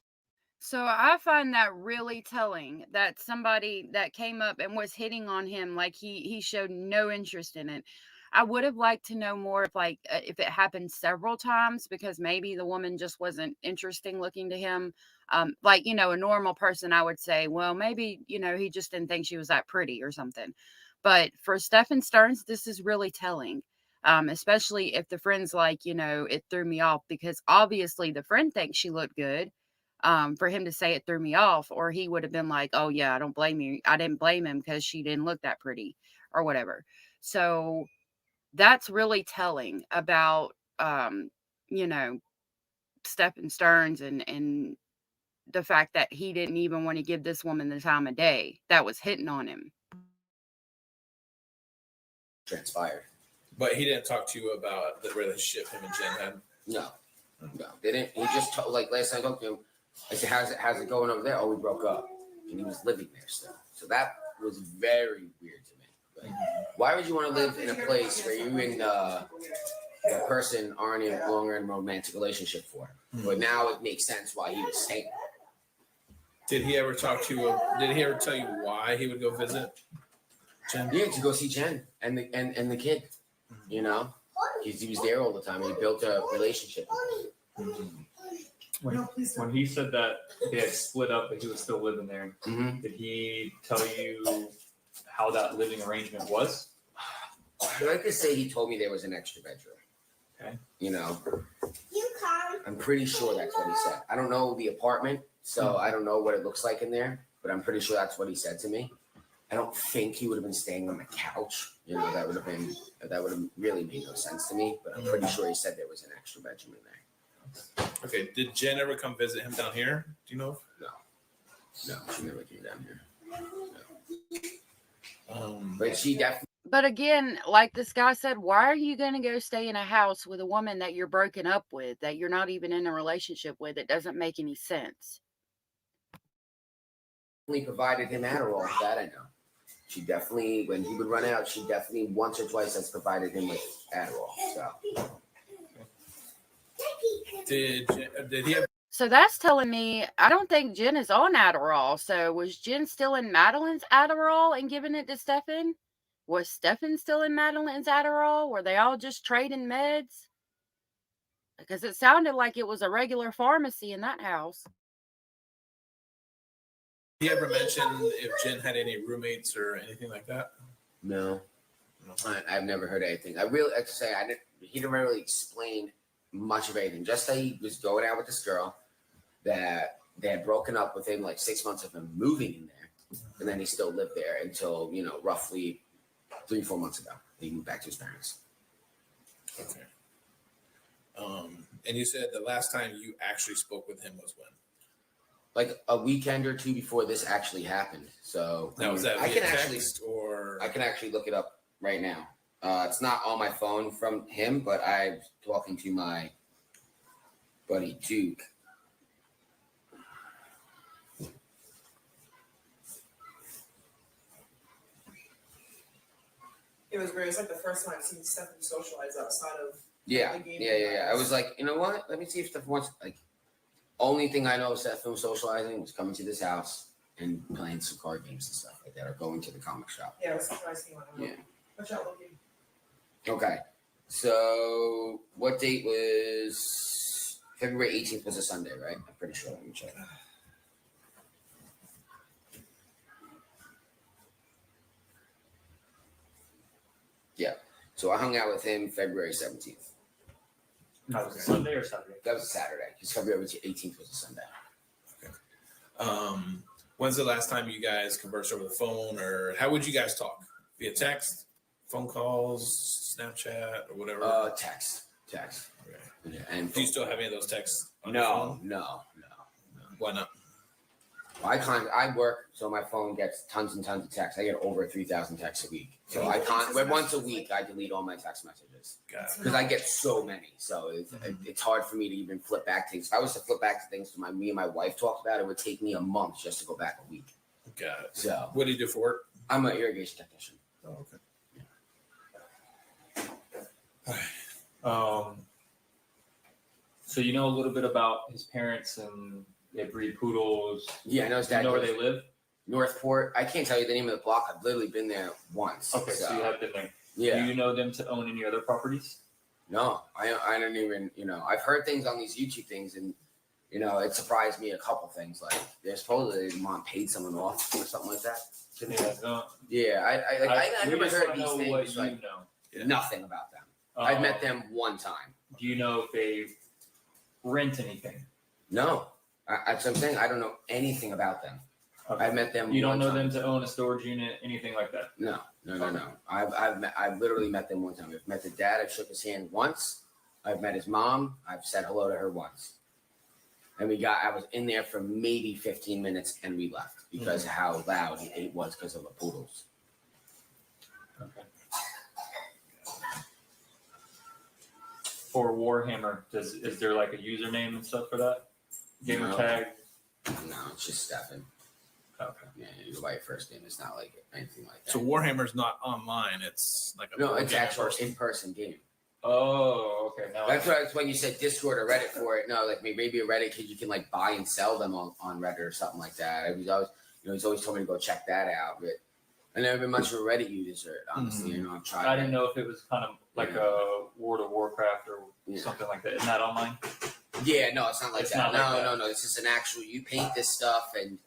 So I find that really telling, that somebody that came up and was hitting on him, like he showed no interest in it. I would have liked to know more if it happened several times, because maybe the woman just wasn't interesting looking to him. A normal person, I would say, well, maybe, he just didn't think she was that pretty or something. But for Stefan Stearns, this is really telling. Especially if the friend's like, it threw me off, because obviously the friend thinks she looked good. For him to say it threw me off, or he would have been like, oh yeah, I don't blame you. I didn't blame him because she didn't look that pretty or whatever. So that's really telling about, Stefan Stearns and the fact that he didn't even want to give this woman the time of day that was hitting on him. Transpired. But he didn't talk to you about the relationship him and Jen had? No, they didn't. He just told, like last time I talked to him, I said, how's it going over there? Oh, we broke up. And he was living there still. So that was very weird to me. Like, why would you want to live in a place where you and the person aren't any longer in a romantic relationship for? But now it makes sense why he was staying. Did he ever talk to you? Did he ever tell you why he would go visit Jen? Yeah, to go see Jen and the kid. He was there all the time. He built a relationship with him. When he said that they had split up, but he was still living there, did he tell you how that living arrangement was? I'd like to say he told me there was an extra bedroom. Okay. I'm pretty sure that's what he said. I don't know the apartment, so I don't know what it looks like in there, but I'm pretty sure that's what he said to me. I don't think he would have been staying on the couch. That would have really made no sense to me, but I'm pretty sure he said there was an extra bedroom in there. Okay, did Jen ever come visit him down here? Do you know? No, she never came down here. No. But she definitely. But again, like this guy said, why are you going to go stay in a house with a woman that you're broken up with, that you're not even in a relationship with? It doesn't make any sense. Provided him Adderall. That I know. She definitely, when he would run out, she definitely once or twice has provided him with Adderall. So. Did he ever? So that's telling me, I don't think Jen is on Adderall. So was Jen still in Madeline's Adderall and giving it to Stefan? Was Stefan still in Madeline's Adderall? Were they all just trading meds? Because it sounded like it was a regular pharmacy in that house. Did he ever mention if Jen had any roommates or anything like that? No. I've never heard anything. I really like to say he didn't really explain much of anything. Just that he was going out with this girl, that they had broken up within like 6 months of him moving in there, and then he still lived there until roughly 3-4 months ago. He moved back to his parents. Okay. And you said the last time you actually spoke with him was when? Like a weekend or two before this actually happened. So now, was that I via can text or I can actually look it up right now. It's not on my phone from him, but I'm talking to my buddy Duke. It was great. It's like the first time I've seen Stefan socialize outside of Yeah. the game. I was like, you know what? Let me see if Stefan wants. Like, only thing I know of Stefan socializing was coming to this house and playing some card games and stuff like that, or going to the comic shop. Yeah, I was surprised he went out. Yeah. Watch out, Loki. Okay. So what date was February 18th was a Sunday, right? I'm pretty sure. Let me check. Yeah. So I hung out with him February 17th. That was a Sunday or Saturday? That was a Saturday. Because February 18th was a Sunday. Okay. When's the last time you guys conversed over the phone, or how would you guys talk? Via text, phone calls, Snapchat, or whatever? Text. Okay. Yeah, and Do you still have any of those texts on your phone? No. Why not? I work, so my phone gets tons and tons of texts. I get over 3,000 texts a week. So I can't. Once a week, I delete all my text messages because I get so many. So it's hard for me to even flip back things. If I was to flip back to things me and my wife talked about, it would take me a month just to go back a week. Got it. So what do you do for work? I'm an irrigation technician. Oh, okay. So you know a little bit about his parents and they breed poodles. Yeah, I know his dad. You know where they live? Northport. I can't tell you the name of the block. I've literally been there once. Okay, so you have been there. Yeah. Do you know them to own any other properties? No, I don't even, I've heard things on these YouTube things and, it surprised me a couple things. Like, they're supposedly mom paid someone off or something like that. Yeah, no. Yeah, I never heard these things. What Like, you know. nothing about them. I've met them one time. Do you know if they rent anything? No, that's what I'm saying. I don't know anything about them. Okay. I've met them. You don't one know time. them to own a storage unit, anything like that? No. I've literally met them one time. I've met the dad. I've shook his hand once. I've met his mom. I've said hello to her once. And I was in there for maybe 15 minutes and we left because how loud it was because of the poodles. Okay. For Warhammer, is there like a username and stuff for that? Gamer No. tag? No, it's just Stefan. Okay. Yeah, you go by your first name. It's not like anything like that. So Warhammer's not online. It's like a No, it's game actual person. in-person game. Oh, okay. Now That's when you said Discord or Reddit for it. No, like maybe a Reddit because you can like buy and sell them on Reddit or something like that. He's always told me to go check that out, but I've never been much of a Reddit user, honestly. I've tried. I didn't know if it was kind of like a World of Warcraft or something like that. Isn't that online? Yeah, no, it's not like It's that. not like that. No. It's just an actual. You paint this stuff and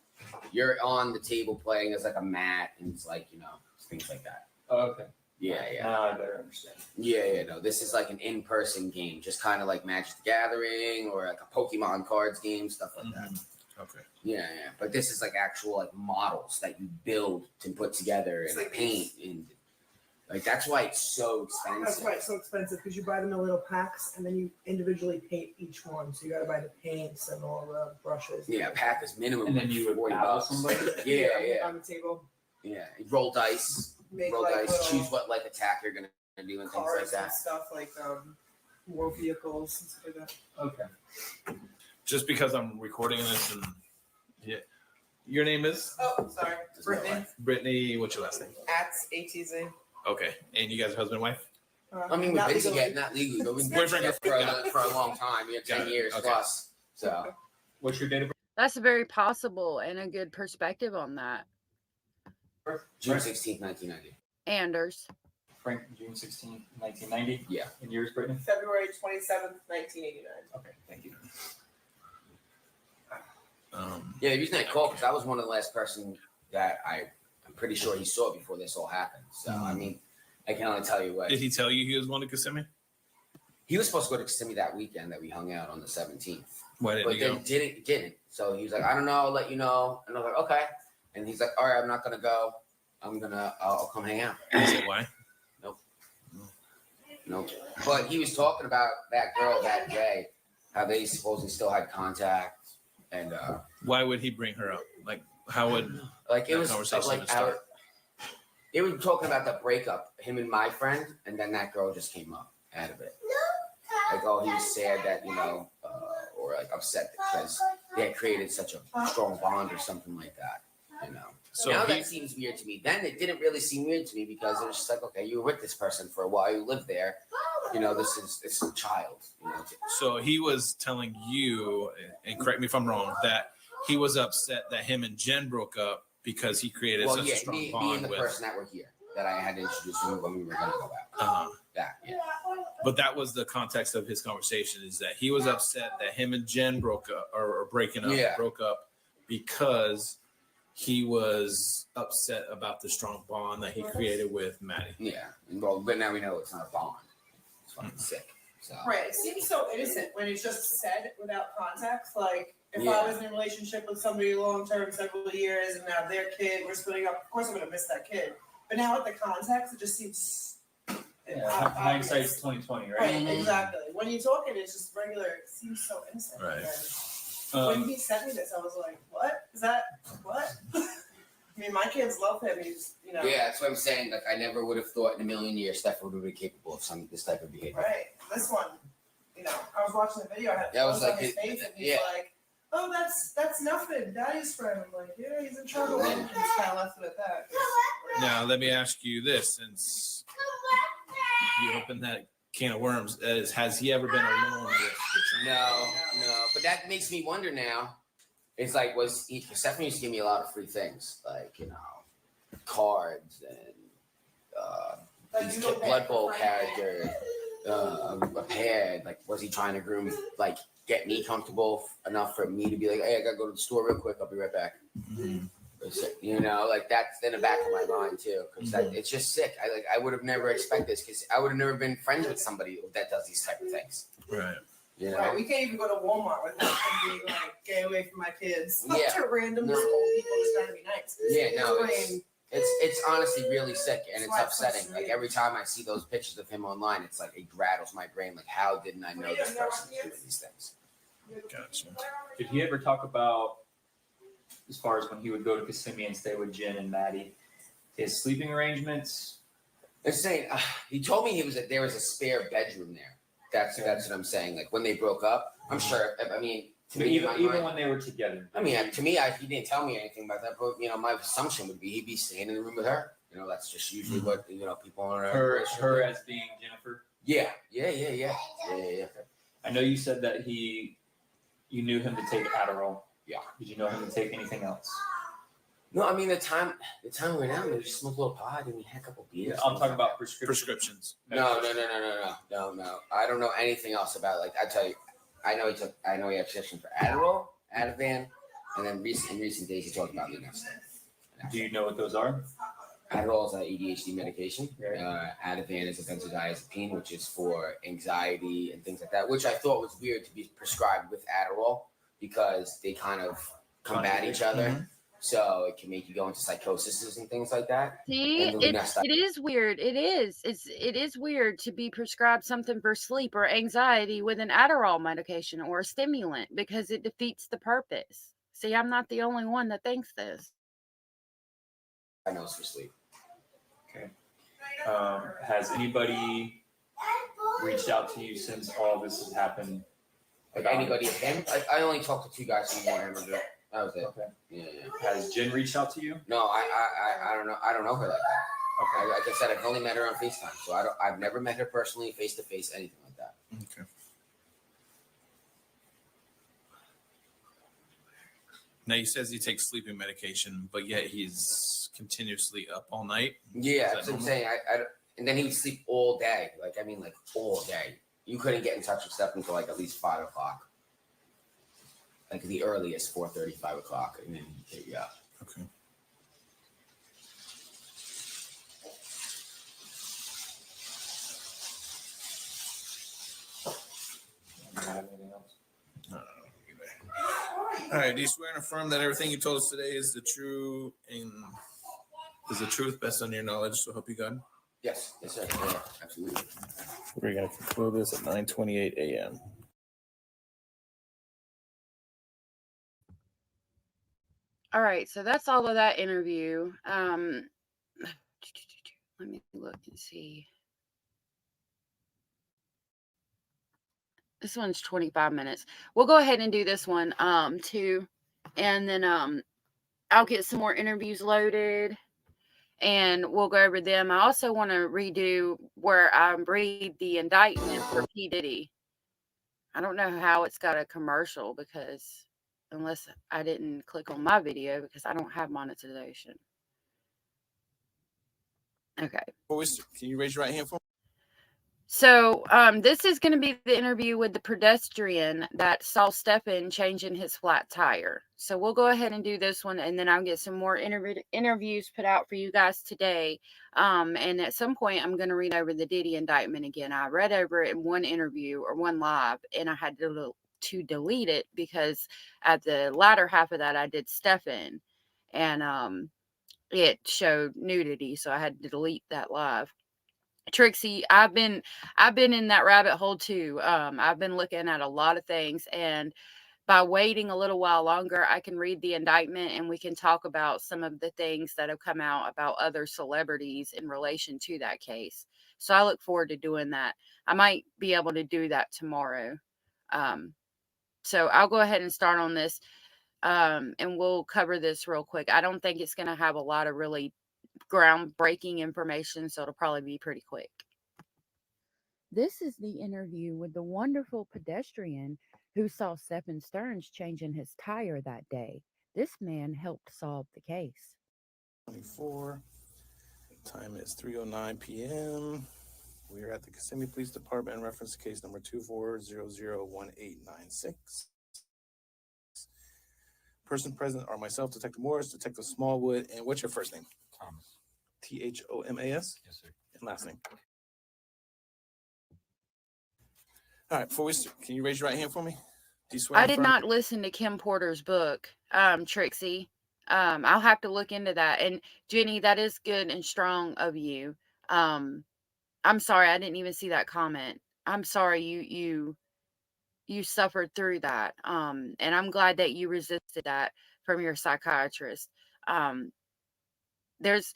you're on the table playing. There's like a mat and it's like things like that. Oh, okay. Yeah. Now I better understand. Yeah. No, this is like an in-person game, just kind of like Magic the Gathering or like a Pokemon cards game, stuff like that. Okay. Yeah. But this is like actual like models that you build to put together It's and like paint and like that's why it's so expensive. That's why it's so expensive because you buy them in little packs and then you individually paint each one. So you got to buy the paints and all the brushes. Yeah, a pack is minimum. And then you would battle somebody? Yeah. On the table. Yeah, roll dice. Make Roll like dice. little Choose what like attack you're gonna do and things cars like that. and stuff like war vehicles and stuff like that. Okay. Just because I'm recording this and your name is Oh, sorry, Brittany. Brittany. What's your last name? ATZ. Okay, and you guys are husband and wife? I mean, we've Not been legally. together, not legally, but we've been Boyfriend, together for a long time. Yeah, Got 10 it. years Okay. plus. So What's your date of That's very possible and a good perspective on that. birth? June 16th, 1990. Anders. Frank, June 16, 1990. Yeah. And yours, Brittany? February 27th, 1989. Okay, thank you. Yeah, the reason I called because I was one of the last person that I'm pretty sure he saw before this all happened. So I mean, I can only tell you what. Did he tell you he was going to Kissimmee? He was supposed to go to Kissimmee that weekend that we hung out on the 17th. Why didn't But he then go? didn't. So he was like, I don't know, I'll let you know. And I was like, okay. And he's like, all right, I'm not gonna go. I'll come hang out. He said why? Nope. But he was talking about that girl that day, how they supposedly still had contact, and Why would he bring her up? Like, how would? like it That was conversation like would start. they were talking about the breakup, him and my friend, and then that girl just came up out of it. Like, oh, he was sad that or like upset because they had created such a strong bond or something like that. So Now he, that seems weird to me. Then it didn't really seem weird to me because it was just like, okay, you were with this person for a while, you lived there. It's a child. so he was telling you, and correct me if I'm wrong, that he was upset that him and Jen broke up because he created Well, such yeah, a strong me bond and the with. person that were here that I had introduced him when we were going to go out. That, yeah. But that was the context of his conversation: is that he was upset that him and Jen broke up or breaking up, Yeah. broke up because he was upset about the strong bond that he created with Maddie. Yeah. Well, but now we know it's not a bond. It's fucking sick. So. Right. It seems so innocent when it's just said without context. Like, if Yeah. I was in a relationship with somebody long term, several years, and now their kid, we're splitting up, of course I'm going to miss that kid. But now with the context, it just seems Yeah, hindsight's 20/20, right? Right, exactly. When you talk it, it's just regular. It seems so innocent. Right. And when he sent me this, I was like, "What is that? What?" I mean, my kids love him. He's, Yeah, that's what I'm saying. Like, I never would have thought in a million years Stefan would be capable of this type of behavior. Right. This one, I was watching the video. I had That was like on his face, and he's like, "Oh, that's nothing. Daddy's friend." I'm like, "Yeah, he's in trouble." And just kind of left it at that. Now, let me ask you this, since you opened that can of worms, has he ever been alone with No. But that makes me wonder now. It's like, Stefan used to give me a lot of free things, like, cards and these Blood Bowl characters, a pad. Like, was he trying to groom, like, get me comfortable enough for me to be like, "Hey, I gotta go to the store real quick. I'll be right back." Mm-hmm. Like, that's in the back of my mind too, because it's just sick. I would have never expected this, because I would have never been friends with somebody that does these type of things. Right. Right, we can't even go to Walmart without him being like, "Get away from my kids." Yeah. To random school people, it's gotta be nice. It's honestly really sick, and it's That's why it's so upsetting. Like, every time I see those pictures of him online, it's like it rattles my brain. Like, how didn't I know this person was doing these things? Gotcha. Did he ever talk about, as far as when he would go to Kissimmee and stay with Jen and Maddie, his sleeping arrangements? It's saying he told me there was a spare bedroom there. That's what I'm saying. Like, when they broke up, I'm sure. I mean, to me, even when they were together. I mean, to me, he didn't tell me anything about that. But my assumption would be he'd be staying in the room with her. That's just usually what people in her as being Jennifer. Yeah. I know you said that you knew him to take Adderall. Yeah. Did you know him to take anything else? No, I mean, the time we were down, we just smoked a little pot and we had a couple beers. Yeah, I'm talking about prescriptions. No. I don't know anything else about it. Like, I tell you, I know he had prescription for Adderall, Ativan, and then in recent days he talked about the next thing. Do you know what those are? Adderall is an ADHD medication. Right. Ativan is a benzodiazepine, which is for anxiety and things like that, which I thought was weird to be prescribed with Adderall because they kind of combat each other. Mm-hmm. So it can make you go into psychosis and things like that. See, it is weird. It is weird to be prescribed something for sleep or anxiety with an Adderall medication or a stimulant because it defeats the purpose. See, I'm not the only one that thinks this. I know it's for sleep. Okay. Has anybody reached out to you since all this has happened? Like anybody of him? I only talked to two guys from Warhammer. That was it. Okay. Yeah. Has Jen reached out to you? No, I don't know. I don't know her like that. Okay. Like I said, I've only met her on FaceTime, so I've never met her personally, face to face, anything like that. Okay. Now he says he takes sleeping medication, but yet he's continuously up all night. Yeah, that's what I'm saying. And then he would sleep all day. Like all day. You couldn't get in touch with Stefan until like at least 5 o'clock. Like the earliest, 4:30, 5 o'clock, and then he'd get you up. Okay. Anything else? No. All right. Do you swear and affirm that everything you told us today is the truth, best on your knowledge? So help you God. Yes, sir. Yeah, absolutely. We're gonna conclude this at 9:28 a.m. All right, so that's all of that interview. Let me look and see. This one's 25 minutes. We'll go ahead and do this one too, and then I'll get some more interviews loaded, and we'll go over them. I also want to redo where I read the indictment for P. Diddy. I don't know how it's got a commercial because unless I didn't click on my video because I don't have monetization. Okay. Can you raise your right hand for me? So this is going to be the interview with the pedestrian that saw Stefan changing his flat tire. So we'll go ahead and do this one, and then I'll get some more interviews put out for you guys today. And at some point, I'm going to read over the Diddy indictment again. I read over it in one interview or one live, and I had to delete it because at the latter half of that, I did Stefan, and it showed nudity, so I had to delete that live. Trixie, I've been in that rabbit hole too. I've been looking at a lot of things, and by waiting a little while longer, I can read the indictment and we can talk about some of the things that have come out about other celebrities in relation to that case. So I look forward to doing that. I might be able to do that tomorrow. So I'll go ahead and start on this, and we'll cover this real quick. I don't think it's going to have a lot of really groundbreaking information, so it'll probably be pretty quick. This is the interview with the wonderful pedestrian who saw Stefan Stearns changing his tire that day. This man helped solve the case. 24. Time is 3:09 p.m. We are at the Kissimmee Police Department in reference to case number 24001896. Person present are myself, Detective Morris, Detective Smallwood, and what's your first name? Thomas. Thomas? Yes, sir. And last name? All right, before we can you raise your right hand for me? Do you swear? I did not listen to Kim Porter's book, Trixie. I'll have to look into that. And Jenny, that is good and strong of you. I'm sorry, I didn't even see that comment. I'm sorry you suffered through that. And I'm glad that you resisted that from your psychiatrist. There's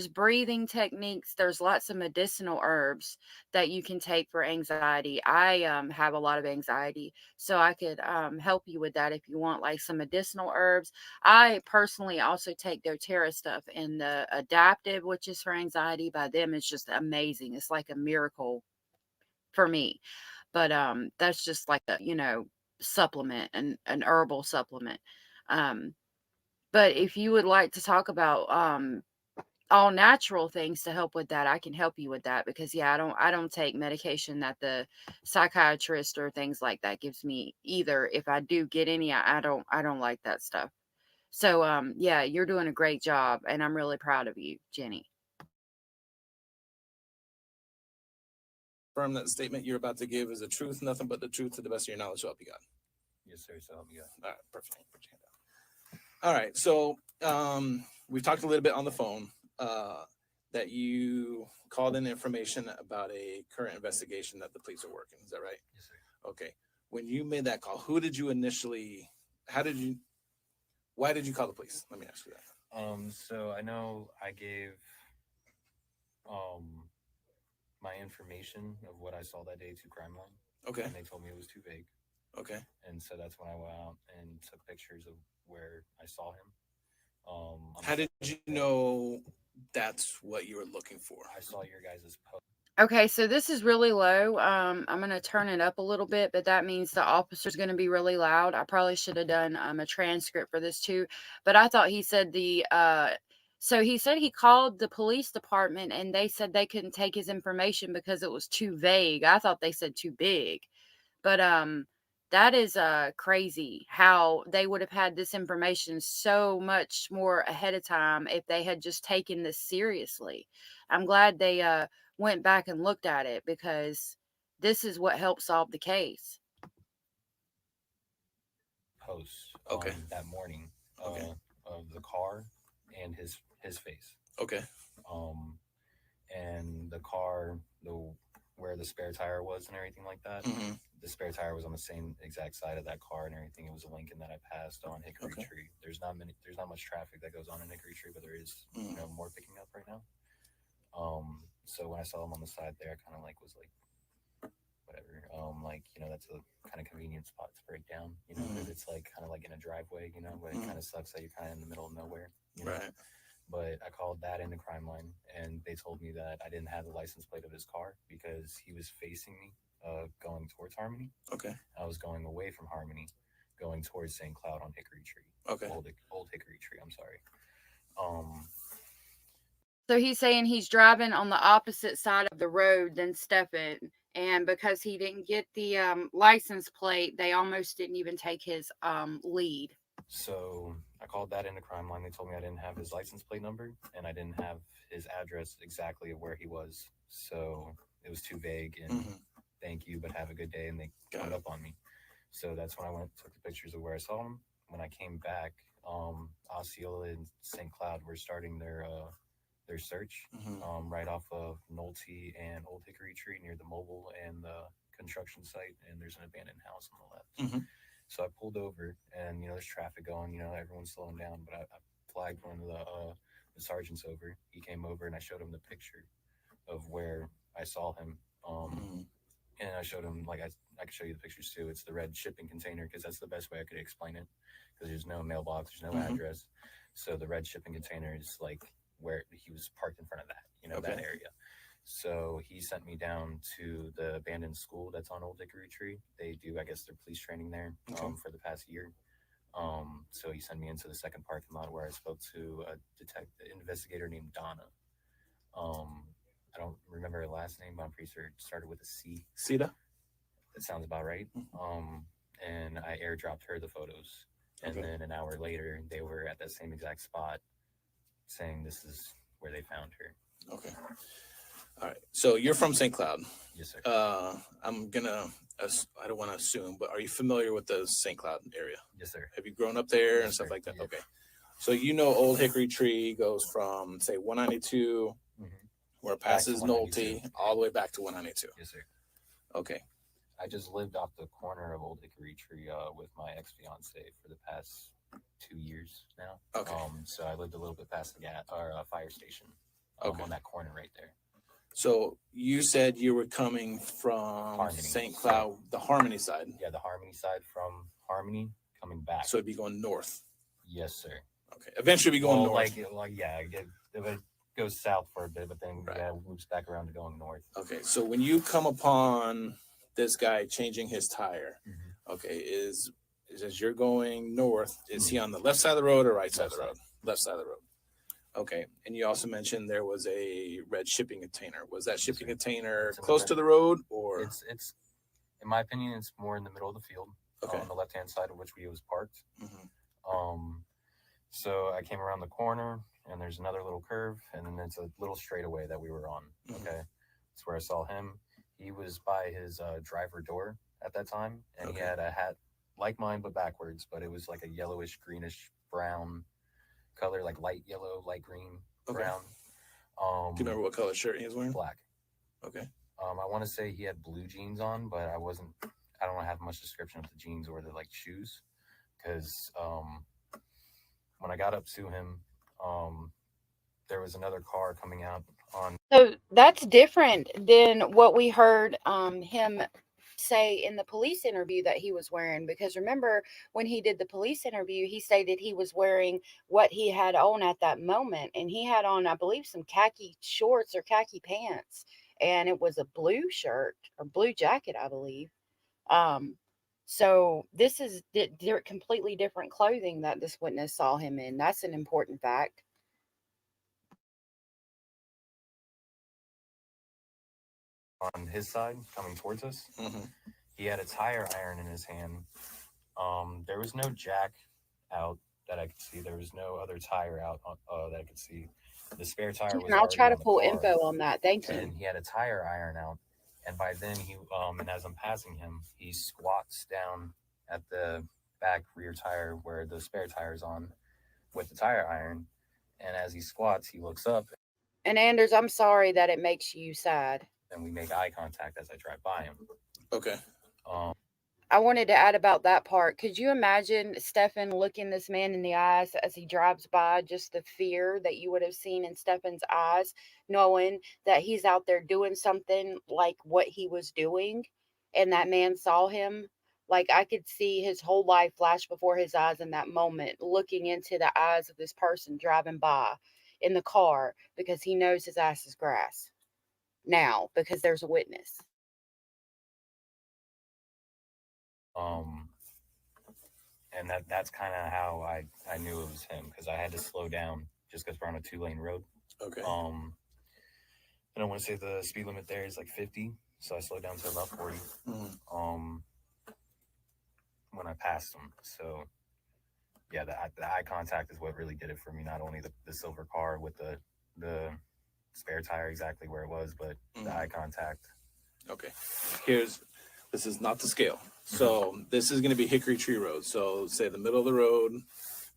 breathing techniques. There's lots of medicinal herbs that you can take for anxiety. I have a lot of anxiety, so I could help you with that if you want, like some medicinal herbs. I personally also take doTERRA stuff, and the Adaptive, which is for anxiety, by them is just amazing. It's like a miracle for me. But that's just like a supplement, an herbal supplement. But if you would like to talk about all natural things to help with that, I can help you with that, because I don't take medication that the psychiatrist or things like that gives me either. If I do get any, I don't like that stuff. So yeah, you're doing a great job, and I'm really proud of you, Jenny. Confirm that the statement you're about to give is the truth, nothing but the truth, to the best of your knowledge, so help you God. Yes, sir. So help me God. All right, perfect. Put your hand down. All right, so we've talked a little bit on the phone that you called in information about a current investigation that the police are working. Is that right? Yes, sir. Okay. When you made that call, why did you call the police? Let me ask you that. So I know I gave my information of what I saw that day to Crime Line. Okay. And they told me it was too vague. Okay. And so that's when I went out and took pictures of where I saw him. How did you know that's what you were looking for? I saw your guys' post. Okay, so this is really low. I'm going to turn it up a little bit, but that means the officer's going to be really loud. I probably should have done a transcript for this too, but I thought he said so he said he called the police department and they said they couldn't take his information because it was too vague. I thought they said too big, but that is crazy how they would have had this information so much more ahead of time if they had just taken this seriously. I'm glad they went back and looked at it, because this is what helped solve the case. Post Okay. That morning Okay. of the car and his face. Okay. And the car, where the spare tire was and everything like that. Mm-hmm. The spare tire was on the same exact side of that car and everything. It was a Lincoln that I passed on Hickory Okay. Tree. There's not much traffic that goes on in Hickory Tree, but there is more picking up right now. So when I saw him on the side there, I kind of was like, whatever. That's a kind of convenient spot to break down, because it's kind of in a driveway, but it kind of sucks that you're kind of in the middle of nowhere. Right. But I called that into Crime Line, and they told me that I didn't have the license plate of his car because he was facing me, going towards Harmony. Okay. I was going away from Harmony, going towards St. Cloud on Hickory Tree. Okay. Old Hickory Tree. I'm sorry. So he's saying he's driving on the opposite side of the road than Stefan, and because he didn't get the license plate, they almost didn't even take his lead. So I called that into Crime Line. They told me I didn't have his license plate number and I didn't have his address exactly of where he was. So it was too vague and thank you, but have a good day. And they got up on me. So that's when I went and took the pictures of where I saw him. When I came back, Osceola and St. Cloud were starting their their search, right off of Nolte and Old Hickory Tree near the mobile and the construction site, and there's an abandoned house on the left. So I pulled over, and there's traffic going. Everyone's slowing down, but I flagged one of the sergeants over. He came over, and I showed him the picture of where I saw him. And I showed him, like, I could show you the pictures too. It's the red shipping container, because that's the best way I could explain it, because there's no mailbox, there's no address. So the red shipping container is like where he was parked in front of that, that area. So he sent me down to the abandoned school that's on Old Hickory Tree. They do, I guess, their police training there for the past year. So he sent me into the second parking lot where I spoke to a investigator named Donna. I don't remember her last name, but I'm pretty sure it started with a C. Sita? That sounds about right. And I airdropped her the photos. And then an hour later, they were at that same exact spot saying this is where they found her. Okay. All right. So you're from St. Cloud. Yes, sir. I don't want to assume, but are you familiar with the St. Cloud area? Yes, sir. Have you grown up there and stuff like that? Yeah. Okay. So Old Hickory Tree goes from, say, 192, where it passes Nolte, all the way back to 192. Yes, sir. Okay. I just lived off the corner of Old Hickory Tree with my ex-fiance for the past 2 years now. Okay. So I lived a little bit past the fire station on that corner right there. So you said you were coming from St. Cloud, the Harmony side. Yeah, the Harmony side from Harmony coming back. So it'd be going north. Yes, sir. Okay. Eventually be going north. It goes south for a bit, but then it moves back around to going north. Okay. So when you come upon this guy changing his tire, okay, is as you're going north, is he on the left side of the road or right side of the road? Left side of the road. Okay. And you also mentioned there was a red shipping container. Was that shipping container close to the road, or? It's in my opinion, it's more in the middle of the field, on the left-hand side of which we was parked. So I came around the corner, and there's another little curve, and then it's a little straightaway that we were on. Okay. That's where I saw him. He was by his driver door at that time, and he had a hat like mine, but backwards, but it was like a yellowish, greenish, brown color, like light yellow, light green, brown. Do you remember what color shirt he was wearing? Black. Okay. I want to say he had blue jeans on, but I don't have much description of the jeans or the shoes, because when I got up to him, there was another car coming out on. So that's different than what we heard him say in the police interview that he was wearing, because remember when he did the police interview, he stated he was wearing what he had on at that moment, and he had on, I believe, some khaki shorts or khaki pants, and it was a blue shirt or blue jacket, I believe. So this is completely different clothing that this witness saw him in. That's an important fact. On his side, coming towards us, he had a tire iron in his hand. There was no jack out that I could see. There was no other tire out that I could see. The spare tire was. I'll try to pull info on that. Thank you. And he had a tire iron out, and by then he and as I'm passing him, he squats down at the back rear tire where the spare tire's on, with the tire iron. And as he squats, he looks up. And Anders, I'm sorry that it makes you sad. And we make eye contact as I drive by him. Okay. I wanted to add about that part. Could you imagine Stefan looking this man in the eyes as he drives by? Just the fear that you would have seen in Stefan's eyes, knowing that he's out there doing something like what he was doing, and that man saw him. Like, I could see his whole life flash before his eyes in that moment, looking into the eyes of this person driving by in the car, because he knows his ass is grass now, because there's a witness. And that's kind of how I knew it was him, because I had to slow down just because we're on a 2-lane road. Okay. I don't want to say the speed limit there is like 50, so I slowed down to about 40. When I passed him. So yeah, the eye contact is what really did it for me. Not only the silver car with the spare tire exactly where it was, but the eye contact. Okay. This is not the scale. So this is going to be Hickory Tree Road. So say the middle of the road,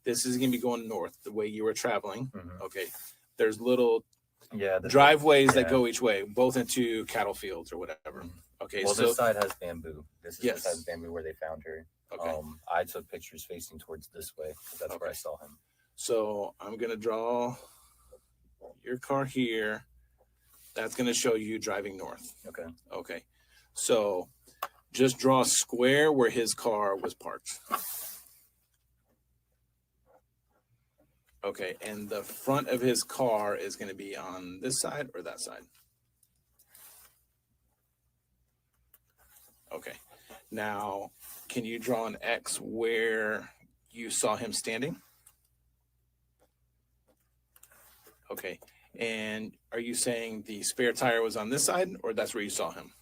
this is going to be going north the way you were traveling. Okay. There's little Yeah, driveways yeah. that go each way, both into cattle fields or whatever. Okay, well, so this side has bamboo. This is Yes. the side of bamboo where they found her. okay. I took pictures facing towards this way because that's where I Okay. saw him. So I'm gonna draw your car here. That's gonna show you driving north. Okay. Okay. So just draw a square where his car was parked. Okay, and the front of his car is going to be on this side or that side? Okay. Now, can you draw an X where you saw him standing? Okay. And are you saying the spare tire was on this side or that's where you saw him?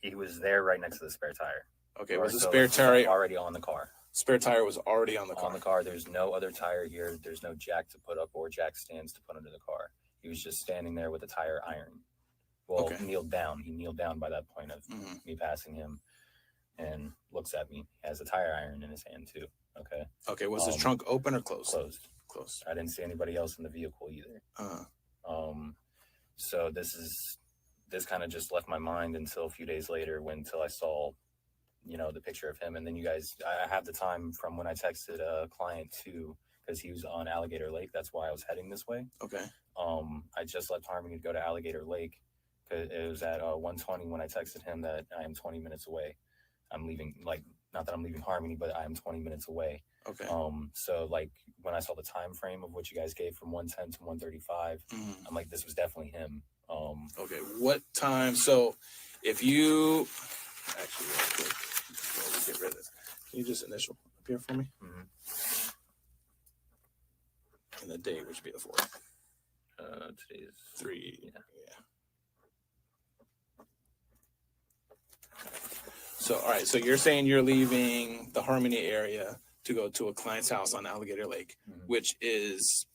He was there right next to the spare tire. Okay, was the So spare tire already on the car? Spare tire was already on the car. On the car, there's no other tire here. There's no jack to put up or jack stands to put under the car. He was just standing there with the tire iron. Well, Okay. kneeled down. He kneeled down by that point of Mhm. me passing him and looks at me. He has a tire iron in his hand too. Okay. Okay, was his trunk open or closed? Closed. Closed. I didn't see anybody else in the vehicle either. So this kind of just left my mind until a few days later until I saw, the picture of him. And then I have the time from when I texted a client too, because he was on Alligator Lake. That's why I was heading this way. Okay. I just left Harmony to go to Alligator Lake. Cause it was at 1:20 when I texted him that I am 20 minutes away. I'm leaving, not that I'm leaving Harmony, but I am 20 minutes away. Okay. So when I saw the time frame of what you guys gave from 1:10 to 1:35, I'm like, this was definitely him. Okay. What time? So if you actually real quick before we get rid of this, can you just initial up here for me? And the date, which would be the 4th. Today's 3. Yeah. So, all right. So you're saying you're leaving the Harmony area to go to a client's house on Alligator Lake, which is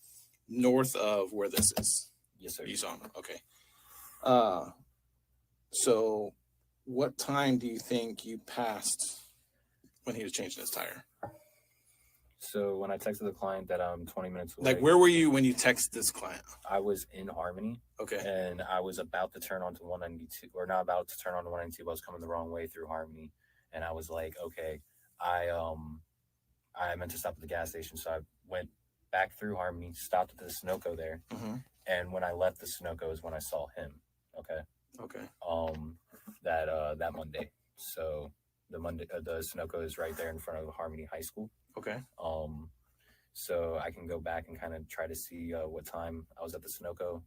north of where this is. Yes, sir. You saw him. Okay. So what time do you think you passed when he was changing his tire? So when I texted the client that I'm 20 minutes away. Like, where were you when you texted this client? I was in Harmony. Okay. And I was about to turn onto 192, or not about to turn onto 192, but I was coming the wrong way through Harmony. And I was like, okay, I meant to stop at the gas station. So I went back through Harmony, stopped at the Sunoco there. And when I left the Sunoco is when I saw him. Okay. Okay. That Monday. So the Sunoco is right there in front of Harmony High School. Okay. So I can go back and kind of try to see what time I was at the Sunoco.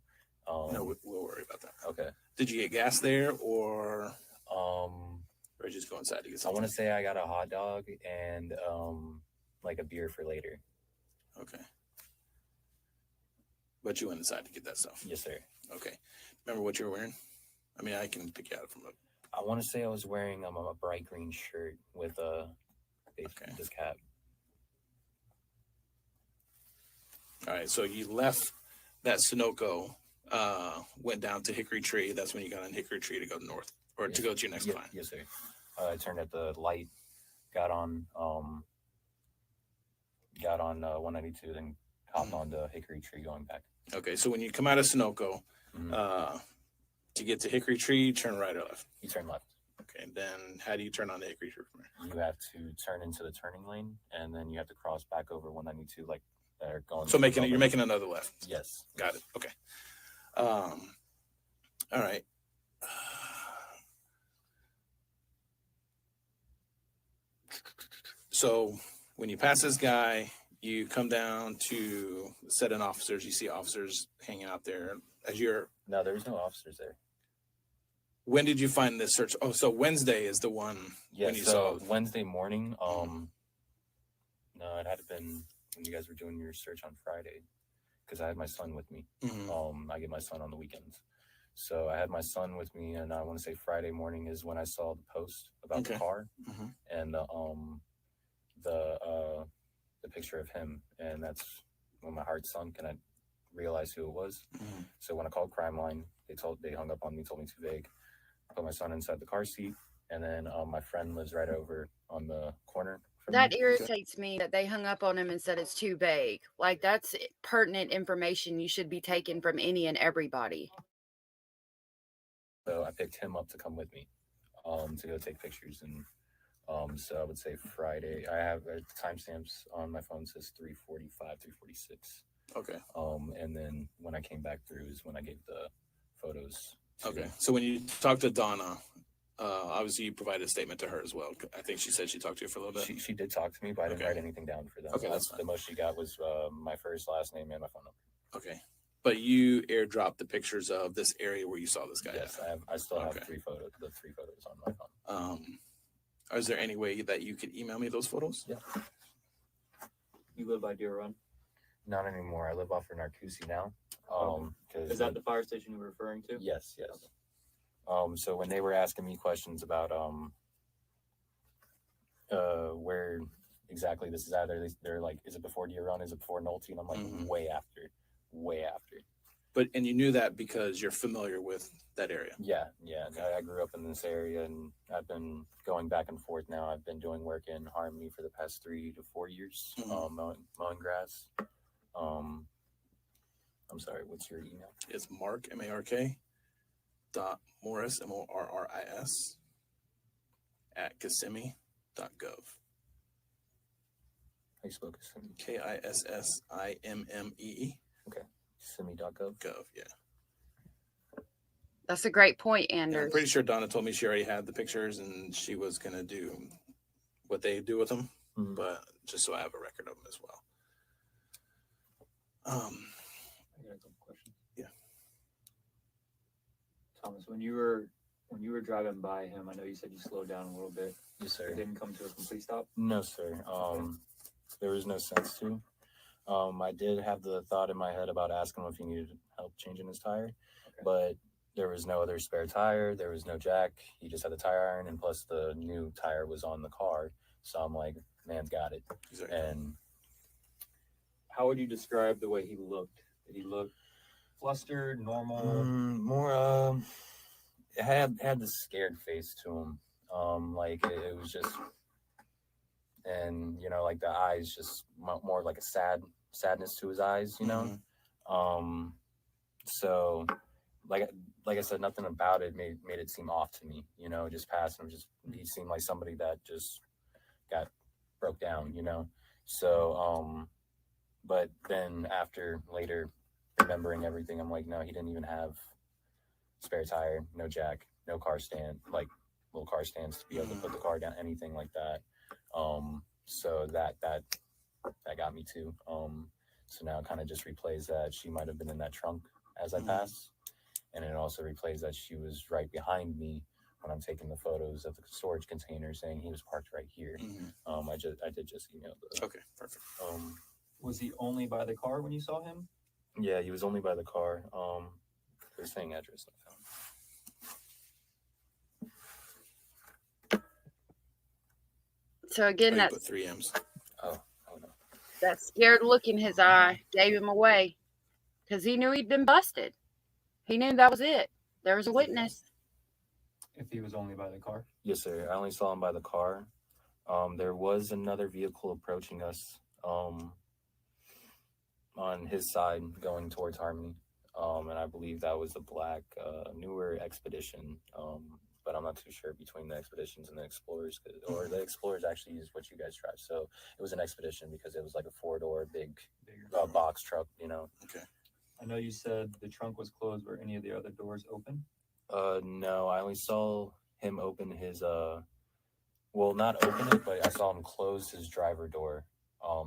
No, we'll worry about that. Okay. Did you get gas there or just go inside to get I something? want to say I got a hot dog and like a beer for later. Okay. But you went inside to get that stuff? Yes, sir. Okay. Remember what you were wearing? I mean, I can pick you out from I want to say I was wearing a bright green shirt with this cap. All right, so you left that Sunoco, went down to Hickory Tree. That's when you got on Hickory Tree to go north or to go to your next client. Yes, sir. I turned at the light, got on 192, then hopped on to Hickory Tree going back. Okay, so when you come out of Sunoco, to get to Hickory Tree, turn right or left? You turn left. Okay, and then how do you turn on to Hickory Tree from there? You have to turn into the turning lane, and then you have to cross back over 192, like they're going. So you're making another left. Yes. Got it. Okay. All right. So when you pass this guy, you come down to the set of officers. You see officers hanging out there as you're. No, there was no officers there. When did you find this search? Oh, so Wednesday is the one when you saw. Wednesday morning. No, it had to been when you guys were doing your search on Friday, because I had my son with me. I get my son on the weekends, so I had my son with me, and I want to say Friday morning is when I saw the post about the car and the picture of him, and that's when my heart sunk and I realized who it was. So when I called Crime Line, they hung up on me, told me too vague. I put my son inside the car seat, and then my friend lives right over on the corner That irritates me that they hung up on him and said it's too vague. Like, that's pertinent information you should be taking from any and everybody. So I picked him up to come with me, to go take pictures. And so I would say Friday. I have timestamps on my phone, says 3:45, 3:46. Okay. And then when I came back through is when I gave the photos. Okay. So when you talked to Donna, obviously you provided a statement to her as well. I think she said she talked to you for a little bit. She did talk to me, but I didn't write anything down for them. Okay, that's fine. The most she got was my first, last name, and my phone number. Okay. But you airdropped the pictures of this area where you saw this guy. Yes, I still have the 3 photos on my phone. Is there any way that you could email me those photos? Yeah. You live by Deer Run? Not anymore. I live off in Narcoossee now. Is that the fire station you were referring to? Yes. So when they were asking me questions about where exactly this is at, they're like, is it before Deer Run? Is it before Nolte? And I'm like, way after. But and you knew that because you're familiar with that area. Yeah. I grew up in this area, and I've been going back and forth now. I've been doing work in Harmony for the past 3 to 4 years, mowing grass. I'm sorry, what's your email? It's Mark, MARK, .Morris, MORRIS, at Kissimmee.gov. I spoke Kissimmee. KISSIMMEE. Okay. Kissimmee.gov. Gov, yeah. That's a great point, And Anders. I'm pretty sure Donna told me she already had the pictures and she was going to do what they do with them, but just so I have a record of them as well. I got a couple questions. Yeah. Thomas, when you were driving by him, I know you said you slowed down a little bit. Yes, sir. It didn't come to a complete stop? No, sir. There was no sense to. I did have the thought in my head about asking him if he needed help changing his tire, but there was no other spare tire. There was no jack. He just had the tire iron, and plus the new tire was on the car. So I'm like, man's got it. Exactly. And how would you describe the way he looked? Did he look flustered, normal? More, it had this scared face to him. Like it was just, and like the eyes, just more like a sadness to his eyes, So, like I said, nothing about it made it seem off to me, just past him. He seemed like somebody that just broke down, So, but then later remembering everything, I'm like, no, he didn't even have spare tire, no jack, no car stand, like little car stands to be able to put the car down, anything like that. So that got me too. So now it kind of just replays that she might have been in that trunk as I passed, and it also replays that she was right behind me when I'm taking the photos of the storage container, saying he was parked right here. I did just email those. Okay, perfect. Was he only by the car when you saw him? Yeah, he was only by the car. The same address I found. So again, Put 3 M's. Oh no. that scared look in his eye gave him away because he knew he'd been busted. He knew that was it. There was a witness. If he was only by the car? Yes, sir. I only saw him by the car. There was another vehicle approaching us on his side going towards Harmony. And I believe that was a black, newer Expedition. But I'm not too sure between the Expeditions and the Explorers, or the Explorers actually use what you guys drive. So it was an Expedition because it was like a 4-door big box truck, Okay. I know you said the trunk was closed. Were any of the other doors open? No, I only saw him open his, not open it, but I saw him close his driver door.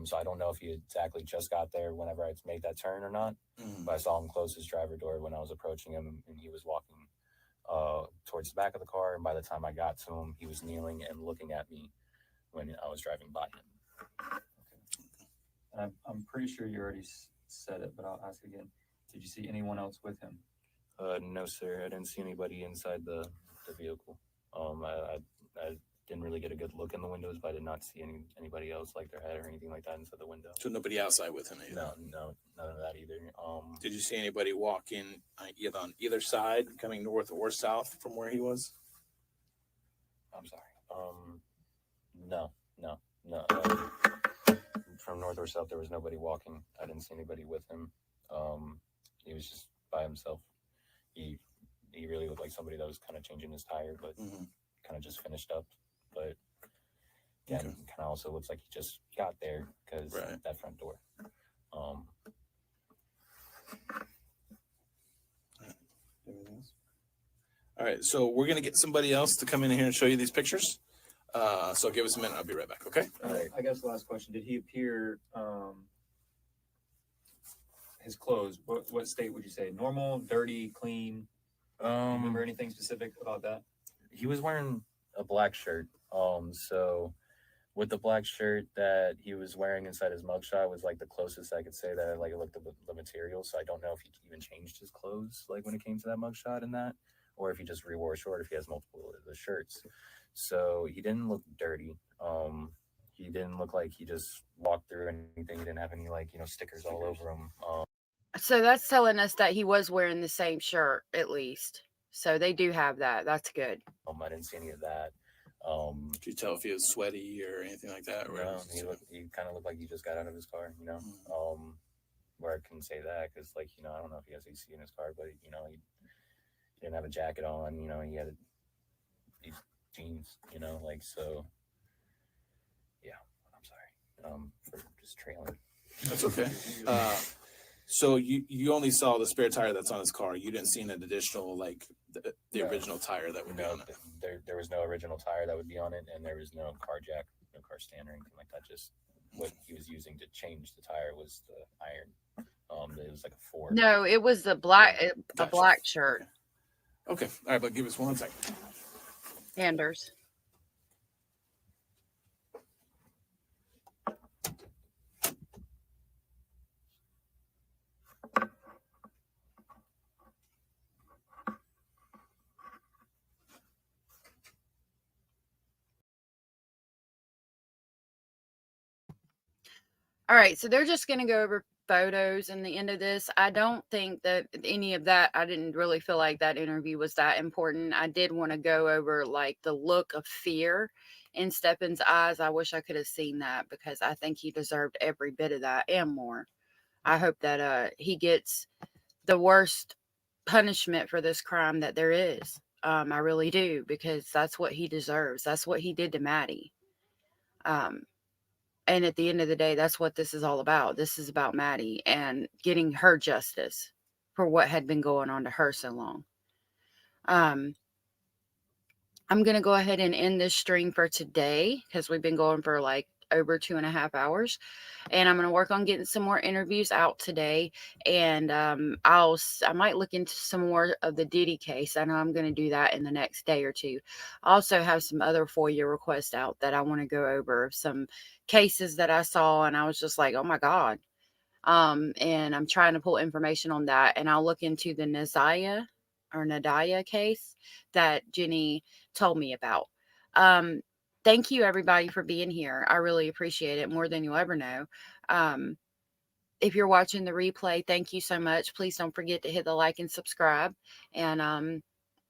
So I don't know if he exactly just got there whenever I made that turn or not, but I saw him close his driver door when I was approaching him, and he was walking towards the back of the car. And by the time I got to him, he was kneeling and looking at me when I was driving by him. And I'm pretty sure you already said it, but I'll ask again. Did you see anyone else with him? No, sir. I didn't see anybody inside the vehicle. I didn't really get a good look in the windows, but I did not see anybody else, like their head or anything like that inside the window. So nobody outside with him either? No, none of that either. Did you see anybody walking either on either side, coming north or south from where he was? I'm sorry. No, no, from north or south, there was nobody walking. I didn't see anybody with him. He was just by himself. He really looked like somebody that was kind of changing his tire, but kind of just finished up. But yeah, kind of also looks like he just got there because that front door. All right, so we're gonna get somebody else to come in here and show you these pictures. So give us a minute. I'll be right back. Okay. All right. I guess the last question: did he appear? His clothes. What state would you say? Normal, dirty, clean? Remember anything specific about that? He was wearing a black shirt. So with the black shirt that he was wearing inside his mugshot was like the closest I could say that I like looked at the material. So I don't know if he even changed his clothes like when it came to that mugshot and that, or if he just rewore a short, if he has multiple of the shirts. So he didn't look dirty. He didn't look like he just walked through anything. He didn't have any like, stickers all over him. So that's telling us that he was wearing the same shirt at least. So they do have that. That's good. I didn't see any of that. Could you tell if he was sweaty or anything like that? No, he kind of looked like he just got out of his car, where I couldn't say that because, like, I don't know if he has AC in his car, but, he didn't have a jacket on, he had these jeans, so, yeah, I'm sorry for just trailing. That's okay. So you only saw the spare tire that's on his car. You didn't see an additional, like, the original tire that would be on it. There was no original tire that would be on it, and there was no car jack, no car stand or anything like that. Just what he was using to change the tire was the iron. It was like a Ford. No, it was the black, a black shirt. Okay. All right, but give us 1 second. Anders. All right, so they're just going to go over photos in the end of this. I don't think that any of that, I didn't really feel like that interview was that important. I did want to go over like the look of fear in Stefan's eyes. I wish I could have seen that because I think he deserved every bit of that and more. I hope that he gets the worst punishment for this crime that there is. I really do, because that's what he deserves. That's what he did to Maddie. And at the end of the day, that's what this is all about. This is about Maddie and getting her justice for what had been going on to her so long. I'm going to go ahead and end this stream for today because we've been going for like over 2.5 hours. And I'm going to work on getting some more interviews out today. And I might look into some more of the Diddy case. I know I'm going to do that in the next day or two. I also have some other FOIA requests out that I want to go over. Some cases that I saw and I was just like, oh my God. And I'm trying to pull information on that. And I'll look into the Nadia case that Jenny told me about. Thank you, everybody, for being here. I really appreciate it more than you'll ever know. If you're watching the replay, thank you so much. Please don't forget to hit the like and subscribe. And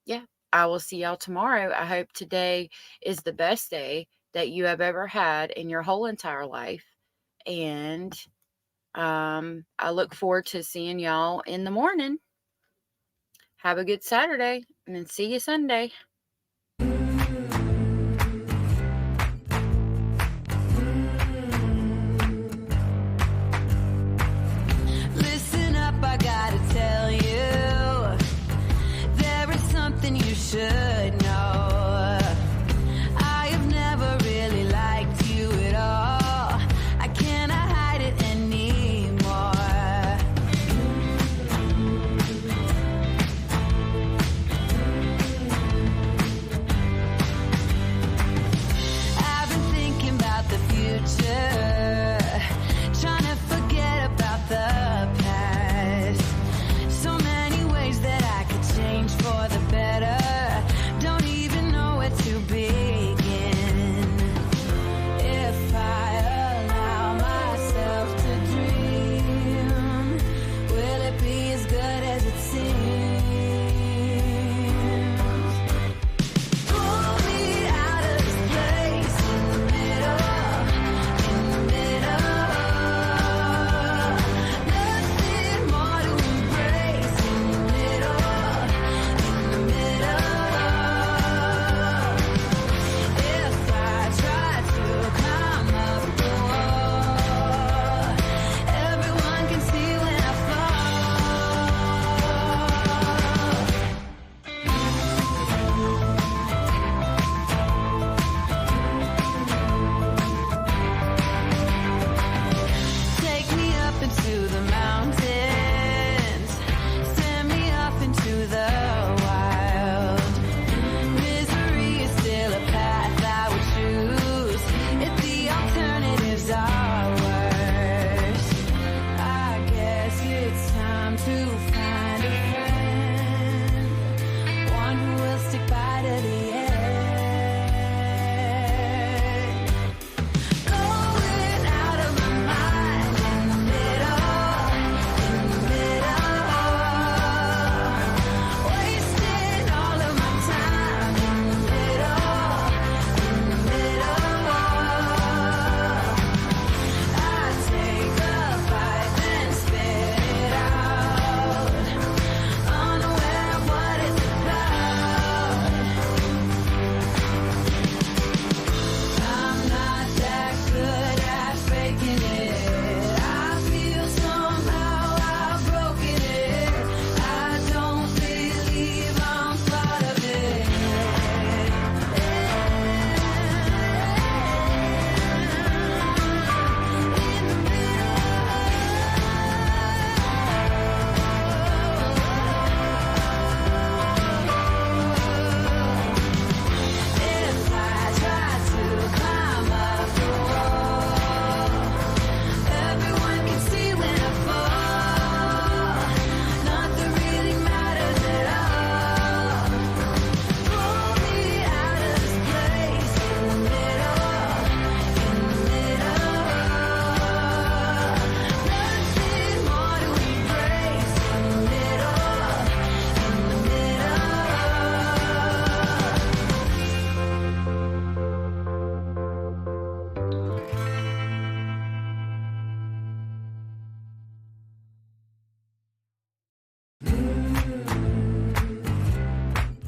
yeah, I will see y'all tomorrow. I hope today is the best day that you have ever had in your whole entire life. And I look forward to seeing y'all in the morning. Have a good Saturday, and then see you Sunday. I gotta tell you, there is something you should know. I have never really liked you at all. I cannot hide it anymore. true